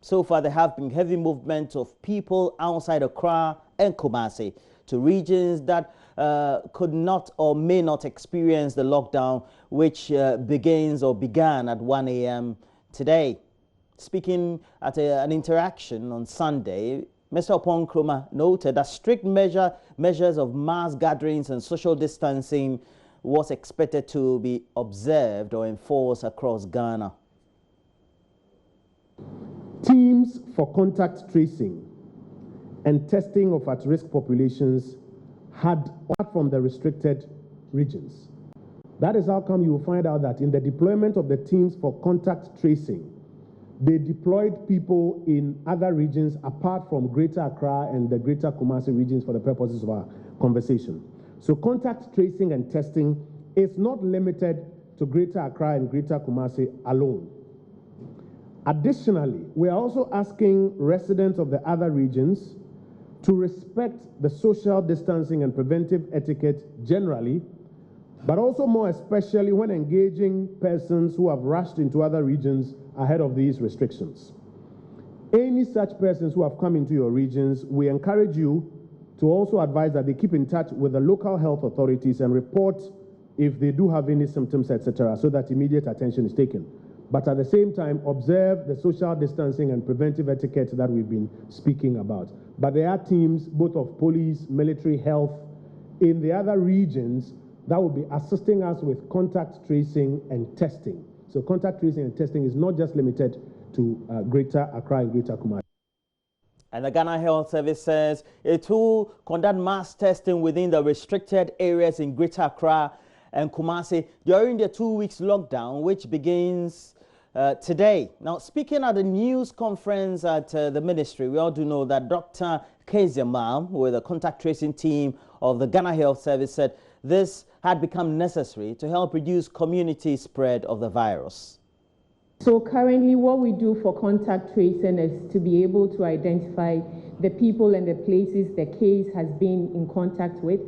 So far, there have been heavy movement of people outside Accra and Kumasi to regions that could not or may not experience the lockdown, which began at 1 a.m. today. Speaking at an interaction on Sunday, Mr. Oppong Nkrumah noted that strict measures of mass gatherings and social distancing was expected to be observed or enforced across Ghana. Teams for contact tracing and testing of at-risk populations had apart from the restricted regions. That is how come you will find out that in the deployment of the teams for contact tracing, they deployed people in other regions apart from Greater Accra and the Greater Kumasi regions for the purposes of our conversation. So contact tracing and testing is not limited to Greater Accra and Greater Kumasi alone. Additionally, we are also asking residents of the other regions to respect the social distancing and preventive etiquette generally, but also more especially when engaging persons who have rushed into other regions ahead of these restrictions. Any such persons who have come into your regions, we encourage you to also advise that they keep in touch with the local health authorities and report if they do have any symptoms, etc., so that immediate attention is taken. But at the same time, observe the social distancing and preventive etiquette that we've been speaking about. But there are teams, both of police, military, health, in the other regions that will be assisting us with contact tracing and testing. So contact tracing and testing is not just limited to Greater Accra and Greater Kumasi. And the Ghana Health Service says it will conduct mass testing within the restricted areas in Greater Accra and Kumasi during the 2 weeks lockdown, which begins today. Now, speaking at a news conference at the ministry, we all do know that Dr. Keziamam, with the contact tracing team of the Ghana Health Service, said this had become necessary to help reduce community spread of the virus. So currently what we do for contact tracing is to be able to identify the people and the places the case has been in contact with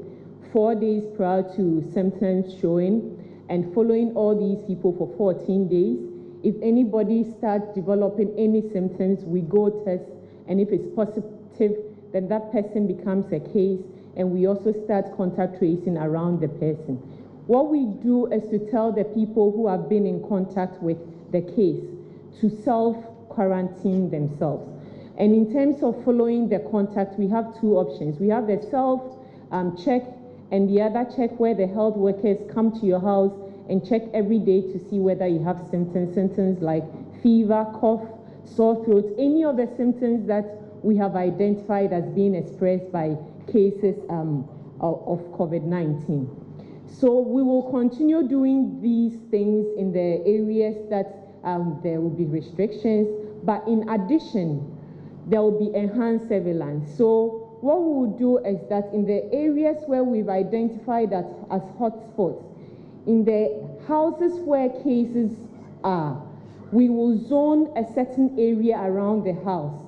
4 days prior to symptoms showing, and following all these people for 14 days. If anybody starts developing any symptoms, we go test, and if it's positive, then that person becomes a case, and we also start contact tracing around the person. What we do is to tell the people who have been in contact with the case to self-quarantine themselves. And in terms of following the contact, we have two options. We have the self-check and the other check where the health workers come to your house and check every day to see whether you have symptoms like fever, cough, sore throat, any of the symptoms that we have identified as being expressed by cases of COVID-19. So we will continue doing these things in the areas that there will be restrictions, but in addition, there will be enhanced surveillance. So what we will do is that in the areas where we've identified that as hotspots, in the houses where cases are, we will zone a certain area around the house,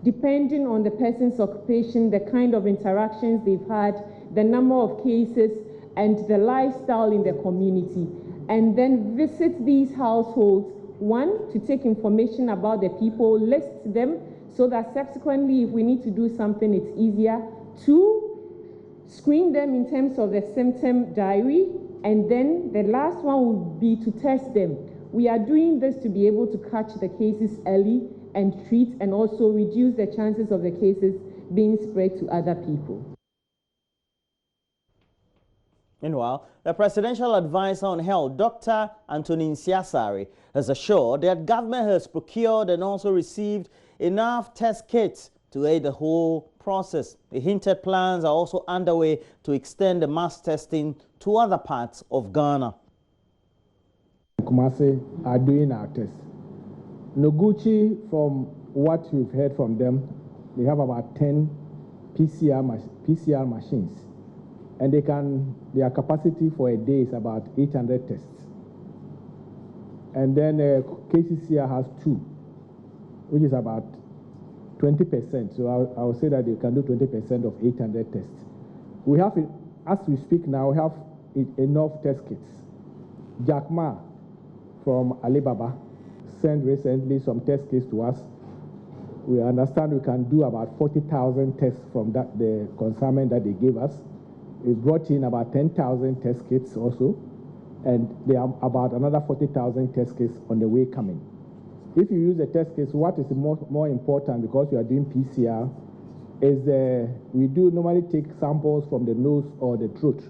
depending on the person's occupation, the kind of interactions they've had, the number of cases, and the lifestyle in the community, and then visit these households, one, to take information about the people, list them, so that subsequently, if we need to do something, it's easier. Two, screen them in terms of the symptom diary, and then the last one would be to test them. We are doing this to be able to catch the cases early and treat, and also reduce the chances of the cases being spread to other people. Meanwhile, the Presidential Advisor on Health, Dr. Anthony Nsiasare, has assured that government has procured and also received enough test kits to aid the whole process. The hinted plans are also underway to extend the mass testing to other parts of Ghana. Kumasi are doing our tests. Noguchi, from what we've heard from them, they have about 10 PCR machines. And their capacity for a day is about 800 tests. And then KCCR has 2, which is about 20%. So I would say that they can do 20% of 800 tests. We have, as we speak now, we have enough test kits. Jack Ma from Alibaba sent recently some test kits to us. We understand we can do about 40,000 tests from the consignment that they gave us. We brought in about 10,000 test kits also, and there are about another 40,000 test kits on the way coming. If you use the test kits, what is more important, because you are doing PCR, is we do normally take samples from the nose or the throat.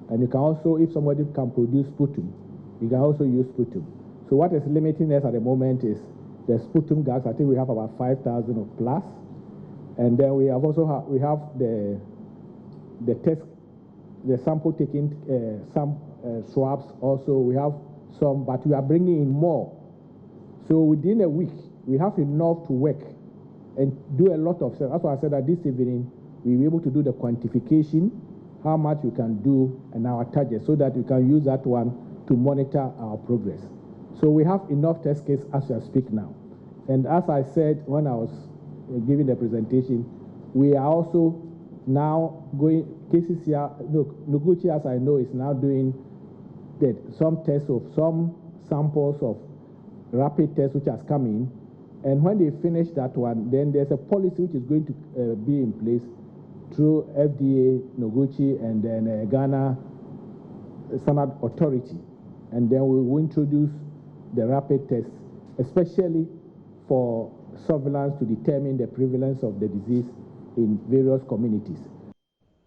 And you can also, if somebody can produce sputum, you can also use sputum. So what is limiting us at the moment is the sputum gas. I think we have about 5,000 of plus. And then we have also the test, the sample taking, some swabs also. We have some, but we are bringing in more. So within a week, we have enough to work and do a lot of stuff. That's why I said that this evening, we'll be able to do the quantification, how much we can do, and our target, so that we can use that one to monitor our progress. So we have enough test kits as we speak now. And as I said when I was giving the presentation, we are also now going, KCCR, Noguchi, as I know, is now doing some tests of some samples of rapid tests which has come in. And when they finish that one, then there's a policy which is going to be in place through FDA, Noguchi, and then Ghana Standard Authority. And then we will introduce the rapid tests, especially for surveillance to determine the prevalence of the disease in various communities.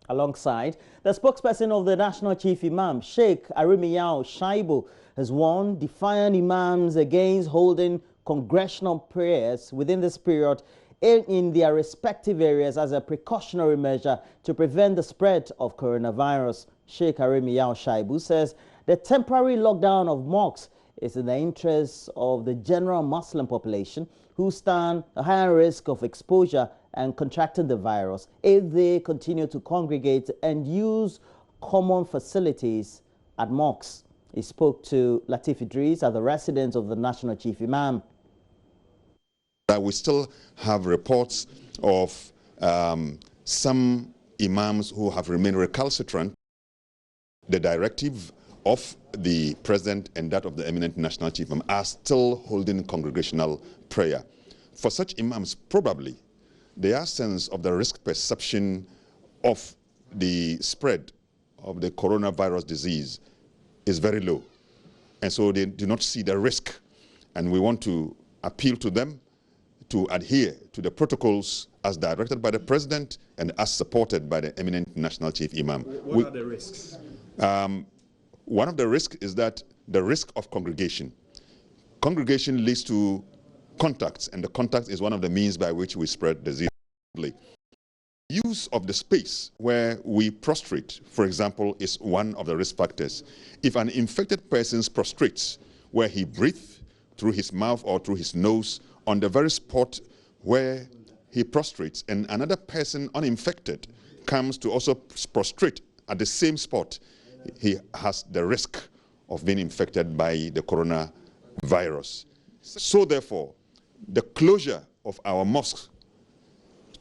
Alongside, the spokesperson of the National Chief Imam, Sheikh Arimiyahu Shaibu, has warned defiant imams against holding congressional prayers within this period in their respective areas as a precautionary measure to prevent the spread of coronavirus. Sheikh Arimiyahu Shaibu says the temporary lockdown of mosques is in the interests of the general Muslim population, who stand a higher risk of exposure and contracting the virus if they continue to congregate and use common facilities at mosques. He spoke to Latif Idris at the residence of the National Chief Imam. We still have reports of some imams who have remained recalcitrant. The directive of the President and that of the eminent National Chief Imam are still holding congregational prayer. For such imams, probably their sense of the risk perception of the spread of the coronavirus disease is very low. And so they do not see the risk. And we want to appeal to them to adhere to the protocols as directed by the President and as supported by the eminent National Chief Imam. What are the risks? One of the risks is that the risk of congregation. Congregation leads to contacts, and the contact is one of the means by which we spread disease. Use of the space where we prostrate, for example, is one of the risk factors. If an infected person prostrates where he breathes through his mouth or through his nose on the very spot where he prostrates, and another person uninfected comes to also prostrate at the same spot, he has the risk of being infected by the coronavirus. So therefore, the closure of our mosques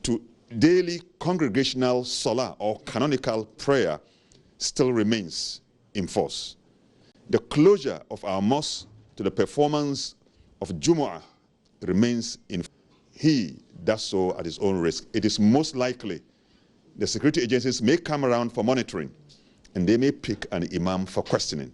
to daily congregational salah or canonical prayer still remains in force. The closure of our mosques to the performance of Jumu'ah remains in force. He does so at his own risk. It is most likely the security agencies may come around for monitoring, and they may pick an imam for questioning.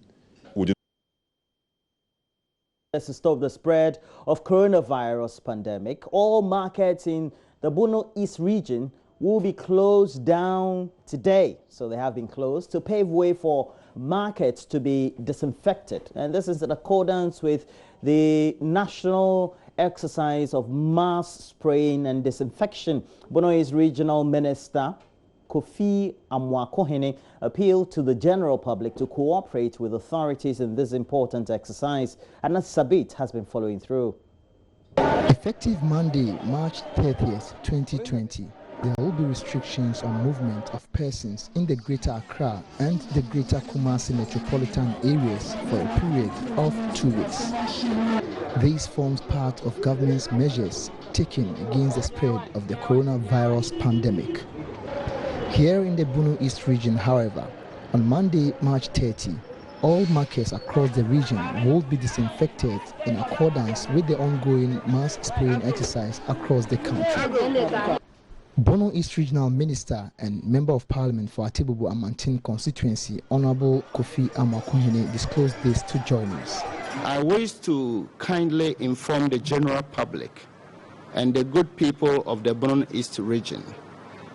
To stop the spread of coronavirus pandemic, all markets in the Bono East region will be closed down today. So they have been closed to pave way for markets to be disinfected. And this is in accordance with the national exercise of mass spraying and disinfection. Bono East Regional Minister Kofi Amwakohene appealed to the general public to cooperate with authorities in this important exercise. And Sabit has been following through. Effective Monday, March 30th, 2020, there will be restrictions on movement of persons in the Greater Accra and the Greater Kumasi metropolitan areas for a period of 2 weeks. This forms part of government's measures taken against the spread of the coronavirus pandemic. Here in the Bono East region, however, on Monday, March 30, all markets across the region will be disinfected in accordance with the ongoing mass spraying exercise across the country. Bono East Regional Minister and Member of Parliament for Atibubu Amantin constituency, Honorable Kofi Amakohene, disclosed this to journalists. I wish to kindly inform the general public and the good people of the Bono East region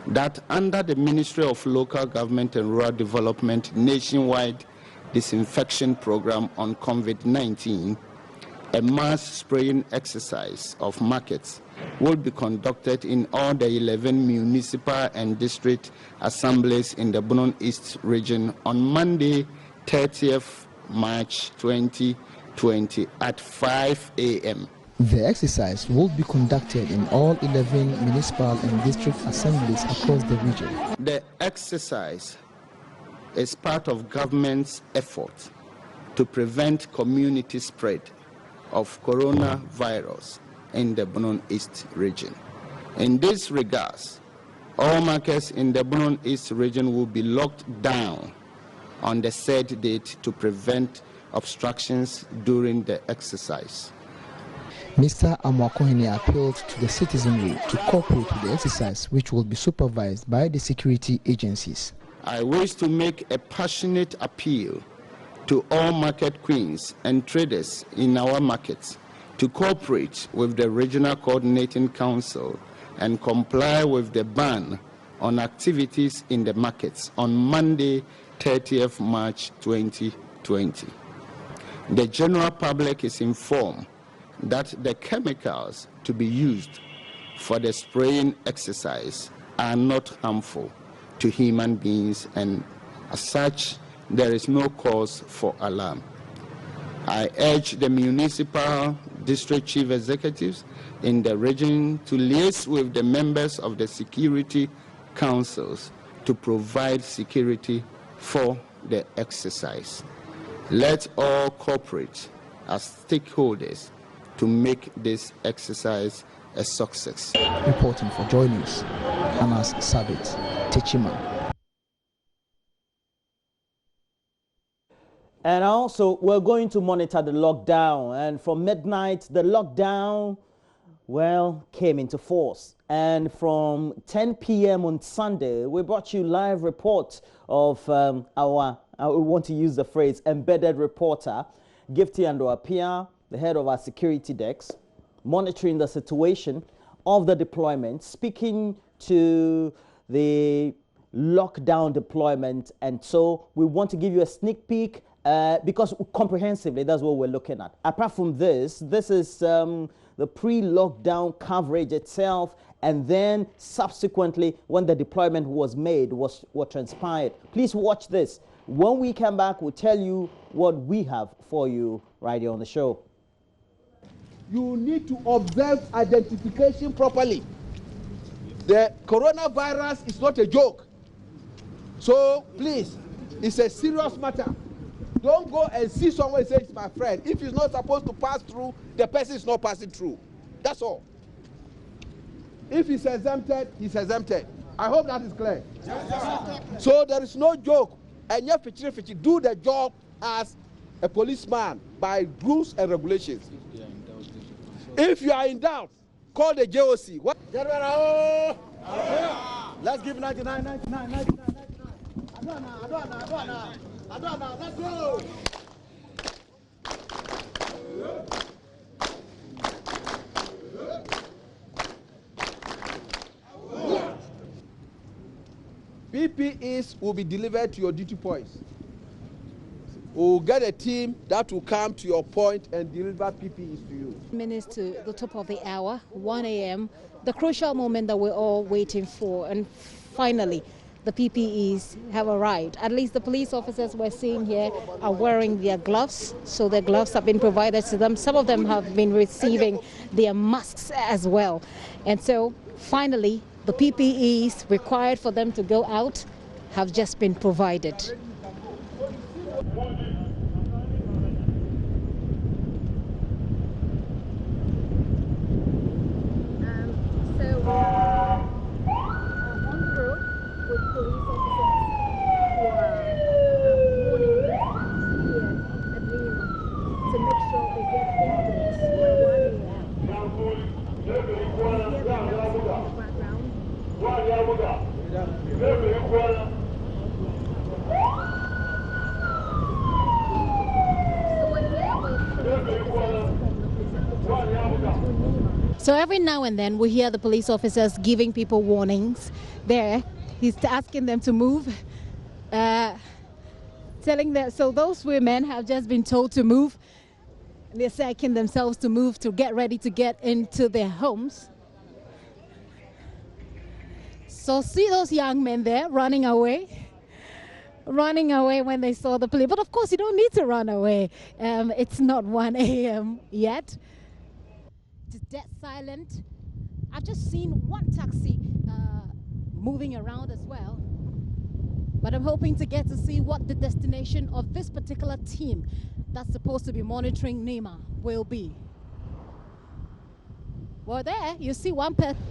that under the Ministry of Local Government and Rural Development nationwide disinfection program on COVID-19, a mass spraying exercise of markets will be conducted in all the 11 municipal and district assemblies in the Bono East region on Monday, 30th March 2020 at 5 a.m. The exercise will be conducted in all 11 municipal and district assemblies across the region. The exercise is part of government's effort to prevent community spread of coronavirus in the Bono East region. In this regards, all markets in the Bono East region will be locked down on the said date to prevent obstructions during the exercise. Mr. Amakohene appealed to the citizenry to cooperate with the exercise, which will be supervised by the security agencies. I wish to make a passionate appeal to all market queens and traders in our markets to cooperate with the Regional Coordinating Council and comply with the ban on activities in the markets on Monday, 30th March 2020. The general public is informed that the chemicals to be used for the spraying exercise are not harmful to human beings, and as such, there is no cause for alarm. I urge the municipal district chief executives in the region to liaise with the members of the security councils to provide security for the exercise. Let all cooperate as stakeholders to make this exercise a success. Reporting for Joy News, Anas Sabit, Techima. And also, we're going to monitor the lockdown. And from midnight, the lockdown, well, came into force. And from 10 p.m. on Sunday, we brought you live reports of our, I want to use the phrase, embedded reporter, Gifty Andoapia, the head of our security desk, monitoring the situation of the deployment, speaking to the lockdown deployment. And so we want to give you a sneak peek because comprehensively, that's what we're looking at. Apart from this, this is the pre-lockdown coverage itself, and then subsequently when the deployment was made, what transpired. Please watch this. When we come back, we'll tell you what we have for you right here on the show. You need to observe identification properly. The coronavirus is not a joke. So please, it's a serious matter. Don't go and see someone and say it's my friend. If he's not supposed to pass through, the person is not passing through. That's all. If he's exempted, he's exempted. I hope that is clear. Yes, so there is no joke. And you have to do the job as a policeman by rules and regulations. If you are in doubt, call the JOC. What? Let's give 99, 99, 99, 99. Adana, let's go! PPEs will be delivered to your duty points. We'll get a team that will come to your point and deliver PPEs to you. Minutes to the top of the hour, 1 a.m., the crucial moment that we're all waiting for, and finally, the PPEs have arrived. At least the police officers we're seeing here are wearing their gloves, so their gloves have been provided to them. Some of them have been receiving their masks as well. And so finally, the PPEs required for them to go out have just been provided. So every now and then we hear the police officers giving people warnings. There, he's asking them to move, telling them, so those women have just been told to move. They're asking themselves to move to get ready to get into their homes. So see those young men there running away when they saw the police. But of course, you don't need to run away. It's not 1 a.m. yet. It's dead silent. I've just seen one taxi moving around as well. But I'm hoping to get to see what the destination of this particular team that's supposed to be monitoring Nema will be. Well, there you see one person.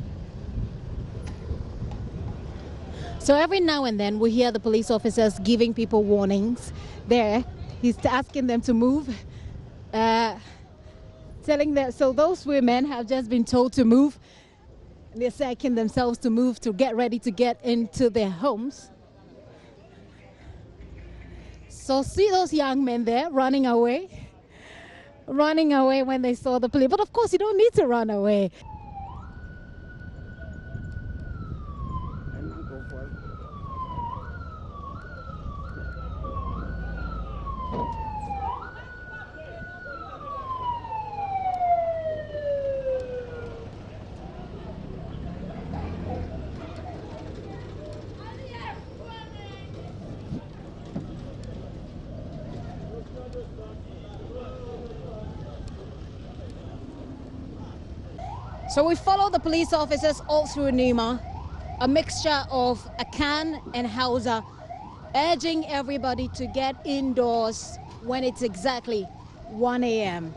So every now and then we hear the police officers giving people warnings. There, he's asking them to move, telling them, so those women have just been told to move. They're asking themselves to move to get ready to get into their homes. So see those young men there running away when they saw the police. But of course, you don't need to run away. So we follow the police officers all through Nema, a mixture of Akan and Hausa, urging everybody to get indoors when it's exactly 1 a.m.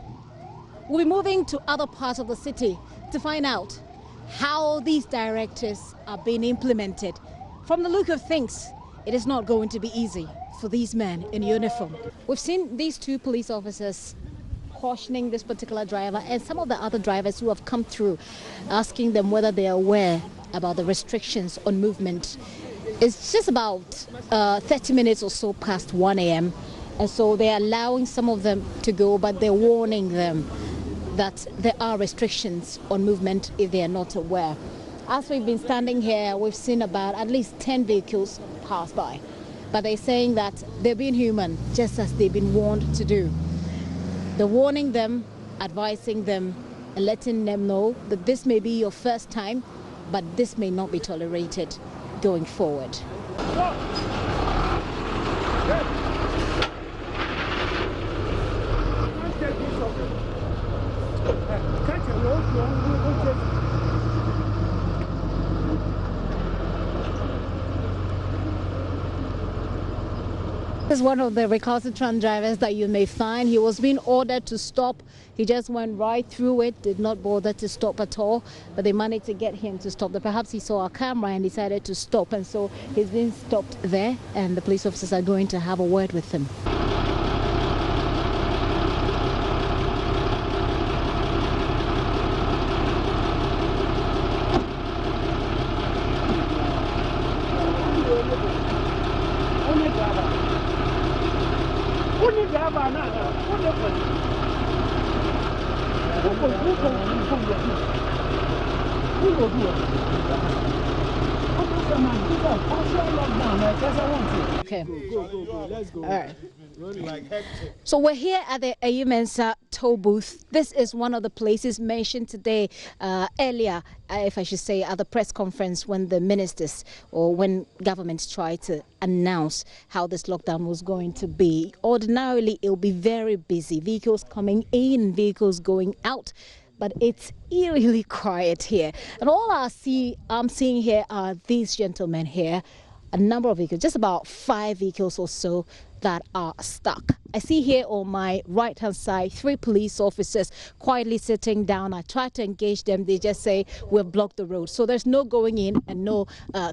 We'll be moving to other parts of the city to find out how these directives are being implemented. From the look of things, it is not going to be easy for these men in uniform. We've seen these two police officers cautioning this particular driver and some of the other drivers who have come through, asking them whether they are aware about the restrictions on movement. It's just about 30 minutes or so past 1 a.m. and so they're allowing some of them to go, but they're warning them that there are restrictions on movement if they are not aware. As we've been standing here, we've seen about at least 10 vehicles pass by, but they're saying that they're being human, just as they've been warned to do. They're warning them, advising them, and letting them know that this may be your first time, but this may not be tolerated going forward. This is one of the recalcitrant drivers that you may find. He was being ordered to stop. He just went right through it, did not bother to stop at all, but they managed to get him to stop. Perhaps he saw a camera and decided to stop, and so he's been stopped there, and the police officers are going to have a word with him. Okay. Let's go. All right. So we're here at the Ayumensa toll booth. This is one of the places mentioned today earlier, if I should say, at the press conference when the ministers or when governments tried to announce how this lockdown was going to be. Ordinarily, it will be very busy. Vehicles coming in, vehicles going out. But it's eerily quiet here. And all I'm seeing here are these gentlemen here. A number of vehicles, just about 5 vehicles or so that are stuck. I see here on my right-hand side 3 police officers quietly sitting down. I try to engage them. They just say, we've blocked the road. So there's no going in and no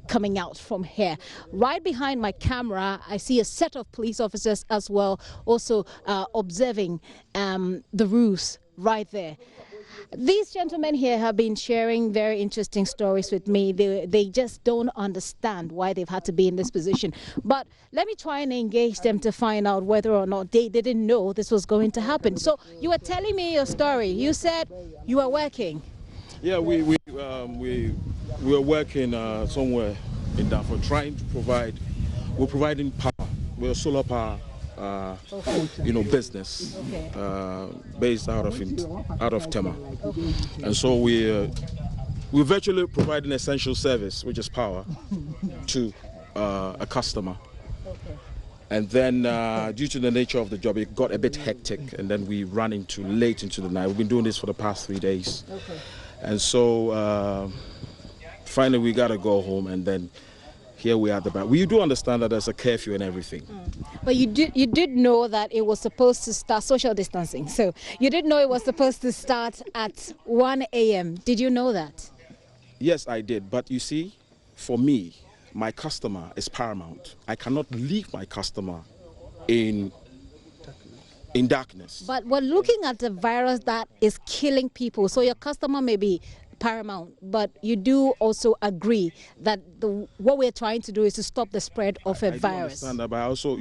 coming out from here. Right behind my camera, I see a set of police officers as well, also observing the rules right there. These gentlemen here have been sharing very interesting stories with me. They just don't understand why they've had to be in this position. But let me try and engage them to find out whether or not they didn't know this was going to happen. So you were telling me your story. You said you were working. Yeah, we were working somewhere in Darfur, trying to provide. We're providing power. We're a solar power, business based out of Tema, and so we're virtually providing essential service, which is power, to a customer. And then, due to the nature of the job, it got a bit hectic, and then we ran late into the night. We've been doing this for the past 3 days, and so finally we got to go home, and then. Here we are at the back. We do understand that there's a curfew and everything. But you did know that it was supposed to start social distancing. So you did know it was supposed to start at 1 a.m. Did you know that? Yes, I did. But you see, for me, my customer is paramount. I cannot leave my customer in darkness. But we're looking at the virus that is killing people. So your customer may be paramount, but you do also agree that what we're trying to do is to stop the spread of a virus. I understand that, but also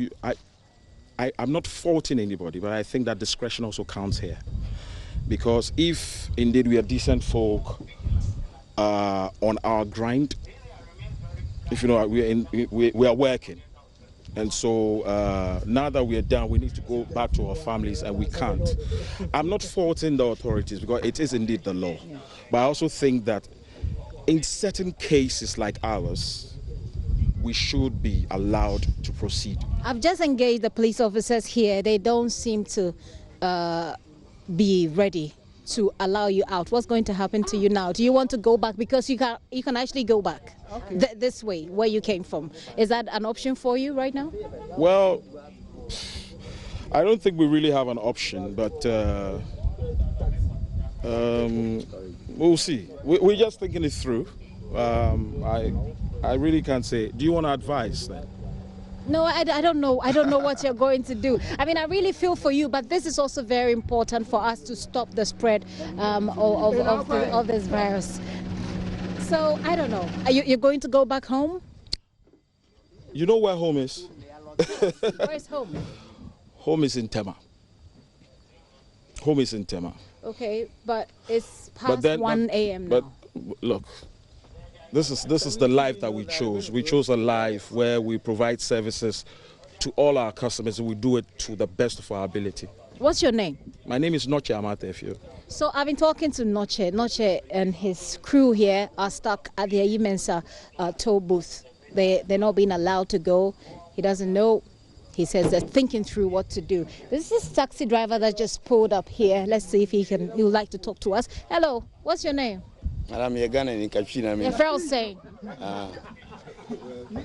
I'm not faulting anybody, but I think that discretion also counts here, because if indeed we are decent folk on our grind, if you know we are working, and so now that we are done, we need to go back to our families, and we can't. I'm not faulting the authorities, because it is indeed the law. But I also think that in certain cases like ours, we should be allowed to proceed. I've just engaged the police officers here. They don't seem to be ready to allow you out. What's going to happen to you now? Do you want to go back? Because you can actually go back this way, where you came from. Is that an option for you right now? Well, I don't think we really have an option, but we'll see. We're just thinking it through. I really can't say. Do you want to advise then? No, I don't know. I don't know what you're going to do. I mean, I really feel for you, but this is also very important for us to stop the spread of this virus. So, I don't know. You're going to go back home? You know where home is? Where is home? Home is in Tema. Home is in Tema. Okay, but it's past 1 a.m. now. But look, this is the life that we chose. We chose a life where we provide services to all our customers, and we do it to the best of our ability. What's your name? My name is Noche Amatefio. So I've been talking to Noche. Noche and his crew here are stuck at the Ayi Mensah toll booth. They're not being allowed to go. He doesn't know. He says they're thinking through what to do. This is this taxi driver that just pulled up here. Let's see if he would like to talk to us. Hello, what's your name? Your friend saying.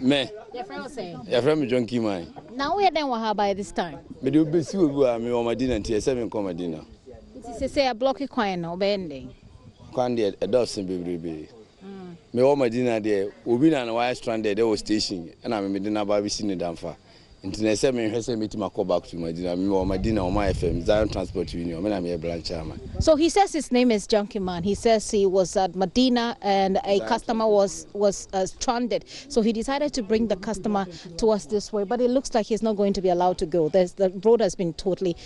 Me. Your friend saying. Your friend John Kimai. Now we are done with her by this time. Me do be see we o Madina ntia 7 ko Madina. It say a block coin no bending. Kwan dey a dozen bebrebe. Me o Madina there obi na na wire stranded there was station and I'm Medina ba bi si ne damfa. Internet say me hwese me tima call back to Madina. Me o Madina o my FM Zion Transport Union. Me na me branch chairman. So he says his name is Junkie Man. He says he was at Medina and a customer was stranded. So he decided to bring the customer to us this way. But it looks like he's not going to be allowed to go. The road has been totally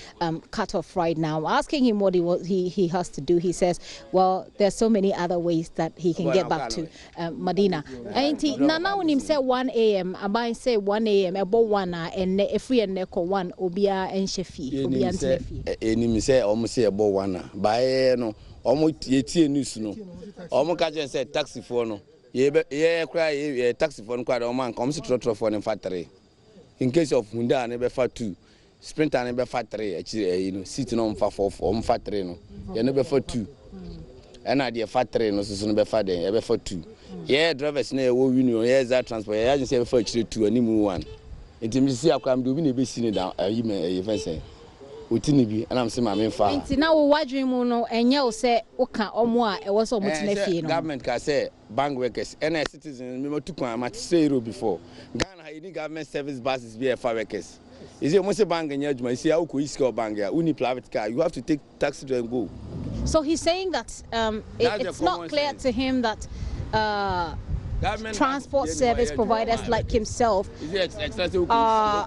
cut off right now. Asking him what he has to do, he says, well, there's so many other ways that he can get back to Medina. Now when he said 1 a.m., I say 1 a.m., about 1 and if we are one obia and shefi obia and shefi enim say almost say about 1 by no almost yetie news no almost catch say taxi for no ye cry taxi for no quite o man come to trotro for no factory in case of Hunda ne be fa 2 Sprinter ne be fa 3 you know seat no fa 4 on fa 3 no ye ne be fa 2 and na dey fa 3 no so no be fa den ye be fa 2 ye drivers na wo union ye za transport ye agency be fa 2 animu 1 intimisi akwam do bi na be si ne da ayi me e fense otini bi and am say ma me fa inti na wo wadwen mu no enye wo se woka omo a e wo so mo tena fie no government ka say bank workers and citizens me to kwan ma say before Ghana you need government service buses be for workers is it mo say bank nya adwuma is ya wo ko iska bank ya uni private car you have to take taxi to and go So he's saying that it's not clear to him that transport service providers like himself are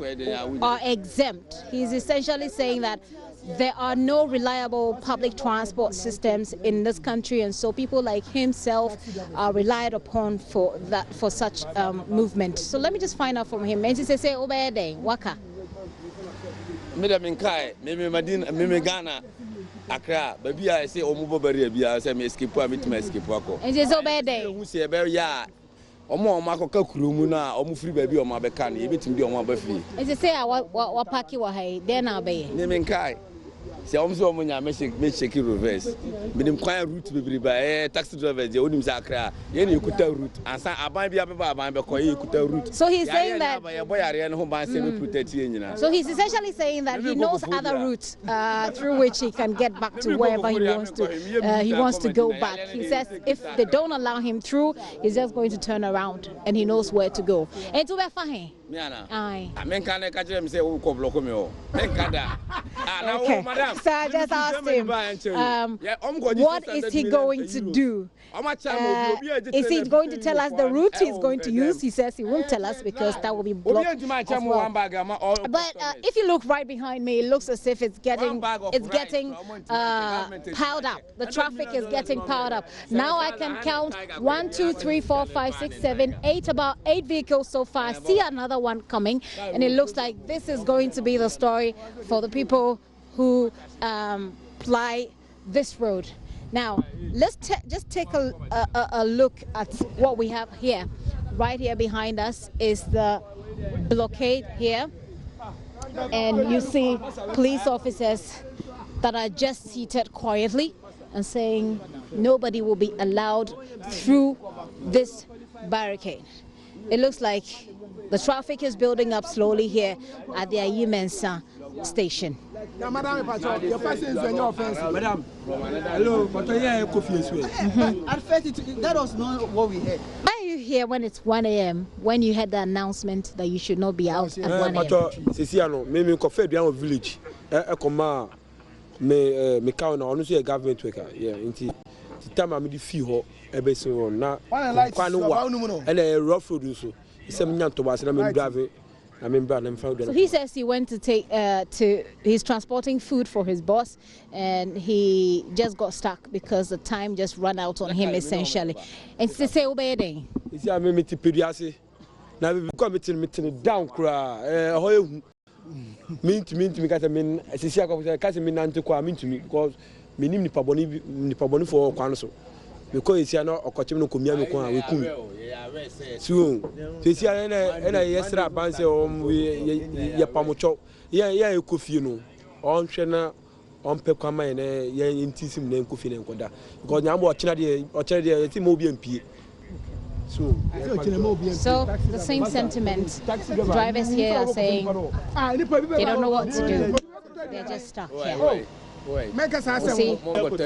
exempt. He's essentially saying that there are no reliable public transport systems in this country, and so people like himself are relied upon for such movement. So let me just find out from him. And he says, Waka. Ghana. Accra, baby, I say, Omubo Barrier, I say, me escape, I meet my escape. And it's obey. Who say, Beria, Omo Marco Kakurumuna, Omu free baby, or my becani, everything be on my buffy. As I say, what pack you are, then I'll be. Naming Kai. See, I'm so many make shaky reverse. But them quiet route be by taxi drivers, the only Zakra, you could tell route, and some I buy you could tell route. So he's saying that. So he's essentially saying that he knows other routes through which he can get back to wherever he wants to. He wants to go back. He says if they don't allow him through, he's just going to turn around, and he knows where to go. And to be fine. Aye. Okay. So I just asked him, what is he going to do? Is he going to tell us the route he's going to use? He says he won't tell us because that will be blocked as well. But if you look right behind me, it looks as if it's getting piled up. The traffic is getting piled up. Now I can count 1, 2, 3, 4, 5, 6, 7, 8, about 8 vehicles so far. I see another one coming, and it looks like this is going to be the story for the people who ply this road. Now, let's just take a look at what we have here. Right here behind us is the blockade here. And you see police officers that are just seated quietly and saying nobody will be allowed through this barricade. It looks like the traffic is building up slowly here at the Ayimensa station. Now, Madam, your person is your offense. Madam, hello, but at first, that was not what we heard. Why are you here when it's 1 a.m., when you had the announcement that you should not be out at 1 a.m.? Me coffee down village. Me count on a government worker. Yeah, into the time I'm the fee ho, ebeso na. And a rough road so. It's a minyan to was I'm driving. So he says he went to take he's transporting food for his boss, and he just got stuck because the time just ran out on him essentially. And to say obeying. You see, I mean, now we come meeting down cry. Mean to me, because I mean, as you see, I can't mean to me because me ni paboni for council. Because it's not a coaching no community we come. So see, and I yesterday banse we pamucho. Yeah, coffee no. On chena on pekama and yeah intisim name coffee and koda. Because I'm watching the it's MP. So the same sentiment. Drivers here are saying they don't know what to do. They're just stuck here. We'll see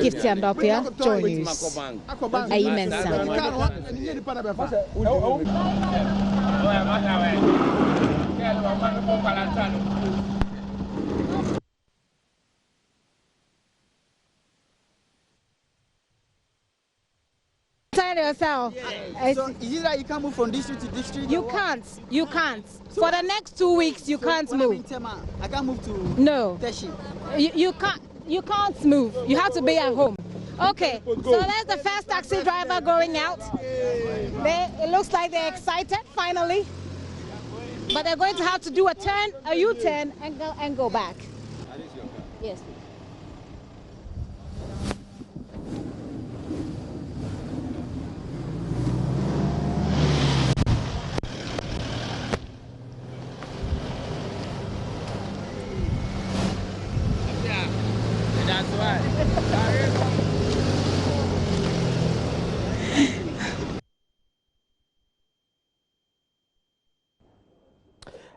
Gifty and Dopia, Joy News. Ayimensa. Tell yourself. So is it that you can't move from district to district? You can't. You can't. For the next 2 weeks, you can't move. I can't move to no. Teshi. You can't. You can't move. You have to be at home. Okay, so there's the first taxi driver going out. It looks like they're excited finally, but they're going to have to do a turn, a U-turn, and go back. Yes. That's right.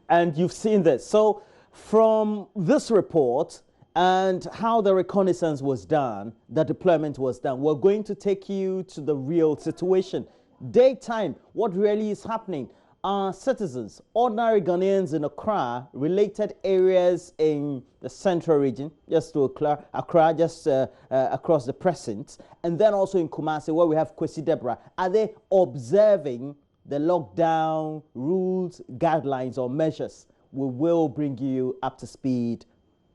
And you've seen this. So from this report and how the reconnaissance was done, the deployment was done, we're going to take you to the real situation. Daytime, what really is happening Are citizens, ordinary Ghanaians in Accra, related areas in the central region, just to Accra, just across the Crescent, and then also in Kumasi, where we have Kwesi Deborah, are they observing the lockdown rules, guidelines, or measures? We will bring you up to speed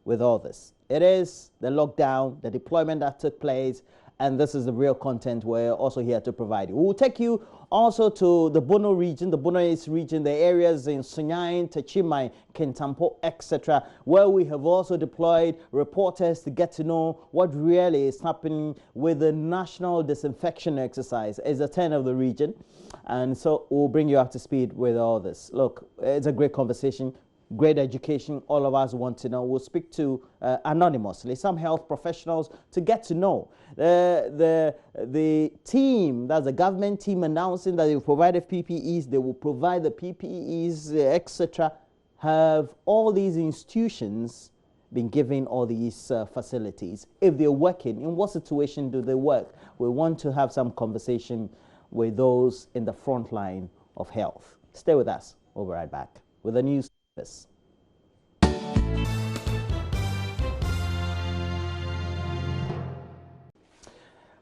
with all this. It is the lockdown, the deployment that took place, and this is the real content we're also here to provide you. We'll take you also to the Bono region, the Bono East region, the areas in Sunyani, Techimai, Kintampo, etc., where we have also deployed reporters to get to know what really is happening with the national disinfection exercise. It's a 10 of the region, and so we'll bring you up to speed with all this. Look, it's a great conversation. Great education, all of us want to know. We'll speak to anonymously some health professionals to get to know. The team, that's the government team, announcing that they will provide the PPEs, they will provide the PPEs, etc. Have all these institutions been given all these facilities? If they're working, in what situation do they work? We want to have some conversation with those in the front line of health. Stay with us. We'll be right back with the news. This.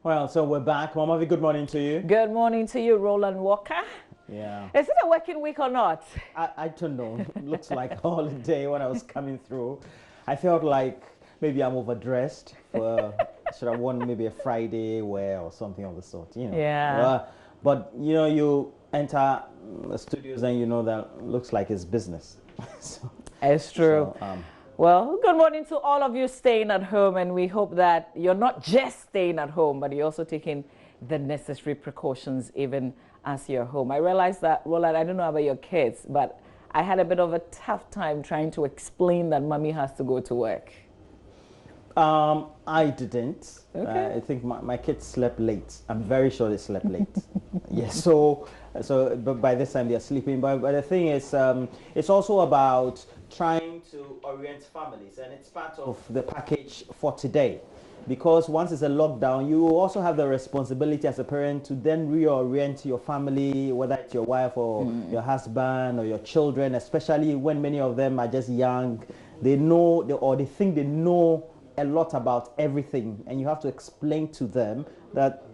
Well, so we're back. Mama, good morning to you. Good morning to you, Roland Walker. Yeah. Is it a working week or not? I don't know. It looks like a holiday when I was coming through. I felt like maybe I'm overdressed for, should I want maybe a Friday wear or something of the sort, you know. Yeah. But, you know, you enter the studios and you know that looks like it's business. So, it's true. So, well, good morning to all of you staying at home, and we hope that you're not just staying at home, but you're also taking the necessary precautions even as you're home. I realize that, Roland, I don't know about your kids, but I had a bit of a tough time trying to explain that mommy has to go to work. I didn't. Okay. I think my kids slept late. I'm very sure they slept late. Yes. But by this time they're sleeping. But the thing is, it's also about trying to orient families, and it's part of the package for today. Because once it's a lockdown, you also have the responsibility as a parent to then reorient your family, whether it's your wife or your husband or your children, especially when many of them are just young. They know, or they think they know a lot about everything, and you have to explain to them that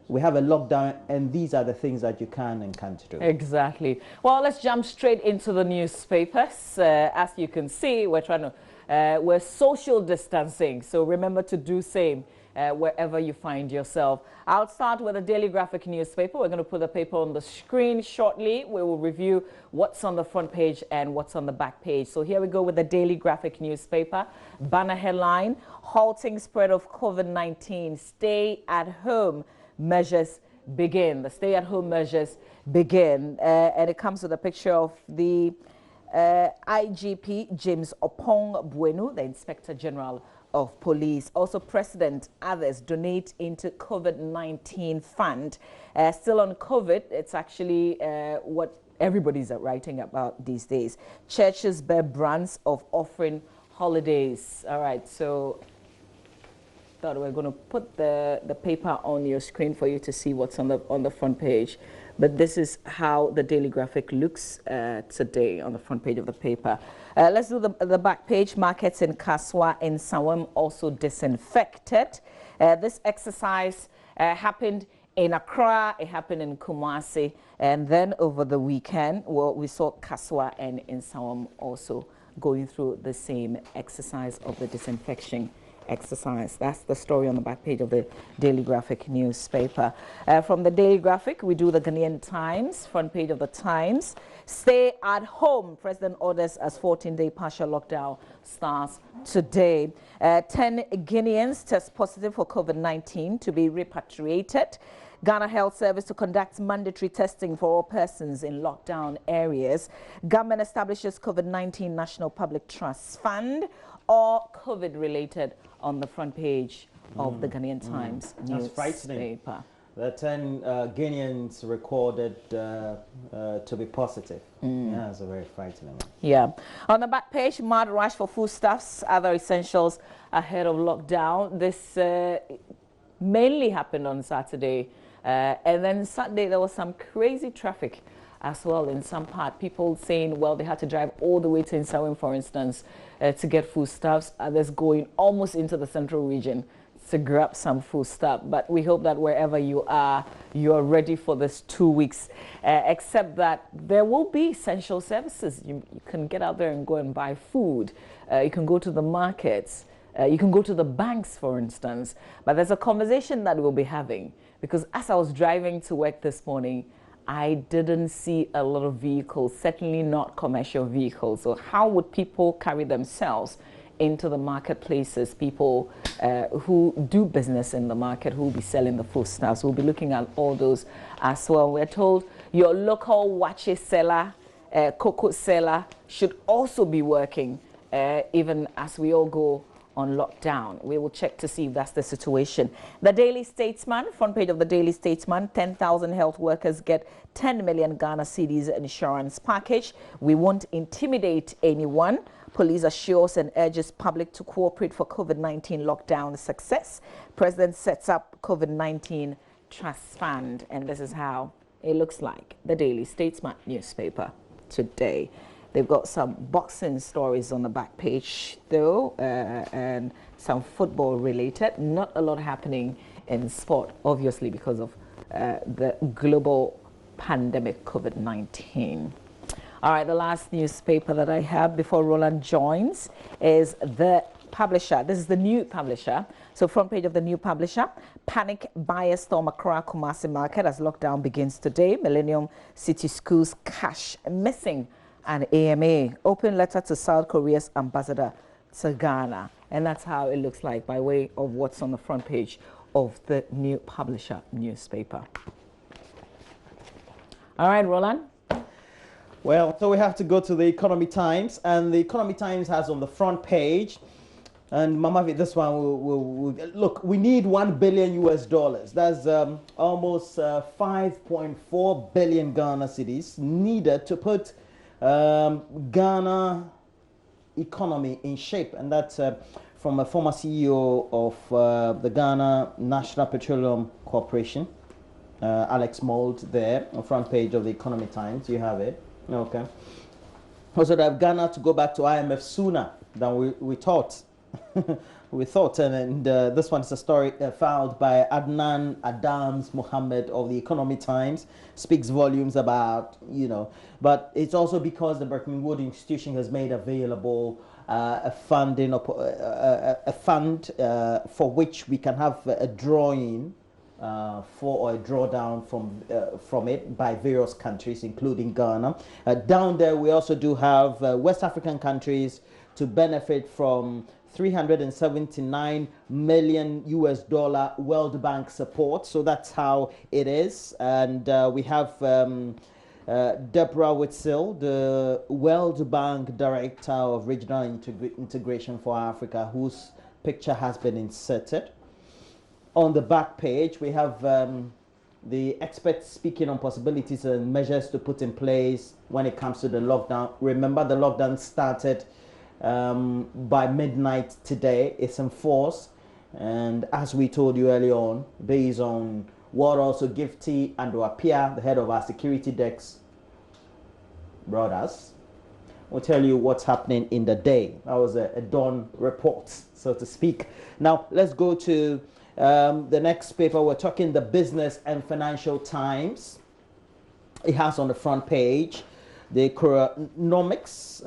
we have a lockdown and these are the things that you can and can't do. Exactly. Well, let's jump straight into the newspapers. As you can see, we're social distancing, so remember to do same wherever you find yourself. I'll start with the Daily Graphic newspaper. We're going to put the paper on the screen shortly. We will review what's on the front page and what's on the back page. So here we go with the Daily Graphic newspaper. Banner headline: halting spread of COVID-19. Stay at home measures begin. The stay at home measures begin. And it comes with a picture of the IGP James Opong Buenu, the Inspector General of Police. Also, President, others donate into COVID-19 fund. Still on COVID, it's actually what everybody's writing about these days. Churches bear brands of offering holidays. All right, so thought we're going to put the paper on your screen for you to see what's on the front page. But this is how the Daily Graphic looks today on the front page of the paper. Let's do the back page. Markets in Kaswa and Sawam also disinfected. This exercise happened in Accra, it happened in Kumasi, and then over the weekend, well, we saw Kaswa and in Sawam also going through the same exercise of the disinfection exercise. That's the story on the back page of the Daily Graphic newspaper. From the Daily Graphic, we do the Ghanaian Times, front page of the Times. Stay at home. President orders as 14-day partial lockdown starts today. 10 Guineans test positive for COVID-19 to be repatriated. Ghana Health Service to conduct mandatory testing for all persons in lockdown areas. Government establishes COVID-19 National Public Trust Fund, or COVID-related on the front page of the Ghanaian Times newspaper. The 10 Guineans recorded to be positive. Yeah, it's very frightening. Yeah. On the back page, mad rush for foodstuffs, other essentials ahead of lockdown. This mainly happened on Saturday. And then Sunday, there was some crazy traffic as well in some part. People saying, well, they had to drive all the way to Nsawam, for instance, to get foodstuffs. Others going almost into the central region to grab some foodstuff. But we hope that wherever you are ready for this 2 weeks, except that there will be essential services. You can get out there and go and buy food. You can go to the markets. You can go to the banks, for instance. But there's a conversation that we'll be having, because as I was driving to work this morning, I didn't see a lot of vehicles, certainly not commercial vehicles. So how would people carry themselves into the marketplaces? People who do business in the market, who will be selling the foodstuffs. We'll be looking at all those as well. We're told your local wache seller, cocoa seller should also be working, even as we all go on lockdown. We will check to see if that's the situation. The Daily Statesman, front page of the Daily Statesman, 10,000 health workers get 10 million Ghana cedis insurance package. We won't intimidate anyone. Police assures and urges public to cooperate for COVID-19 lockdown success. President sets up COVID-19 trust fund. And this is how it looks like. The Daily Statesman newspaper today. They've got some boxing stories on the back page, though, and some football related. Not a lot happening in sport, obviously, because of the global pandemic, COVID-19. All right, the last newspaper that I have before Roland joins is the Publisher. This is the New Publisher. So front page of the New Publisher, panic buyers storm Accra Kumasi market as lockdown begins today. Millennium City Schools cash missing. And AMA, open letter to South Korea's ambassador to Ghana. And that's how it looks like by way of what's on the front page of the New Publisher newspaper. All right, Roland. Well, so we have to go to the Economy Times, and the Economy Times has on the front page, and Mama, this one will look, we need $1 billion. That's almost 5.4 billion Ghana cedis needed to put Ghana economy in shape, and that's from a former CEO of the Ghana National Petroleum Corporation, Alex Mould, there on front page of the Economy Times. You have it. Okay. Also, that Ghana to go back to IMF sooner than we thought. We thought, and this one is a story filed by Adnan Adams Mohammed of the Economy Times. Speaks volumes about, but it's also because the Bretton Woods institution has made available a fund for which we can have a drawing or a drawdown from it by various countries, including Ghana. Down there, we also do have West African countries to benefit from $379 million World Bank support. So that's how it is. And we have Deborah Witzel, the World Bank Director of Regional Integration for Africa, whose picture has been inserted. On the back page, we have the experts speaking on possibilities and measures to put in place when it comes to the lockdown. Remember, the lockdown started by midnight today. It's in force, and as we told you earlier on, based on what also Gifty and Wapia, the head of our security desk, brought us, we'll tell you what's happening in the day. That was a dawn report, so to speak. Now let's go to the next paper. We're talking the Business and Financial Times. It has on the front page the economics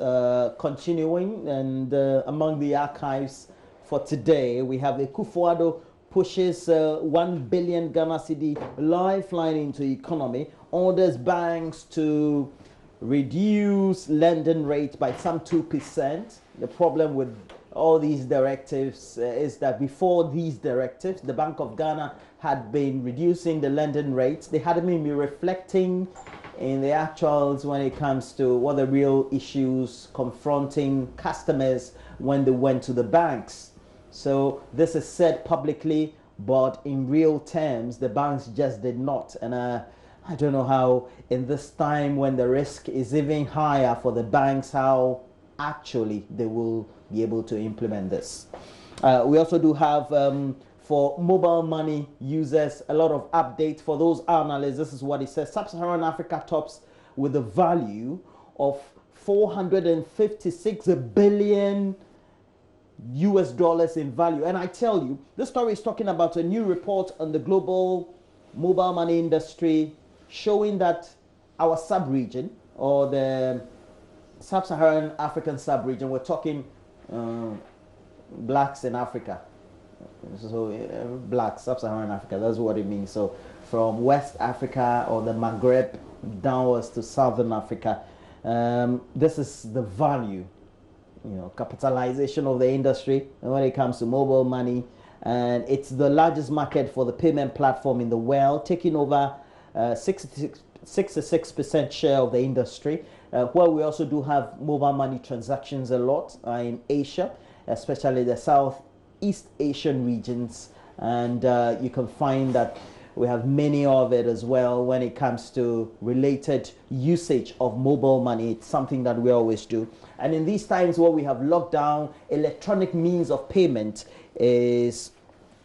continuing, and among the archives for today, we have Akufo-Addo pushes 1 billion Ghana cedi lifeline into economy, orders banks to reduce lending rate by some 2%. The problem with all these directives is that before these directives, the Bank of Ghana had been reducing the lending rates. They hadn't been reflecting in the actuals when it comes to what the real issues confronting customers when they went to the banks. So this is said publicly, but in real terms, the banks just did not. And I don't know how in this time when the risk is even higher for the banks, how actually they will be able to implement this. We also do have for mobile money users a lot of updates for those analysts. This is what it says. Sub-Saharan Africa tops with a value of 456 billion US dollars in value. And I tell you, this story is talking about a new report on the global mobile money industry showing that our sub-region, or the sub-Saharan African sub-region, we're talking blacks in Africa. So blacks, sub-Saharan Africa, that's what it means. So from West Africa or the Maghreb downwards to Southern Africa, this is the value, capitalization of the industry when it comes to mobile money. And it's the largest market for the payment platform in the world, taking over 66% share of the industry. Where we also do have mobile money transactions a lot in Asia, especially the Southeast Asian regions. And you can find that we have many of it as well when it comes to related usage of mobile money. It's something that we always do. And in these times where we have lockdown, electronic means of payment is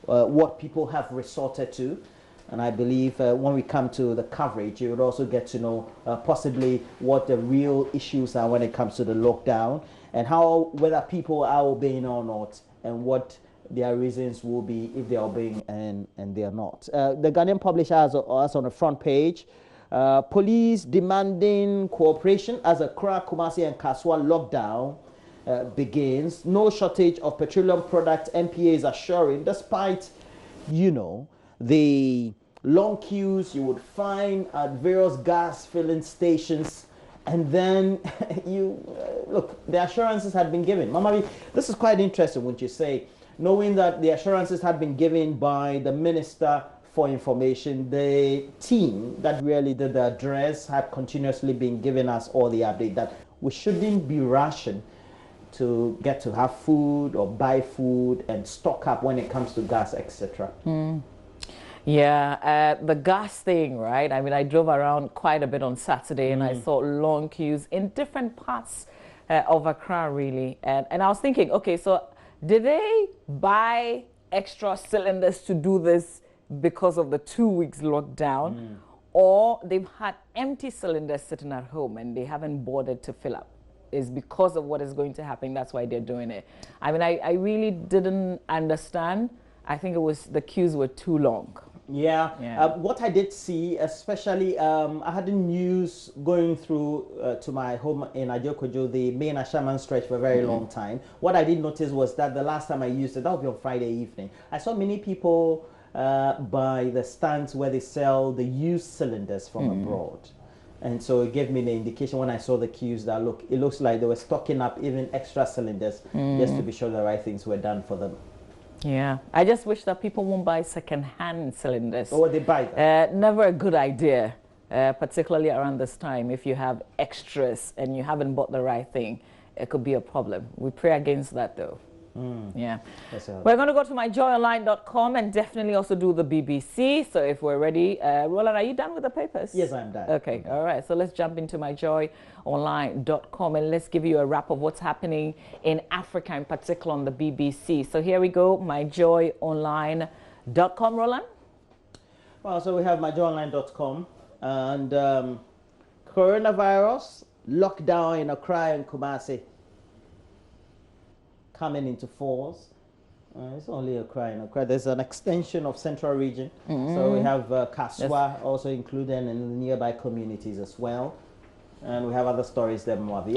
what people have resorted to. And I believe when we come to the coverage, you would also get to know possibly what the real issues are when it comes to the lockdown, and whether people are obeying or not, and what their reasons will be if they are obeying and they are not. The Ghanaian publisher has us on the front page. Police demanding cooperation as Accra, Kumasi and Kaswa lockdown begins. No shortage of petroleum products, MPA is assuring, despite, the long queues you would find at various gas filling stations. And then look, the assurances had been given. Mama, this is quite interesting what you say, knowing that the assurances had been given by the Minister for Information. The team that really did the address had continuously been giving us all the update that we shouldn't be rushing to get to have food or buy food and stock up when it comes to gas, etc. Yeah, the gas thing, right? I mean, I drove around quite a bit on Saturday and I saw long queues in different parts of Accra, really. And I was thinking, okay, so did they buy extra cylinders to do this because of the 2 weeks lockdown? Or they've had empty cylinders sitting at home and they haven't bothered to fill up? Is because of what is going to happen, that's why they're doing it. I mean, I really didn't understand. I think it was the queues were too long. Yeah. What I did see, especially, I had the news going through to my home in Ajokojo, the main Ashaman stretch for a very long time. What I did notice was that the last time I used it, that would be on Friday evening, I saw many people by the stands where they sell the used cylinders from abroad. And so it gave me the indication when I saw the queues that, look, it looks like they were stocking up even extra cylinders just to be sure the right things were done for them. Yeah, I just wish that people won't buy second-hand cylinders. Or they buy them. Never a good idea, particularly around this time. If you have extras and you haven't bought the right thing, it could be a problem. We pray against that, though. Yeah. We're going to go to myjoyonline.com and definitely also do the BBC. So if we're ready, Roland, are you done with the papers? Yes, I'm done. Okay, all right. So let's jump into myjoyonline.com and let's give you a wrap of what's happening in Africa, in particular on the BBC. So here we go, myjoyonline.com, Roland. Well, so we have myjoyonline.com and coronavirus lockdown in Accra and Kumasi coming into force. It's only Accra. There's an extension of Central Region. So we have Kaswa also included in the nearby communities as well. And we have other stories there, Mwavi.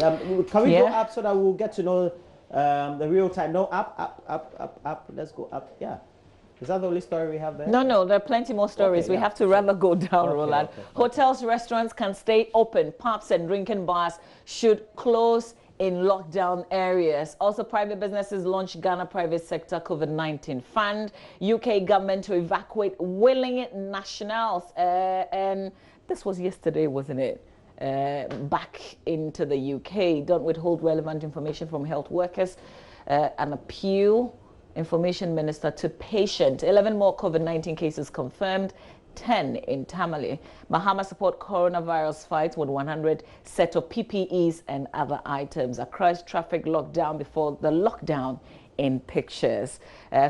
Can we go up so that we'll get to know the real time? No, up. Let's go up. Yeah. Is that the only story we have there? No, there are plenty more stories. We have to rather go down, Roland. Hotels, restaurants can stay open. Pubs and drinking bars should close in lockdown areas. Also, private businesses launch Ghana Private Sector COVID-19 Fund. UK government to evacuate willing nationals. And this was yesterday, wasn't it? Back into the UK. Don't withhold relevant information from health workers. An appeal. Information Minister to patient. 11 more COVID-19 cases confirmed. 10 in Tamale. Mahama support coronavirus fight with 100 set of PPEs and other items. Accra's traffic lockdown before the lockdown in pictures.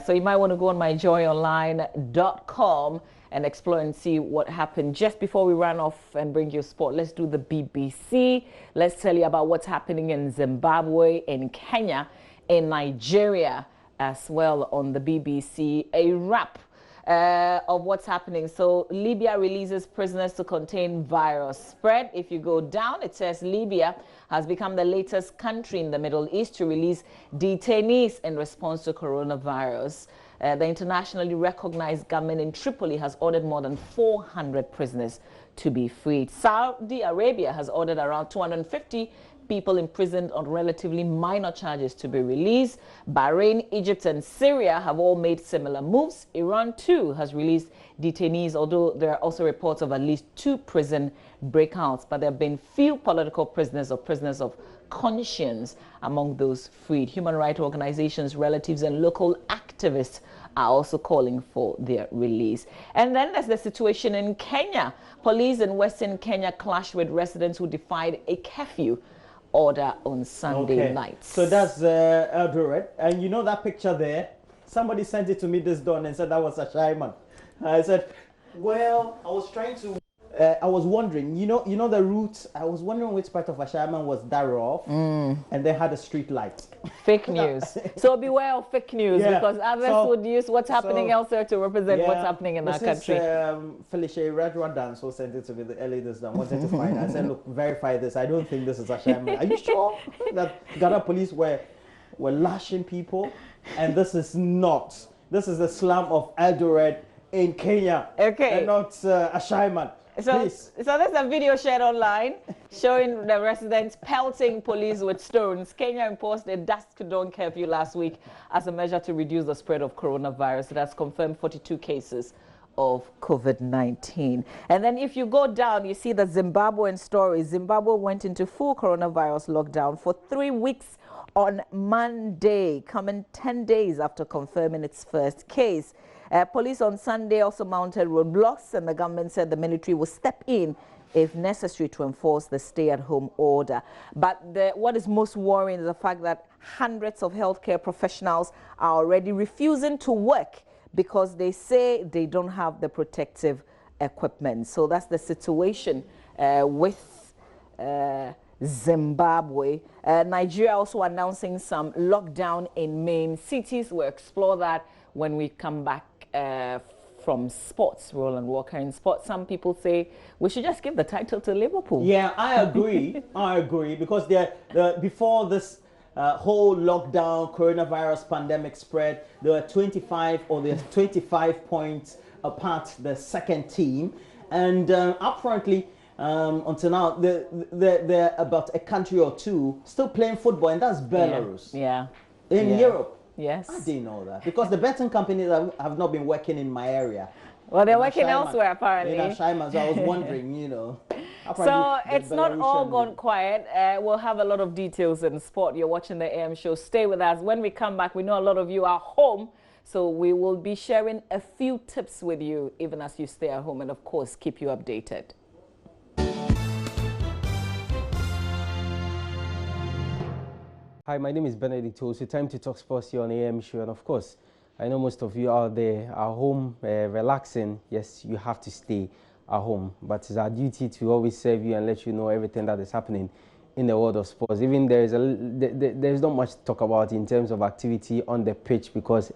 So you might want to go on myjoyonline.com and explore and see what happened. Just before we run off and bring you sport, let's do the BBC. Let's tell you about what's happening in Zimbabwe, in Kenya, in Nigeria as well on the BBC. A wrap of what's happening. So Libya releases prisoners to contain virus spread. If you go down, it says Libya has become the latest country in the Middle East to release detainees in response to coronavirus. The internationally recognized government in Tripoli has ordered more than 400 prisoners to be freed. Saudi Arabia has ordered around 250 people imprisoned on relatively minor charges to be released. Bahrain, Egypt, and Syria have all made similar moves. Iran, too, has released detainees, although there are also reports of at least 2 prison breakouts. But there have been few political prisoners or prisoners of conscience among those freed. Human rights organizations, relatives, and local activists are also calling for their release. And then there's the situation in Kenya. Police in Western Kenya clashed with residents who defied a curfew order on Sunday night. So that's Eldoret. And you know that picture there? Somebody sent it to me this dawn and said that was Ashaiman. I said, well, I was trying to, I was wondering, you know the route, I was wondering which part of Ashaiman was that rough, and they had a street light. Fake news. So beware of fake news, because others would use what's happening elsewhere to represent what's happening in our country. Felicia Rajwadan so sent it to me early this day. Wanted to find it. I said, look, verify this. I don't think this is Ashaiman. Are you sure that Ghana police were lashing people? And this is not. This is the slum of Eldoret in Kenya. And not Ashaiman. So there's a video shared online showing the residents pelting police with stones. Kenya imposed a dusk dawn curfew last week as a measure to reduce the spread of coronavirus. It has confirmed 42 cases of COVID-19. And then if you go down, you see the Zimbabwean story. Zimbabwe went into full coronavirus lockdown for 3 weeks on Monday, coming 10 days after confirming its first case. Police on Sunday also mounted roadblocks, and the government said the military will step in if necessary to enforce the stay-at-home order. But what is most worrying is the fact that hundreds of healthcare professionals are already refusing to work because they say they don't have the protective equipment. So that's the situation with Zimbabwe. Nigeria also announcing some lockdown in main cities. We'll explore that when we come back from sports. Roland Walker in sports. Some people say we should just give the title to Liverpool. Yeah, I agree. I agree, because before this whole lockdown coronavirus pandemic spread, there were 25 points apart the second team, and apparently until now they're about a country or two still playing football, and that's Belarus. In Europe. Yes. I didn't know that, because the betting companies have not been working in my area. Well, they're working elsewhere, apparently. In Ashaiman, so I was wondering, you know. So it's not all gone quiet. We'll have a lot of details in sport. You're watching the AM show. Stay with us. When we come back, we know a lot of you are home, so we will be sharing a few tips with you, even as you stay at home, and of course, keep you updated. Hi, my name is Benedict Osu. Time to talk sports here on AM show. And of course, I know most of you out there are home relaxing. Yes, you have to stay at home. But it's our duty to always serve you and let you know everything that is happening in the world of sports. Even there's not much to talk about in terms of activity on the pitch, because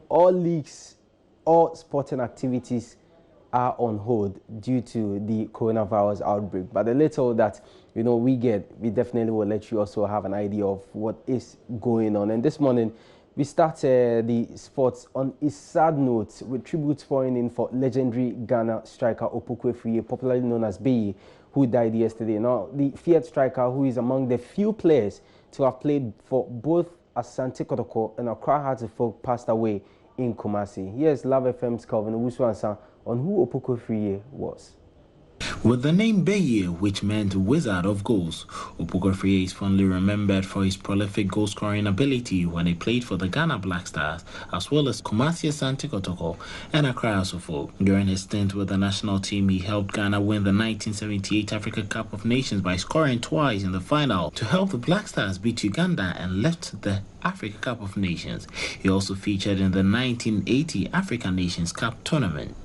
all leagues, all sporting activities are on hold due to the coronavirus outbreak. But the little that we definitely will let you also have an idea of what is going on. And this morning we start the sports on a sad note with tributes pouring in for legendary Ghana striker Opoku Afriyie, popularly known as Beye, who died yesterday. Now, the feared striker, who is among the few players to have played for both Asante Kotoko and Accra Hearts of Oak, passed away in Kumasi. Here's Love FM's Calvin Owusu-Ansah on who Opoku Afriyie was. With the name Beye, which meant wizard of goals, Opoku Afriyie is fondly remembered for his prolific goal-scoring ability when he played for the Ghana Black Stars, as well as Kumasi Asante Kotoko and Accra Hearts of Oak. During his stint with the national team, he helped Ghana win the 1978 Africa Cup of Nations by scoring twice in the final to help the Black Stars beat Uganda and lift the Africa Cup of Nations. He also featured in the 1980 African Nations Cup tournament.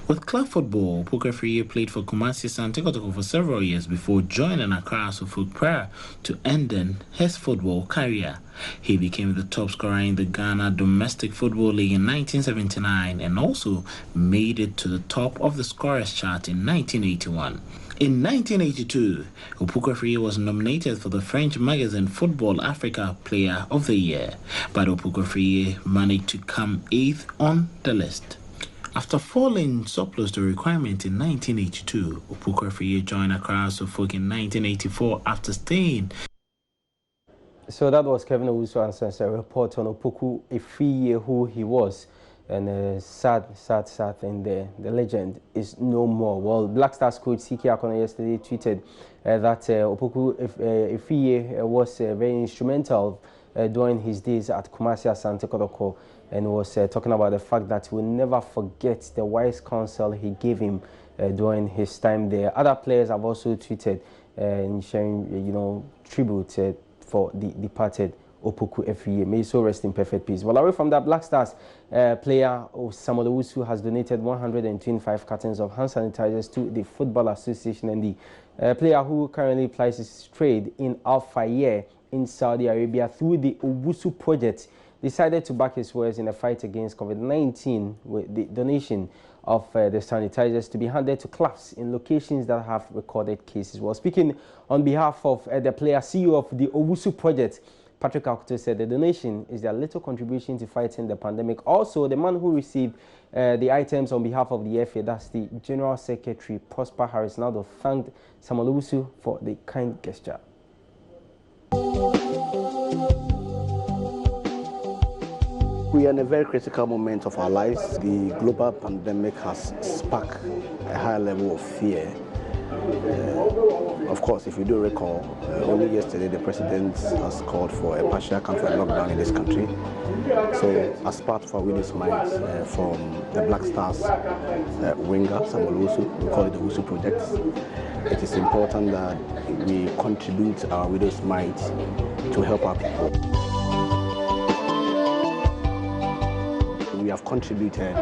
With club football, Opoku Afriyie played for Kumasi Asante Kotoko for several years before joining Accra Asufo prior to ending his football career. He became the top scorer in the Ghana Domestic Football League in 1979 and also made it to the top of the scorers chart in 1981. In 1982, Opoku Afriyie was nominated for the French magazine Football Africa Player of the Year, but Opoku Afriyie managed to come 8th on the list. After falling surplus to requirement in 1982, Opoku Afriyie joined Accra Asufo in 1984 after staying. So that was Kevin Owusu answers a report on Opoku Afriyie, who he was, and sad thing there. The legend is no more. Well, Black Stars coach Siki Akono yesterday tweeted that Opoku Afriyie was very instrumental during his days at Kumasi Asante Kotoko, and was talking about the fact that he will never forget the wise counsel he gave him during his time there. Other players have also tweeted and sharing, tribute for the departed Opoku Afriyie. May he so rest in perfect peace. Well, away from that, Black Stars player Samuel Owusu has donated 125 cartons of hand sanitizers to the Football Association, and the player who currently plies his trade in Al Fayed in Saudi Arabia through the Owusu project decided to back his words in the fight against COVID-19 with the donation of the sanitizers to be handed to clubs in locations that have recorded cases. Well, speaking on behalf of the player, CEO of the Owusu project, Patrick Akoto, said the donation is their little contribution to fighting the pandemic. Also, the man who received the items on behalf of the FA, that's the General Secretary, Prosper Harris, now thanked Samuel Owusu for the kind gesture. We are in a very critical moment of our lives. The global pandemic has sparked a high level of fear. Of course, if you do recall, only yesterday the president has called for a partial country lockdown in this country. So, as part of our widow's might from the Black Stars winger, Samuel Owusu, we call it the Owusu Project, it is important that we contribute our widow's might to help our people. We have contributed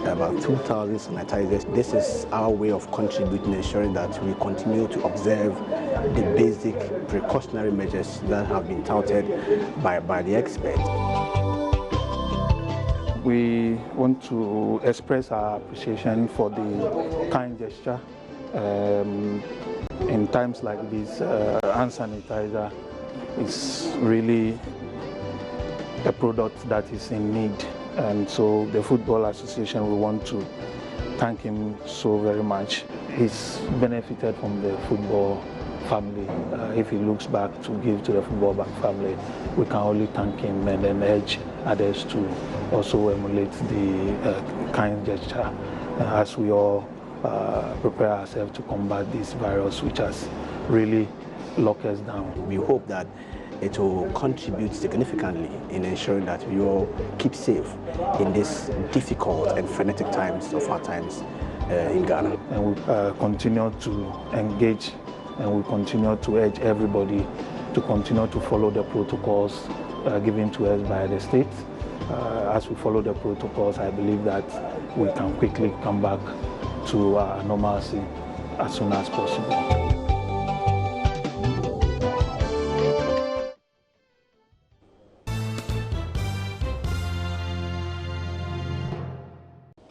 about 2,000 sanitizers. This is our way of contributing, ensuring that we continue to observe the basic precautionary measures that have been touted by the experts. We want to express our appreciation for the kind gesture. In times like this, hand sanitizer is really a product that is in need. And so the Football Association, we want to thank him so very much. He's benefited from the football family. If he looks back to give to the football family, we can only thank him and then urge others to also emulate the kind gesture as we all prepare ourselves to combat this virus, which has really locked us down. We hope that it will contribute significantly in ensuring that we all keep safe in these difficult and frenetic times of our times in Ghana. And we continue to engage, and we continue to urge everybody to continue to follow the protocols given to us by the state. As we follow the protocols, I believe that we can quickly come back to normalcy as soon as possible.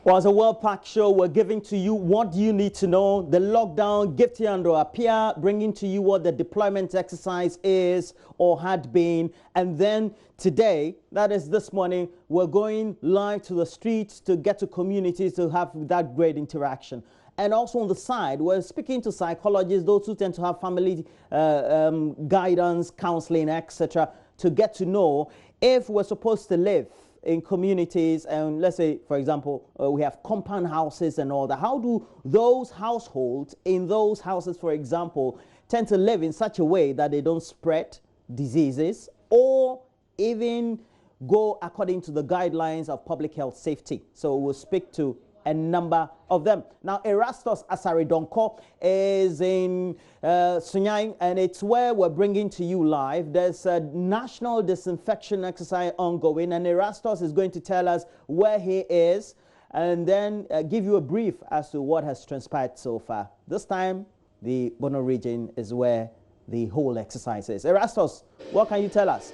Well, as a well-packed show, we're giving to you what you need to know. The lockdown, Gifty Andrew Appiah, bringing to you what the deployment exercise is or had been. And then today, that is this morning, we're going live to the streets to get to communities to have that great interaction. And also on the side, we're speaking to psychologists, those who tend to have family guidance, counseling, etc., to get to know if we're supposed to live in communities, and let's say, for example, we have compound houses and all that. How do those households in those houses, for example, tend to live in such a way that they don't spread diseases or even go according to the guidelines of public health safety? So we'll speak to a number of them. Now, Erastus Asaridonko is in Sunyani, and it's where we're bringing to you live. There's a national disinfection exercise ongoing, and Erastus is going to tell us where he is and then give you a brief as to what has transpired so far. This time, the Bono region is where the whole exercise is. Erastus, what can you tell us?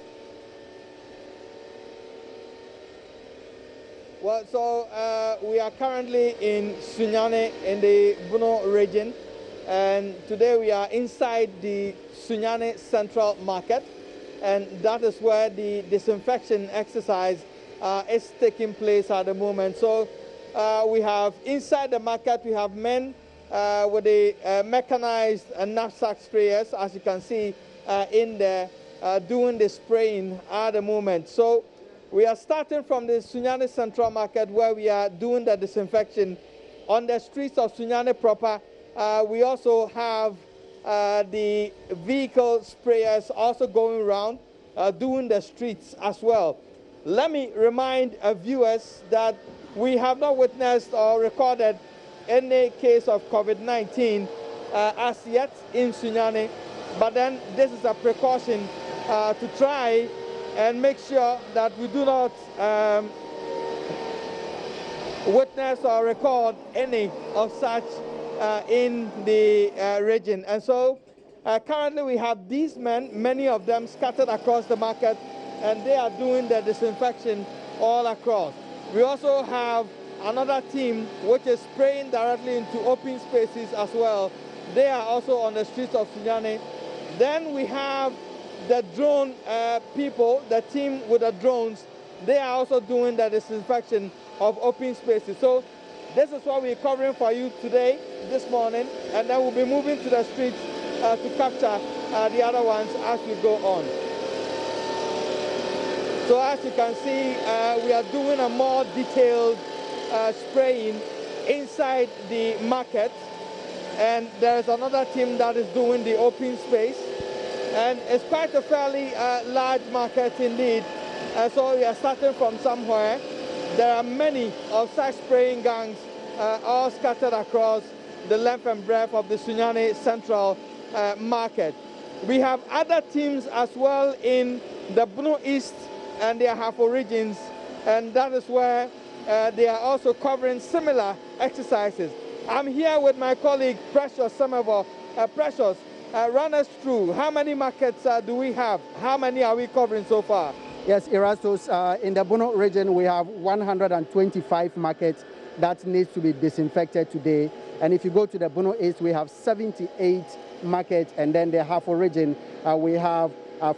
Well, so we are currently in Sunyani in the Bono region, and today we are inside the Sunyani Central Market, and that is where the disinfection exercise is taking place at the moment. So we have inside the market, we have men with the mechanized knapsack sprayers, as you can see in there, doing the spraying at the moment. So we are starting from the Sunyani Central Market, where we are doing the disinfection. On the streets of Sunyani proper, we also have the vehicle sprayers also going around doing the streets as well. Let me remind viewers that we have not witnessed or recorded any case of COVID-19 as yet in Sunyani, but then this is a precaution to try and make sure that we do not witness or record any of such in the region. And so currently we have these men, many of them scattered across the market, and they are doing the disinfection all across. We also have another team which is spraying directly into open spaces as well. They are also on the streets of Sunyani. Then we have the drone people, the team with the drones. They are also doing the disinfection of open spaces. So this is what we're covering for you today, this morning, and then we'll be moving to the streets to capture the other ones as we go on. So as you can see, we are doing a more detailed spraying inside the market, and there is another team that is doing the open space, and it's quite a fairly large market indeed. So we are starting from somewhere. There are many of such spraying gangs all scattered across the length and breadth of the Sunyani Central Market. We have other teams as well in the Bono East and the Ahafo regions, and that is where they are also covering similar exercises. I'm here with my colleague Precious Semevo. Precious, run us through how many markets do we have? How many are we covering so far? Yes, Erastus, in the Bono region we have 125 markets that needs to be disinfected today. And if you go to the Bono East, we have 78 markets, and then the Ahafo region we have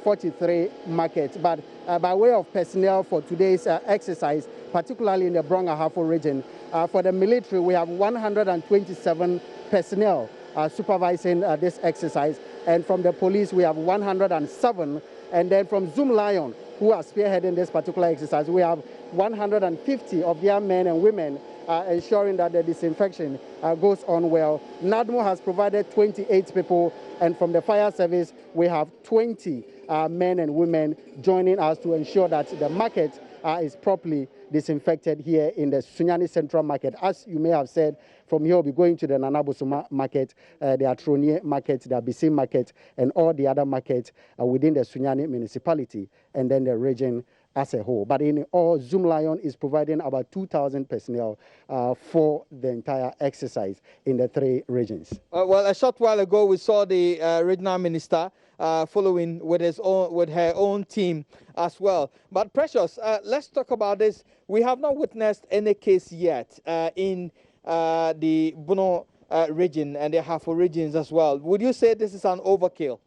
43 markets. But by way of personnel for today's exercise, particularly in the Brong Ahafo region, for the military we have 127 personnel supervising this exercise, and from the police we have 107, and then from Zoom Lion, who are spearheading this particular exercise, we have 150 of their men and women ensuring that the disinfection goes on well. NADMO has provided 28 people, and from the fire service we have 20 men and women joining us to ensure that the market is properly disinfected here in the Sunyani Central Market. As you may have said, from here we'll be going to the Nanaboso Market, the Atronie Market, the Abisi Market, and all the other markets within the Sunyani municipality, and then the region as a whole. But in all, Zoom Lion is providing about 2,000 personnel for the entire exercise in the three regions. Well, a short while ago we saw the regional minister following with her own team as well. But Precious, let's talk about this. We have not witnessed any case yet in the Bono region and the Ahafo regions as well. Would you say this is an overkill?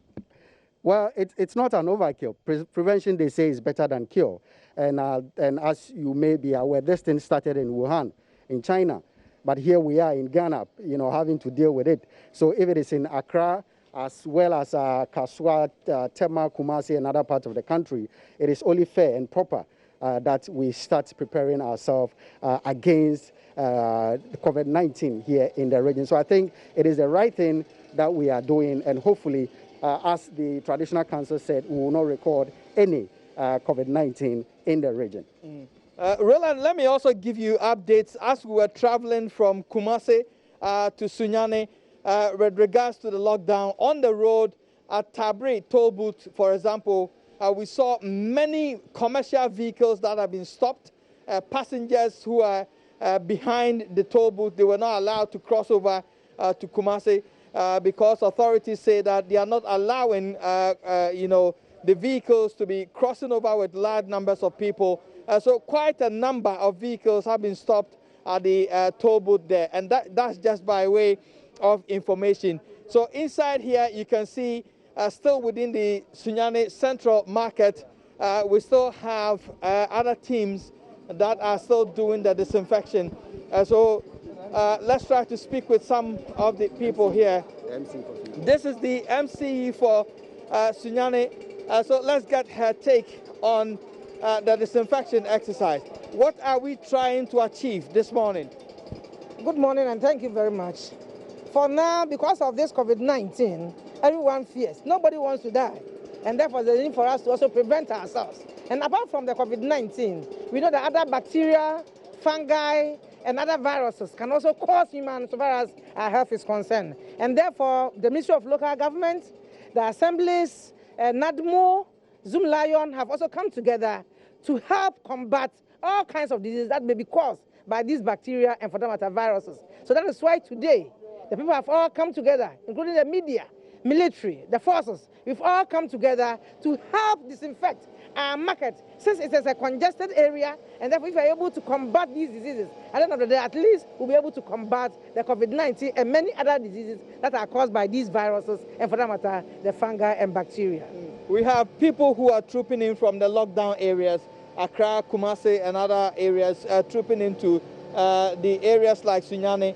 Well, it's not an overkill. Prevention, they say, is better than cure. And as you may be aware, this thing started in Wuhan, in China. But here we are in Ghana, having to deal with it. So if it is in Accra, as well as Kaswa, Tema, Kumasi, and other parts of the country, it is only fair and proper that we start preparing ourselves against COVID-19 here in the region. So I think it is the right thing that we are doing, and hopefully, as the Traditional Council said, we will not record any COVID-19 in the region. Roland, let me also give you updates as we were traveling from Kumasi to Sunyani with regards to the lockdown. On the road at Tabri toll booth, for example, we saw many commercial vehicles that have been stopped, passengers who are behind the toll booth. They were not allowed to cross over to Kumasi because authorities say that they are not allowing, the vehicles to be crossing over with large numbers of people. So quite a number of vehicles have been stopped at the toll booth there, and that's just by way of information. So inside here, you can see still within the Sunyani Central Market, we still have other teams that are still doing the disinfection. So let's try to speak with some of the people here. This is the MC for Sunyani. So let's get her take on the disinfection exercise. What are we trying to achieve this morning? Good morning and thank you very much. For now, because of this COVID-19, everyone fears. Nobody wants to die. And therefore, there's a need for us to also prevent ourselves. And apart from the COVID-19, we know that other bacteria, fungi, and other viruses can also cause humans as far as our health is concerned. And therefore, the Ministry of Local Government, the assemblies, NADMO, Zoom Lion have also come together to help combat all kinds of diseases that may be caused by these bacteria and, for that matter, viruses. So that is why today the people have all come together, including the media, military, the forces. We've all come together to help disinfect our market, since it is a congested area, and therefore if we are able to combat these diseases, at the end of the day, at least we'll be able to combat the COVID-19 and many other diseases that are caused by these viruses, and for that matter, the fungi and bacteria. We have people who are trooping in from the lockdown areas, Accra, Kumasi, and other areas, trooping into the areas like Sunyani.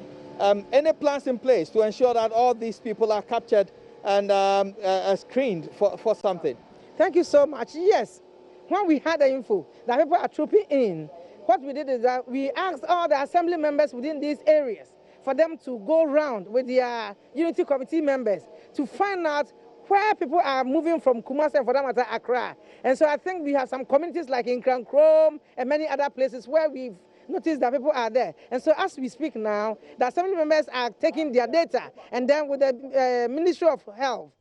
Any plans in place to ensure that all these people are captured and screened for something? Thank you so much. Yes, when we had the info that people are trooping in, what we did is that we asked all the assembly members within these areas for them to go around with their unity committee members to find out where people are moving from Kumasi and, for that matter, Accra. And so I think we have some communities like in Krankrom and many other places where we've noticed that people are there. And so as we speak now, the assembly members are taking their data, and then with the Ministry of Health,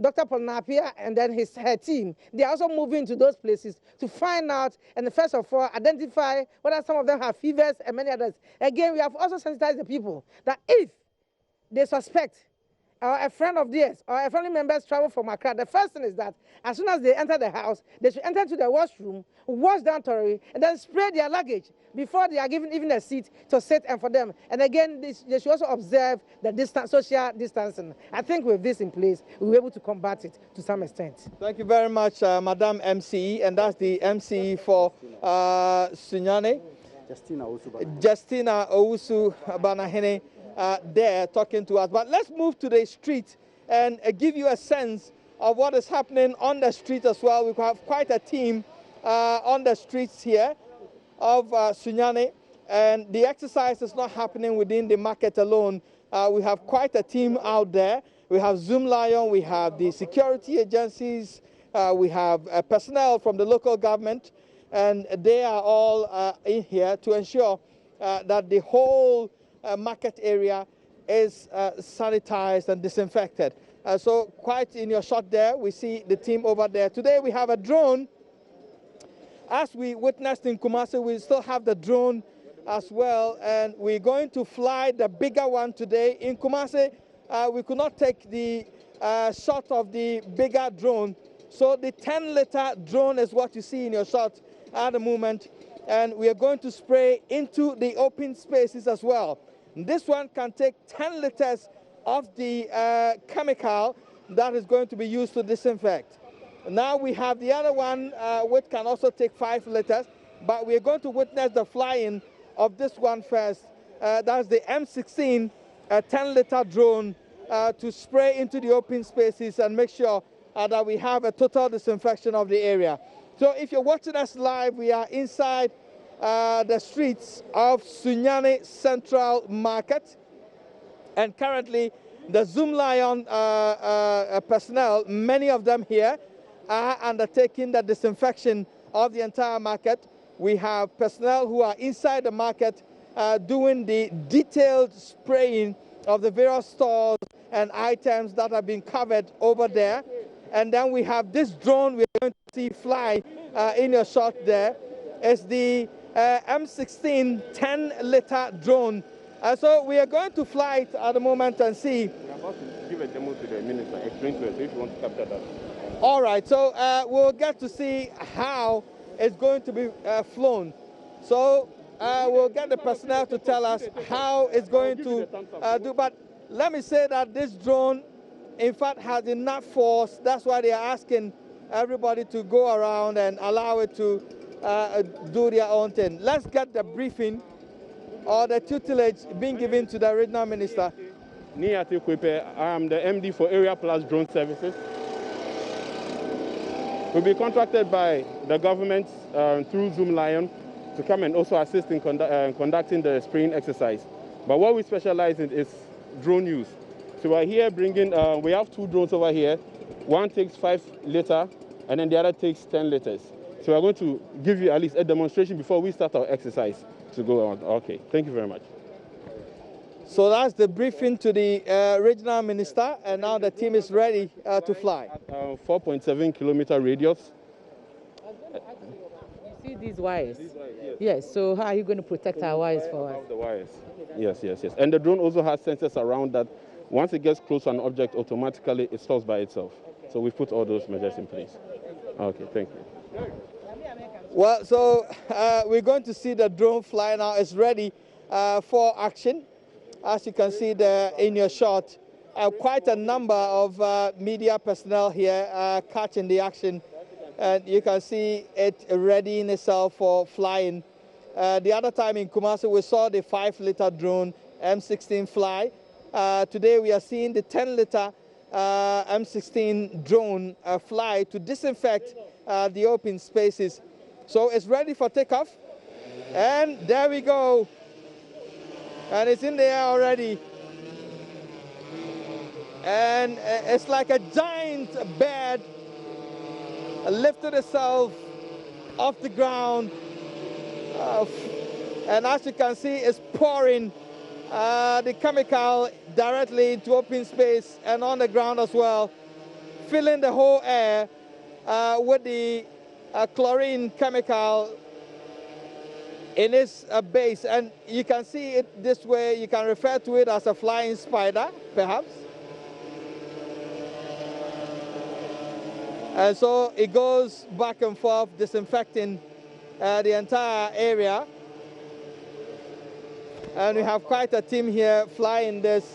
Dr. Paul Napier and then her team, they are also moving to those places to find out and first of all identify whether some of them have fevers and many others. Again, we have also sensitized the people that if they suspect or a friend of theirs or a family members travel from Accra, the first thing is that as soon as they enter the house, they should enter to the washroom, wash down thoroughly, and then spray their luggage before they are given even a seat to sit and for them. And again, they should also observe the social distancing. I think with this in place, we'll be able to combat it to some extent. Thank you very much, Madam MC, and that's the MC for Sunyani. Justina Owusu Banahene. There talking to us. But let's move to the street and give you a sense of what is happening on the street as well. We have quite a team on the streets here of Sunyani, and the exercise is not happening within the market alone. We have quite a team out there. We have Zoom Lion, we have the security agencies, we have personnel from the local government, and they are all in here to ensure that the whole market area is sanitized and disinfected. So quite in your shot there, we see the team over there. Today we have a drone. As we witnessed in Kumasi, we still have the drone as well, and we're going to fly the bigger one today. In Kumasi, we could not take the shot of the bigger drone, so the 10-liter drone is what you see in your shot at the moment, and we are going to spray into the open spaces as well. This one can take 10 liters of the chemical that is going to be used to disinfect. Now we have the other one which can also take 5 liters, but we're going to witness the flying of this one first. That's the M16, a 10-liter drone to spray into the open spaces and make sure that we have a total disinfection of the area. So if you're watching us live, we are inside the streets of Sunyani Central Market, and currently the Zoom Lion personnel, many of them here, are undertaking the disinfection of the entire market. We have personnel who are inside the market doing the detailed spraying of the various stores and items that have been covered over there. And then we have this drone we're going to see fly in your shot there. It's the M16 10-liter drone. So we are going to fly it at the moment and see. We're about to give a demo to the minister, explain to us if you want to capture that. All right, so we'll get to see how it's going to be flown. So we'll get the personnel to tell us how it's going to do. But let me say that this drone, in fact, has enough force. That's why they are asking everybody to go around and allow it to do their own thing. Let's get the briefing or the tutelage being given to the regional minister. Niati Kwepe, I am the MD for Area Plus Drone Services. We'll be contracted by the government through Zoom Lion to come and also assist in conducting the spraying exercise. But what we specialize in is drone use. So we're here bringing, we have 2 drones over here. One takes 5 liters and then the other takes 10 liters. So we're going to give you at least a demonstration before we start our exercise to go on. Okay, thank you very much. So that's the briefing to the regional minister, and now the team is ready to fly. 4.7 kilometer radius. You see these wires? Yes, so how are you going to protect our wires for us? The wires. Yes. And the drone also has sensors around that. Once it gets close to an object, automatically it stops by itself. So we put all those measures in place. Okay, thank you. Well, so we're going to see the drone fly now. It's ready for action. As you can see there in your shot, quite a number of media personnel here catching the action. And you can see it ready in itself for flying. The other time in Kumasi, we saw the 5-liter drone M16 fly. Today we are seeing the 10-liter M16 drone fly to disinfect the open spaces. So it's ready for takeoff. And there we go. And it's in the air already. And it's like a giant bird lifted itself off the ground. And as you can see, it's pouring the chemical directly into open space and on the ground as well, filling the whole air with the chlorine chemical in its base. And you can see it this way. You can refer to it as a flying spider, perhaps. And so it goes back and forth, disinfecting the entire area. And we have quite a team here flying this.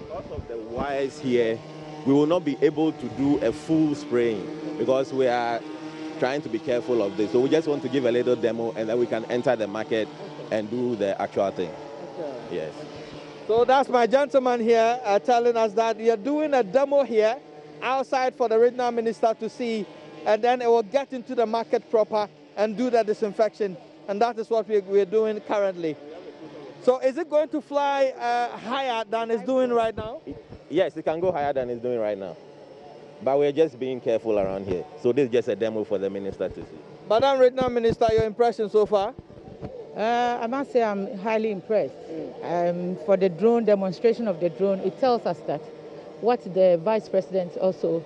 Because of the wires here, we will not be able to do a full spraying because we are trying to be careful of this. So we just want to give a little demo and then we can enter the market and do the actual thing. Okay. Yes. So that's my gentleman here telling us that we are doing a demo here outside for the regional minister to see, and then it will get into the market proper and do the disinfection. And that is what we're doing currently. So is it going to fly higher than it's doing right now? Yes, it can go higher than it's doing right now. But we're just being careful around here. So this is just a demo for the minister to see. Madam Regional Minister, your impression so far? I must say I'm highly impressed. For the drone, demonstration of the drone, it tells us that what the Vice President also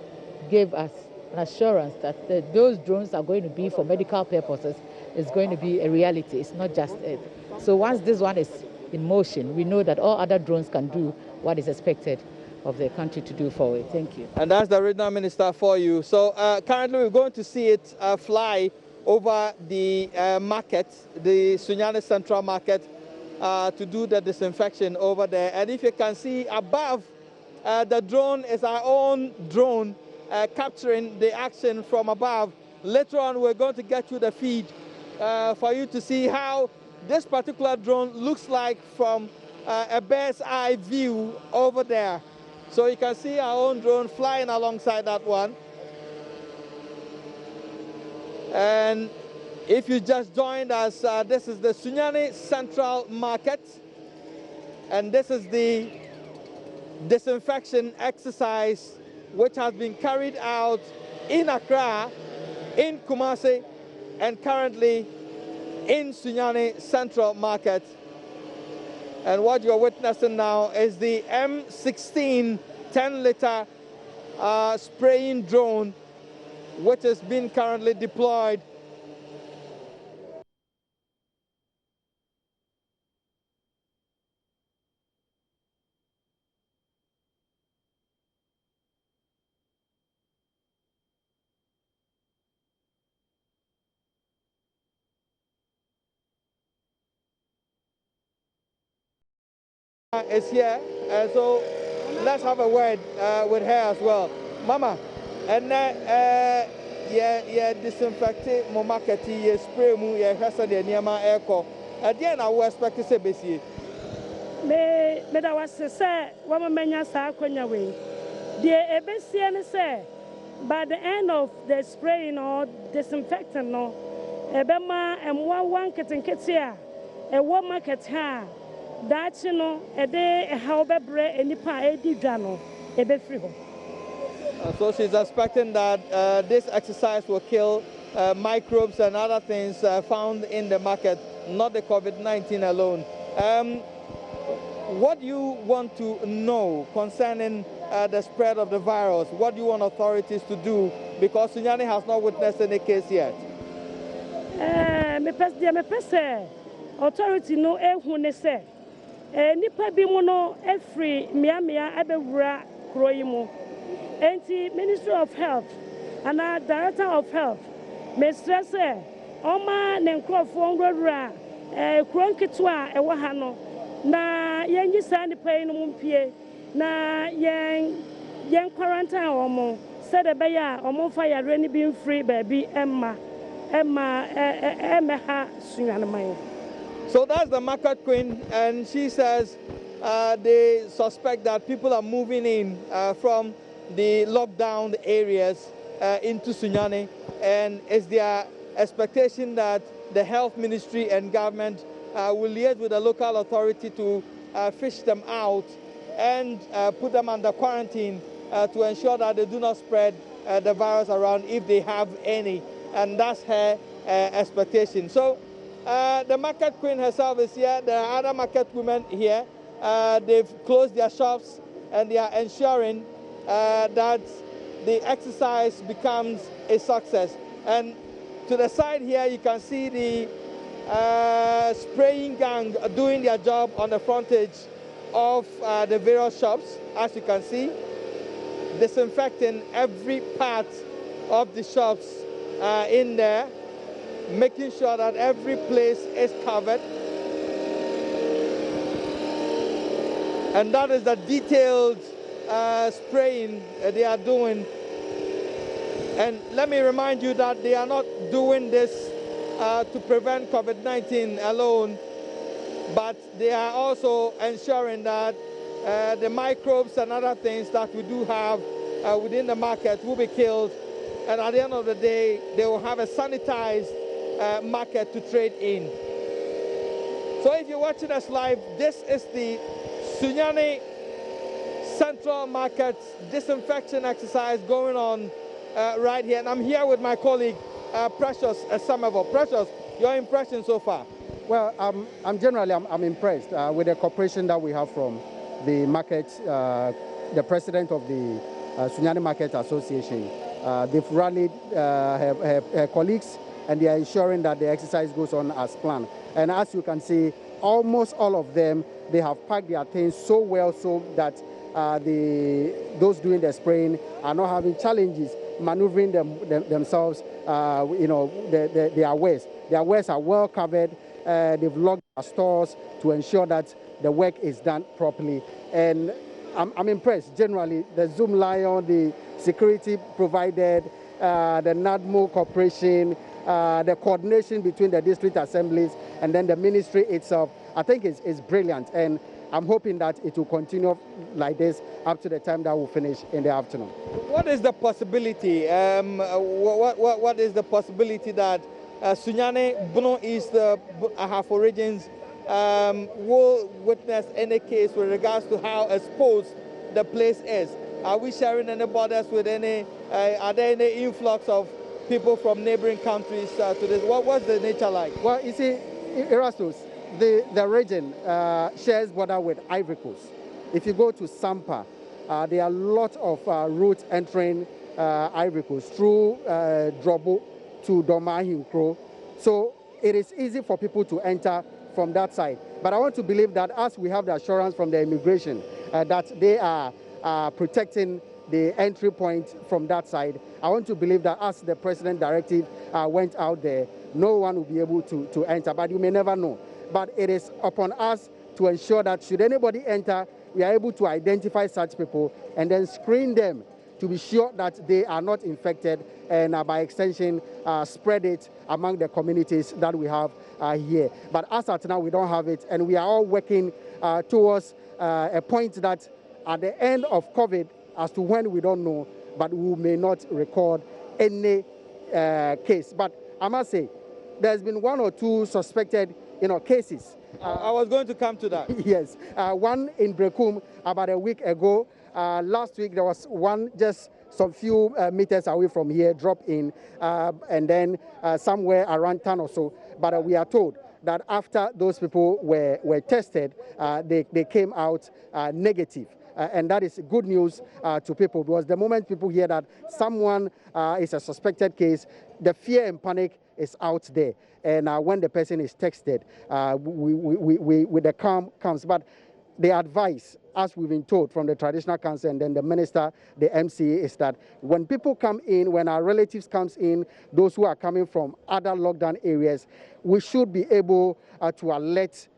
gave us, an assurance that those drones are going to be for medical purposes, is going to be a reality. It's not just it. So once this one is in motion, we know that all other drones can do what is expected of the country to do for it. Thank you. And that's the regional minister for you. So currently we're going to see it fly over the market, the Sunyani Central Market, to do the disinfection over there. And if you can see above, the drone is our own drone capturing the action from above. Later on, we're going to get you the feed for you to see how this particular drone looks like from a bird's eye view over there. So you can see our own drone flying alongside that one. And if you just joined us, this is the Sunyani Central Market. And this is the disinfection exercise which has been carried out in Accra, in Kumasi, and currently in Sunyani Central Market. And what you're witnessing now is the M16 10-liter spraying drone, which is being currently deployed is here, so let's have a word with her as well. Mama, and yeah, disinfected my market, yeah, spray mu, yeah, hasa the niyama airco. At the end, I will expect to say basi. Me that was say, woman menya sa kwenya we. The ebesi and say, by the end of the spraying or disinfectant, no, ebema and one kitten kitia, a one market ha. That you know, a day a however bread any pie dano, a bit free. So she's expecting that this exercise will kill microbes and other things found in the market, not the COVID-19 alone. What do you want to know concerning the spread of the virus? What do you want authorities to do? Because Sunyani has not witnessed any case yet. Me pese authority no ehune se. Nipa bi mu no every mia abewura kroyi mu. Enti Ministry of Health and Director of Health me stress oma ne nkrofo ngwura kron kitwa ewo ha no na yenyi sa nipa yi no mpie na yen quarantine omo said be ya omo fa yare ni bi free baby emma ha sunyanman. So that's the market queen, and she says they suspect that people are moving in from the lockdown areas into Sunyani, and it's their expectation that the health ministry and government will liaise with the local authority to fish them out and put them under quarantine to ensure that they do not spread the virus around if they have any, and that's her expectation. So the market queen herself is here. There are other market women here. They've closed their shops and they are ensuring that the exercise becomes a success. And to the side here, you can see the spraying gang doing their job on the frontage of the various shops, as you can see, disinfecting every part of the shops in there, making sure that every place is covered. And that is the detailed spraying they are doing. And let me remind you that they are not doing this to prevent COVID-19 alone, but they are also ensuring that the microbes and other things that we do have within the market will be killed. And at the end of the day, they will have a sanitized market to trade in. So if you're watching us live, this is the Sunyani Central Market disinfection exercise going on right here. And I'm here with my colleague, Precious Somerville. Precious, your impression so far? Well, I'm generally impressed with the cooperation that we have from the market, the president of the Sunyani Market Association. They've rallied her colleagues, and they are ensuring that the exercise goes on as planned. And as you can see, almost all of them, they have packed their things so well so that those doing the spraying are not having challenges maneuvering themselves, their wares. Their wares are well covered. They've locked their stores to ensure that the work is done properly. And I'm impressed. Generally, the Zoom Lion, the security provided, the NADMO Corporation, the coordination between the district assemblies and then the ministry itself, I think is brilliant. And I'm hoping that it will continue like this up to the time that we'll finish in the afternoon. What is the possibility? What is the possibility that Sunyani, Bono East, Ahafo regions will witness any case with regards to how exposed the place is? Are we sharing any borders with any? Are there any influx of people from neighboring countries to this? What's the nature like? Well, you see, Erastus, the region shares border with Ivory Coast. If you go to Sampa, there are a lot of routes entering Ivory Coast through Drobo to Domahinkro. So it is easy for people to enter from that side. But I want to believe that as we have the assurance from the immigration that they are protecting the entry point from that side, I want to believe that as the president directive went out there, no one will be able to enter, but you may never know. But it is upon us to ensure that should anybody enter, we are able to identify such people and then screen them to be sure that they are not infected and by extension spread it among the communities that we have here. But as at now, we don't have it, and we are all working towards a point that at the end of COVID, as to when we don't know, but we may not record any case. But I must say, there's been 1 or 2 suspected cases. I was going to come to that. Yes, one in Brekum about a week ago. Last week there was one just some few meters away from here, drop in, and then somewhere around 10 or so. But we are told that after those people were tested, they came out negative. And that is good news to people, because the moment people hear that someone is a suspected case, the fear and panic is out there. And when the person is texted, the calm comes. But the advice, as we've been told from the traditional council and then the minister, the MCA, is that when people come in, when our relatives comes in, those who are coming from other lockdown areas, we should be able to alert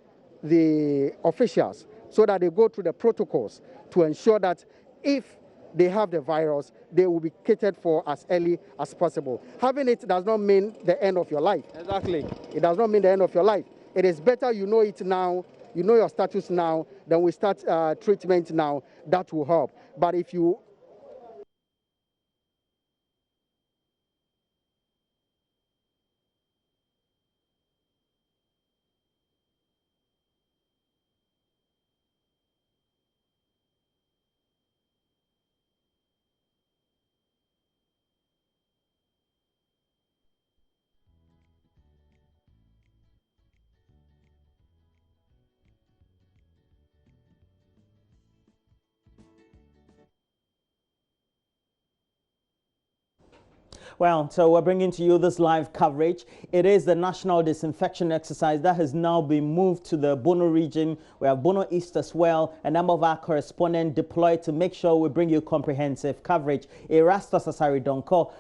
the officials so that they go through the protocols to ensure that if they have the virus, they will be catered for as early as possible. Having it does not mean the end of your life. Exactly. It does not mean the end of your life. It is better you know it now, you know your status now, then we start treatment now. That will help. But if you Well, so we're bringing to you this live coverage. It is the national disinfection exercise that has now been moved to the Bono region. We have Bono East as well. A number of our correspondents deployed to make sure we bring you comprehensive coverage. Erastus Asari Donko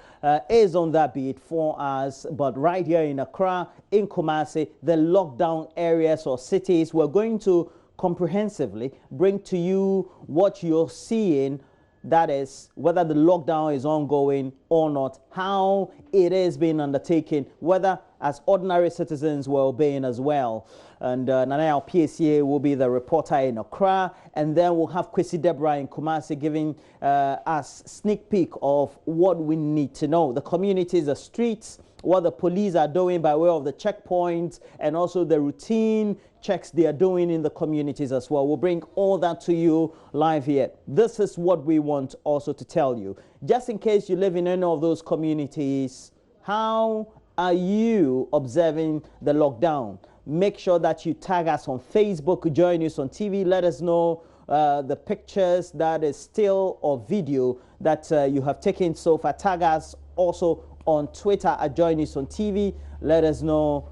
is on that beat for us. But right here in Accra, in Kumasi, the lockdown areas or cities, we're going to comprehensively bring to you what you're seeing. That is, whether the lockdown is ongoing or not, how it is being undertaken, whether as ordinary citizens we're obeying as well. And Nana PSA will be the reporter in Accra, and then we'll have Kwesi Deborah in Kumasi giving us sneak peek of what we need to know. The communities, the streets, what the police are doing by way of the checkpoints, and also the routine checks they are doing in the communities as well. We'll bring all that to you live here. This is what we want also to tell you. Just in case you live in any of those communities, how are you observing the lockdown? Make sure that you tag us on Facebook, join us on TV, let us know the pictures that is still or video that you have taken so far. Tag us also on Twitter at Join Us on TV. Let us know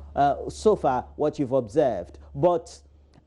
so far what you've observed. But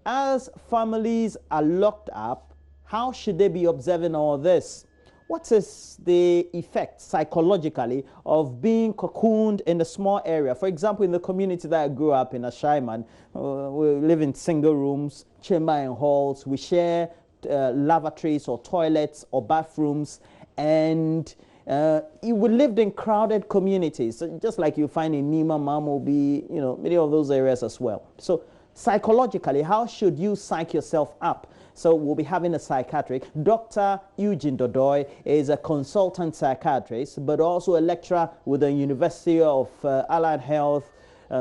as families are locked up, how should they be observing all this? What is the effect psychologically of being cocooned in a small area? For example, in the community that I grew up in, Ashaiman, we live in single rooms, chamber and halls. We share lavatories or toilets or bathrooms, and we lived in crowded communities, so just like you find in Nima, Mamobi, many of those areas as well. So psychologically, how should you psych yourself up? So we'll be having a psychiatric. Dr. Eugene Dodoy is a consultant psychiatrist, but also a lecturer with the University of Allied Health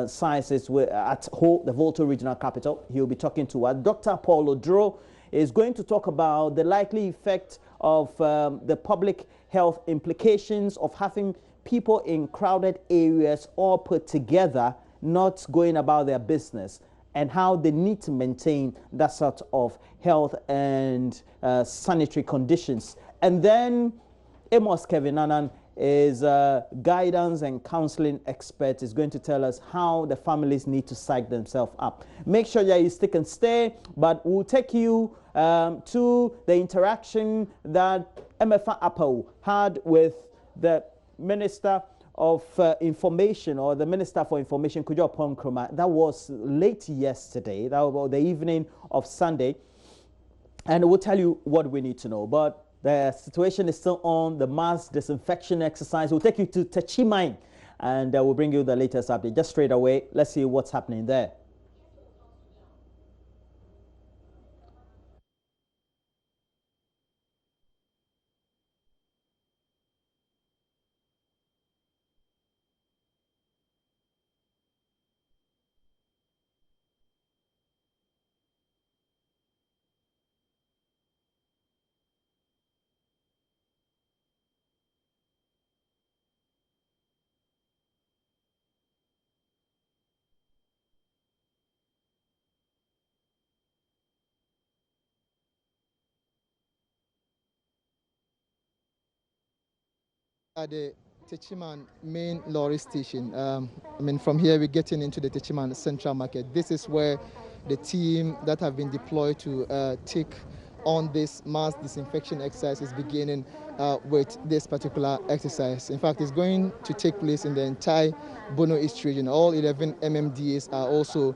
Sciences at Ho, the Volta Regional Capital. He'll be talking to us. Dr. Paul Odro is going to talk about the likely effect of the public health implications of having people in crowded areas all put together, not going about their business, and how they need to maintain that sort of health and sanitary conditions. And then Amos Kevin Annan is a guidance and counseling expert, is going to tell us how the families need to psych themselves up. Make sure that you stick and stay, but we'll take you to the interaction that MFA Apo had with the Minister of Information, or the Minister for Information, Kojo Nkrumah, that was late yesterday, that was the evening of Sunday, and we'll tell you what we need to know. But the situation is still on, the mass disinfection exercise. We'll take you to Techiman, and we'll bring you the latest update just straight away. Let's see what's happening there. At the Techiman main lorry station. From here we're getting into the Techiman Central Market. This is where the team that have been deployed to take on this mass disinfection exercise is beginning with this particular exercise. In fact, it's going to take place in the entire Bono East region. All 11 MMDAs are also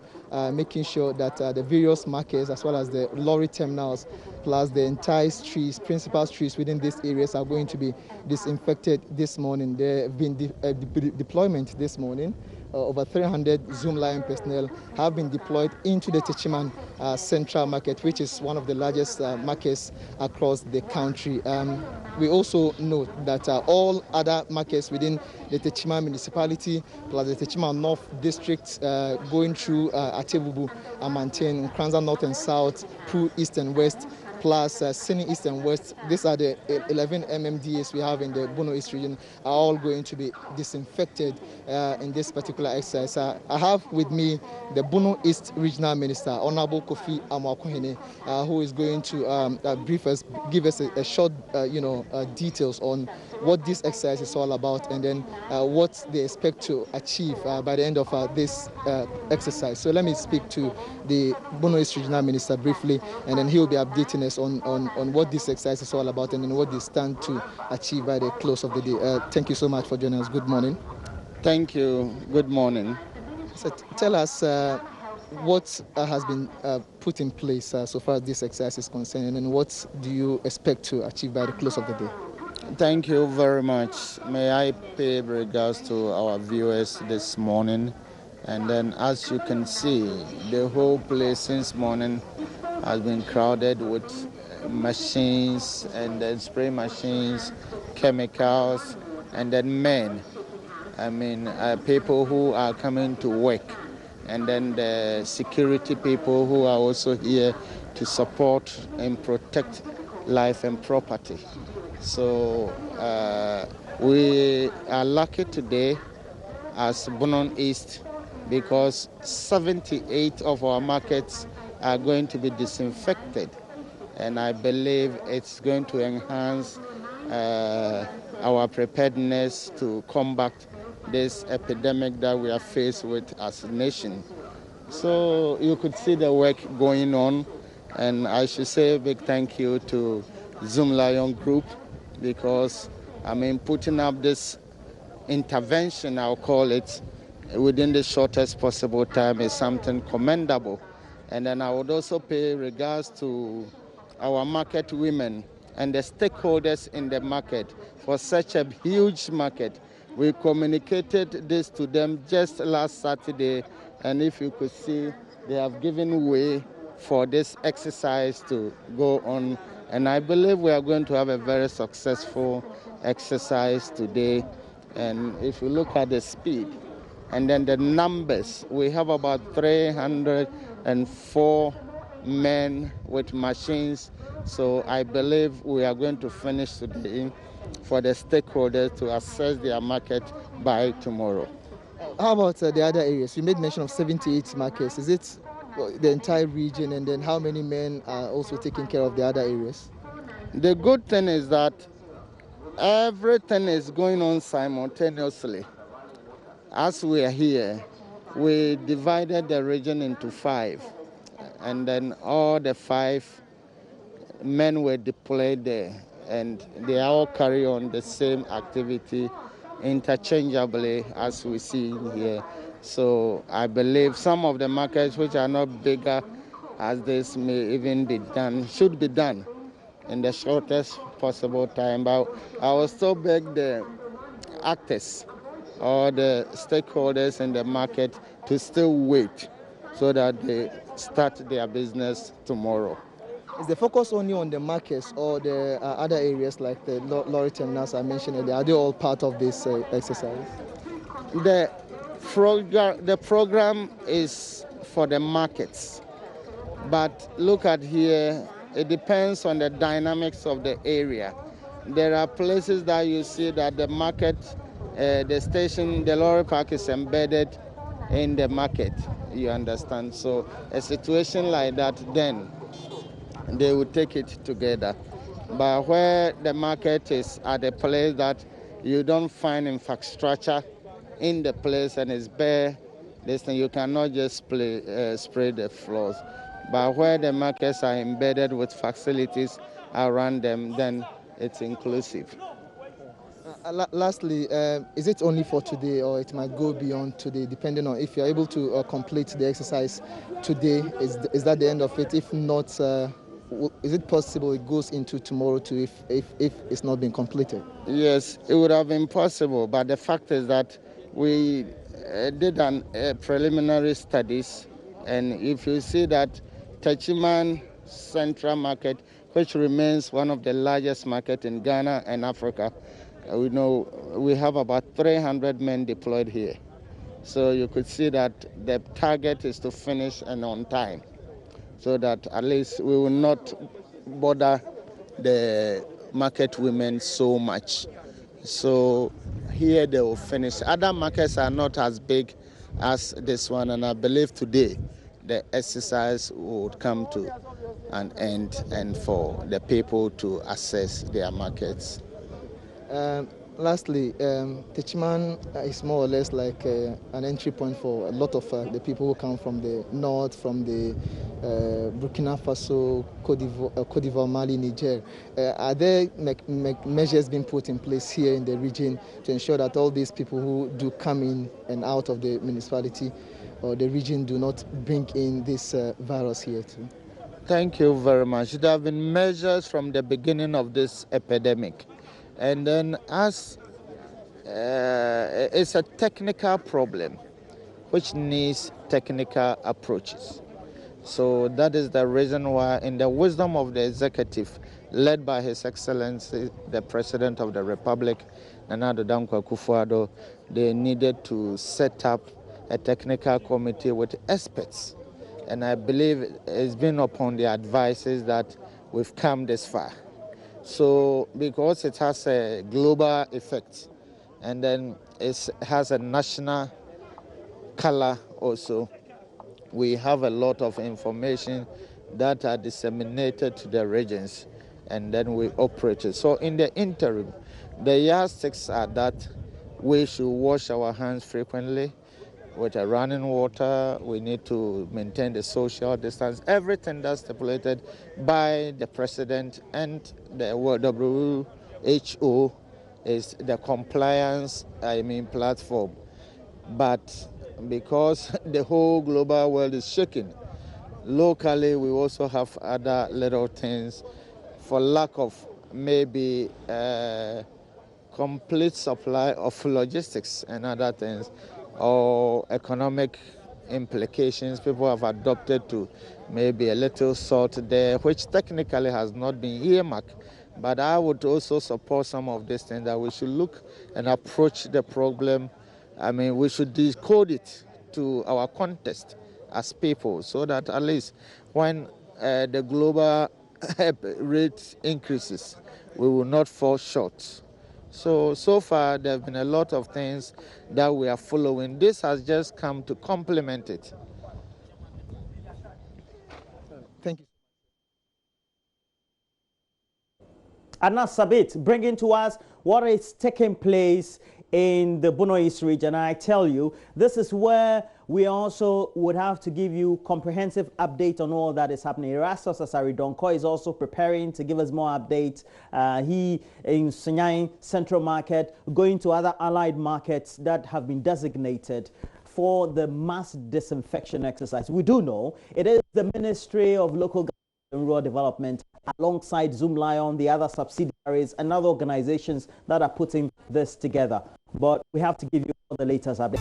making sure that the various markets, as well as the lorry terminals, plus the entire streets, principal streets within these areas, are going to be disinfected this morning. There have been deployment this morning. Over 300 Zoom Lion personnel have been deployed into the Techiman Central Market, which is one of the largest markets across the country. We also note that all other markets within the Techiman municipality, plus the Techiman North District, going through Atebubu, Amanten, Kranza North and South, Pru East and West, plus Sini East and West, these are the 11 MMDAs we have in the Bono East region, are all going to be disinfected in this particular exercise. I have with me the Bono East Regional Minister, Honorable Kofi Amoakohene, who is going to brief us, give us a short details on what this exercise is all about, and then what they expect to achieve by the end of this exercise. So let me speak to the Bono East Regional Minister briefly, and then he will be updating us on what this exercise is all about and then what they stand to achieve by the close of the day. Thank you so much for joining us. Good morning. Thank you. Good morning. So tell us what has been put in place so far as this exercise is concerned, and what do you expect to achieve by the close of the day? Thank you very much. May I pay regards to our viewers this morning. And then, as you can see, the whole place since morning has been crowded with machines, and then spray machines, chemicals, and then men. People who are coming to work, and then the security people who are also here to support and protect life and property. So we are lucky today as Bono East, because 78 of our markets are going to be disinfected, and I believe it's going to enhance our preparedness to combat this epidemic that we are faced with as a nation. So you could see the work going on, and I should say a big thank you to Zoom Lion Group, because putting up this intervention, I'll call it, within the shortest possible time is something commendable. And then I would also pay regards to our market women and the stakeholders in the market for such a huge market. We communicated this to them just last Saturday, and if you could see, they have given way for this exercise to go on. And I believe we are going to have a very successful exercise today. And if you look at the speed and then the numbers, we have about 304 men with machines. So I believe we are going to finish today for the stakeholders to assess their market by tomorrow. How about the other areas? You made mention of 78 markets. Is it the entire region, and then how many men are also taking care of the other areas? The good thing is that everything is going on simultaneously. As we are here, we divided the region into 5, and then all the 5 men were deployed there, and they all carry on the same activity interchangeably as we see here. So I believe some of the markets which are not bigger as this may even be done, should be done in the shortest possible time. But I will still beg the actors or the stakeholders in the market to still wait so that they start their business tomorrow. Is the focus only on the markets or the other areas like the lorry terminals I mentioned earlier? Are they all part of this exercise? The program is for the markets, but look at here, it depends on the dynamics of the area. There are places that you see that the market, the station, the lorry park is embedded in the market, you understand? So a situation like that, then they will take it together. But where the market is at a place that you don't find infrastructure in the place and it's bare, listen, you cannot just spray the floors. But where the markets are embedded with facilities around them, then it's inclusive. Lastly, is it only for today or it might go beyond today, depending on if you're able to complete the exercise today? Is that the end of it? If not, is it possible it goes into tomorrow too if it's not been completed? Yes, it would have been possible, but the fact is that we did preliminary studies, and if you see that Techiman Central Market, which remains one of the largest markets in Ghana and Africa, we know we have about 300 men deployed here. So you could see that the target is to finish and on time, so that at least we will not bother the market women so much. So here they will finish. Other markets are not as big as this one, and I believe today the exercise would come to an end and for the people to access their markets. Lastly, Techiman is more or less like an entry point for a lot of the people who come from the north, from the Burkina Faso, Cote d'Ivoire, Mali, Niger. Are there measures being put in place here in the region to ensure that all these people who do come in and out of the municipality or the region do not bring in this virus here too? Thank you very much. There have been measures from the beginning of this epidemic. And then as it's a technical problem which needs technical approaches. So that is the reason why, in the wisdom of the executive, led by His Excellency, the President of the Republic, Nana Addo Dankwa Akufo-Addo, they needed to set up a technical committee with experts. And I believe it's been upon the advices that we've come this far. So because it has a global effect and then it has a national color also, we have a lot of information that are disseminated to the regions and then we operate it. So in the interim, the yardsticks are that we should wash our hands frequently with a running water. We need to maintain the social distance. Everything that's stipulated by the President and the WHO is the compliance, platform. But because the whole global world is shaking, locally we also have other little things for lack of maybe complete supply of logistics and other things, or economic implications. People have adopted to maybe a little salt there, which technically has not been earmarked. But I would also support some of these things, that we should look and approach the problem. We should decode it to our context as people, so that at least when the global rate increases, we will not fall short. So far, there have been a lot of things that we are following. This has just come to complement it. Thank you. Anna Sabit bringing to us what is taking place in the Bono East region. And I tell you, this is where we also would have to give you comprehensive update on all that is happening. Erastus Asari-Donkor is also preparing to give us more updates. He in Sunyani Central Market, going to other allied markets that have been designated for the mass disinfection exercise. We do know it is the Ministry of Local Government and Rural Development alongside Zoomlion, the other subsidiaries and other organizations that are putting this together. But we have to give you all the latest updates.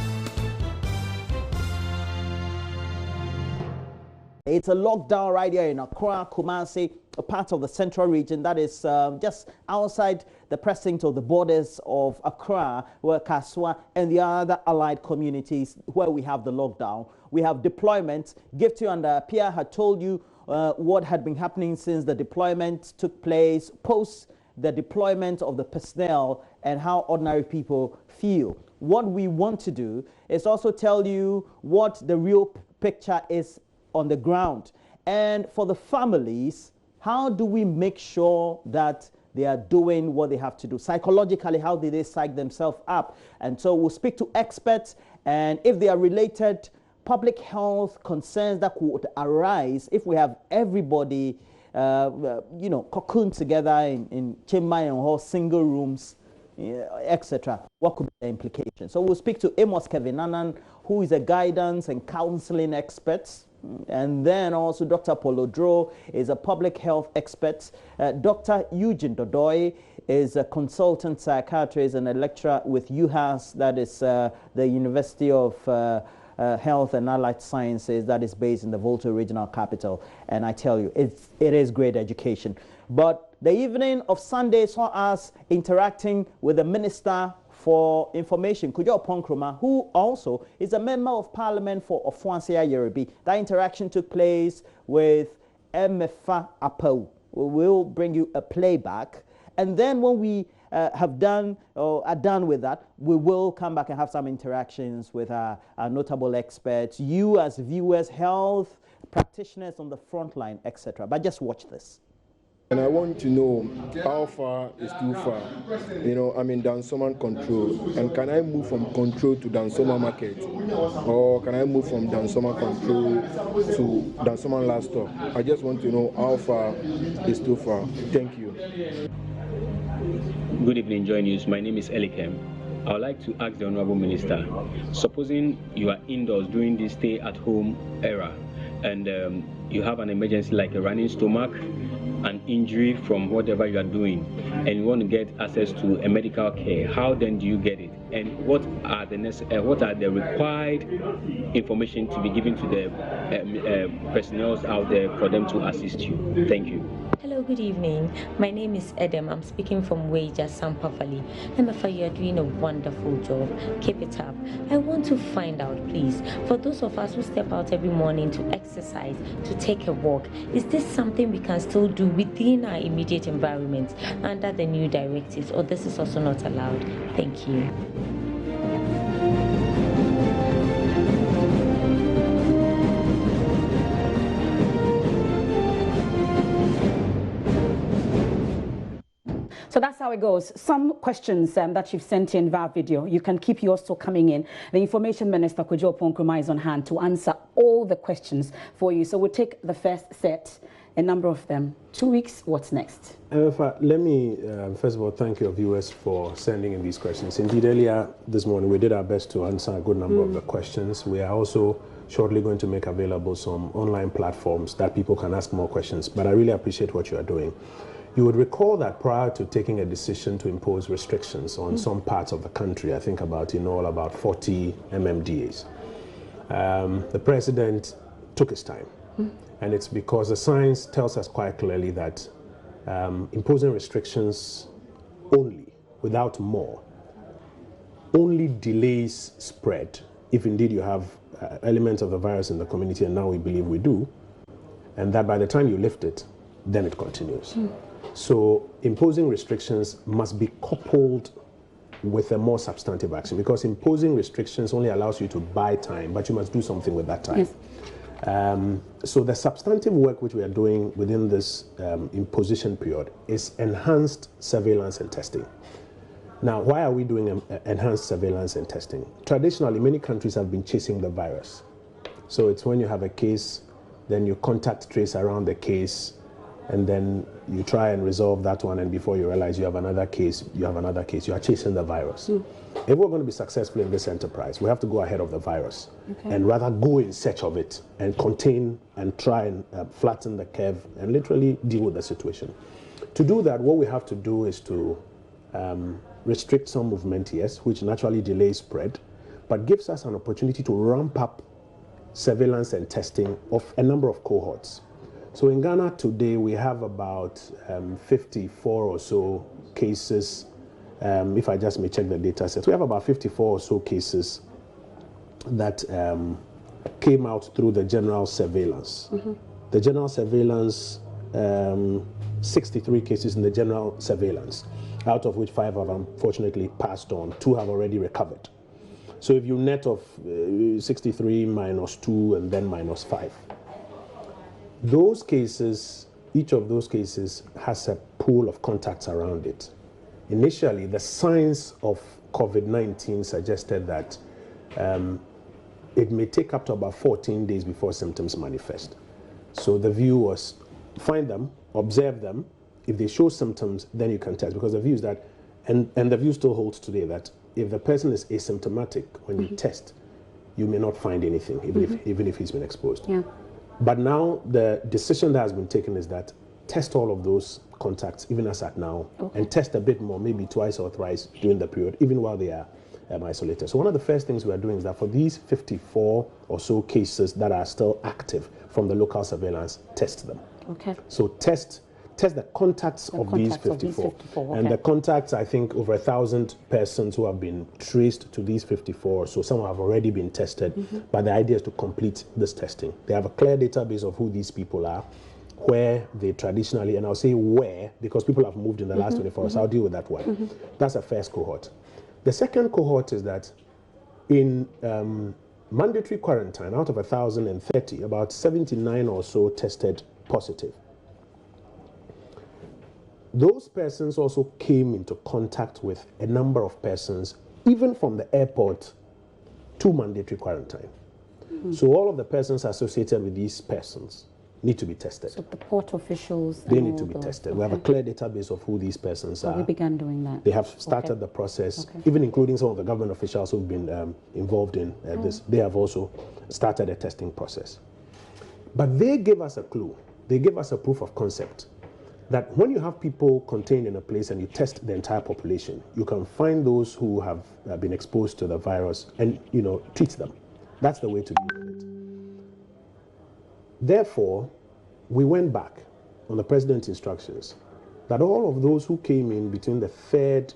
It's a lockdown right here in Accra, Kumasi, a part of the central region that is just outside the precinct of the borders of Accra, where Kaswa and the other allied communities where we have the lockdown. We have deployment. Gifty and Pia had told you what had been happening since the deployment took place, post the deployment of the personnel and how ordinary people feel. What we want to do is also tell you what the real picture is on the ground. And for the families, how do we make sure that they are doing what they have to do? Psychologically, how do they psych themselves up? And so we'll speak to experts, and if they are related public health concerns that could arise if we have everybody, cocooned together in chamber and hall, single rooms, etc. What could be the implications? So we'll speak to Amos Kevinanan, who is a guidance and counseling expert. And then also Dr. Paulo Dro is a public health expert. Dr. Eugene Dodoi is a consultant psychiatrist and a lecturer with UHAS, that is the University of Health and Allied Sciences, that is based in the Volta Regional Capital. And I tell you, it is great education. But the evening of Sunday saw us interacting with the Minister for Information, Kojo Ponkroma, who also is a member of Parliament for Ofuansia Yerebi. That interaction took place with Emefa Apo. We will bring you a playback. And then when we have done or are done with that, we will come back and have some interactions with our notable experts, you as viewers, health practitioners on the front line, etc. But just watch this. And I want to know how far is too far. I'm in Dansoman Control. And can I move from Control to Dansoma Market? Or can I move from Dansoma Control to Dansoman Last Stop? I just want to know how far is too far. Thank you. Good evening, Joy News. My name is Elikem. I would like to ask the Honorable Minister, supposing you are indoors during this stay-at-home era and you have an emergency like a running stomach, an injury from whatever you are doing, and you want to get access to a medical care, how then do you get it? And what are the required information to be given to the personnel out there for them to assist you? Thank you. Hello, good evening. My name is Edem. I'm speaking from Waja, Sampavali. MFA, you are doing a wonderful job. Keep it up. I want to find out, please, for those of us who step out every morning to exercise, to take a walk, is this something we can still do within our immediate environment under the new directives, or this is also not allowed? Thank you. So that's how it goes. Some questions that you've sent in via video, you can keep yours still coming in. The Information Minister, Kojo Ponkroma, is on hand to answer all the questions for you. So we'll take the first set, a number of them. 2 weeks, what's next? Let me, first of all, thank your viewers for sending in these questions. Indeed, earlier this morning, we did our best to answer a good number of the questions. We are also shortly going to make available some online platforms that people can ask more questions. But I really appreciate what you are doing. You would recall that prior to taking a decision to impose restrictions on some parts of the country, I think about, all about 40 MMDAs, the president took his time. And it's because the science tells us quite clearly that imposing restrictions only, without more, only delays spread. If indeed you have elements of the virus in the community, and now we believe we do, and that by the time you lift it, then it continues. So imposing restrictions must be coupled with a more substantive action, because imposing restrictions only allows you to buy time, but you must do something with that time. Yes. So the substantive work which we are doing within this imposition period is enhanced surveillance and testing. Now, why are we doing enhanced surveillance and testing? Traditionally, many countries have been chasing the virus. So it's when you have a case, then you contact trace around the case, and then you try and resolve that one, and before you realize you have another case, you are chasing the virus. If we're going to be successful in this enterprise, we have to go ahead of the virus and rather go in search of it and contain and try and flatten the curve and literally deal with the situation. To do that, what we have to do is to restrict some movement, yes, which naturally delays spread, but gives us an opportunity to ramp up surveillance and testing of a number of cohorts. So in Ghana today, we have about 54 or so cases. If I just may check the data set, we have about 54 or so cases that came out through the general surveillance. The general surveillance, 63 cases in the general surveillance, out of which 5 have unfortunately passed on, 2 have already recovered. So if you net of 63 minus 2 and then minus 5, those cases, each of those cases has a pool of contacts around it. Initially, the signs of COVID-19 suggested that it may take up to about 14 days before symptoms manifest. So the view was find them, observe them. If they show symptoms, then you can test, because the view is that, and the view still holds today, that if the person is asymptomatic, when you test, you may not find anything, even if he's been exposed. But now the decision that has been taken is that test all of those contacts, even as at now, and test a bit more, maybe twice or thrice during the period, even while they are isolated. So one of the first things we are doing is that for these 54 or so cases that are still active from the local surveillance, test them. So test the contacts of these 54. And the contacts, I think, over 1,000 persons who have been traced to these 54. So some have already been tested. But the idea is to complete this testing. They have a clear database of who these people are, where they traditionally, and I'll say where, because people have moved in the last 24 hours. I'll deal with that one. That's a first cohort. The second cohort is that in mandatory quarantine, out of 1,030, about 79 or so tested positive. Those persons also came into contact with a number of persons, even from the airport to mandatory quarantine. So all of the persons associated with these persons need to be tested. So the port officials, they need to be tested. We have a clear database of who these persons are. We began doing that. They have started the process, even including some of the government officials who've been involved in this. They have also started a testing process. But they give us a clue. They give us a proof of concept that when you have people contained in a place and you test the entire population, you can find those who have been exposed to the virus and, treat them. That's the way to deal with it. Therefore, we went back on the president's instructions that all of those who came in between the 3rd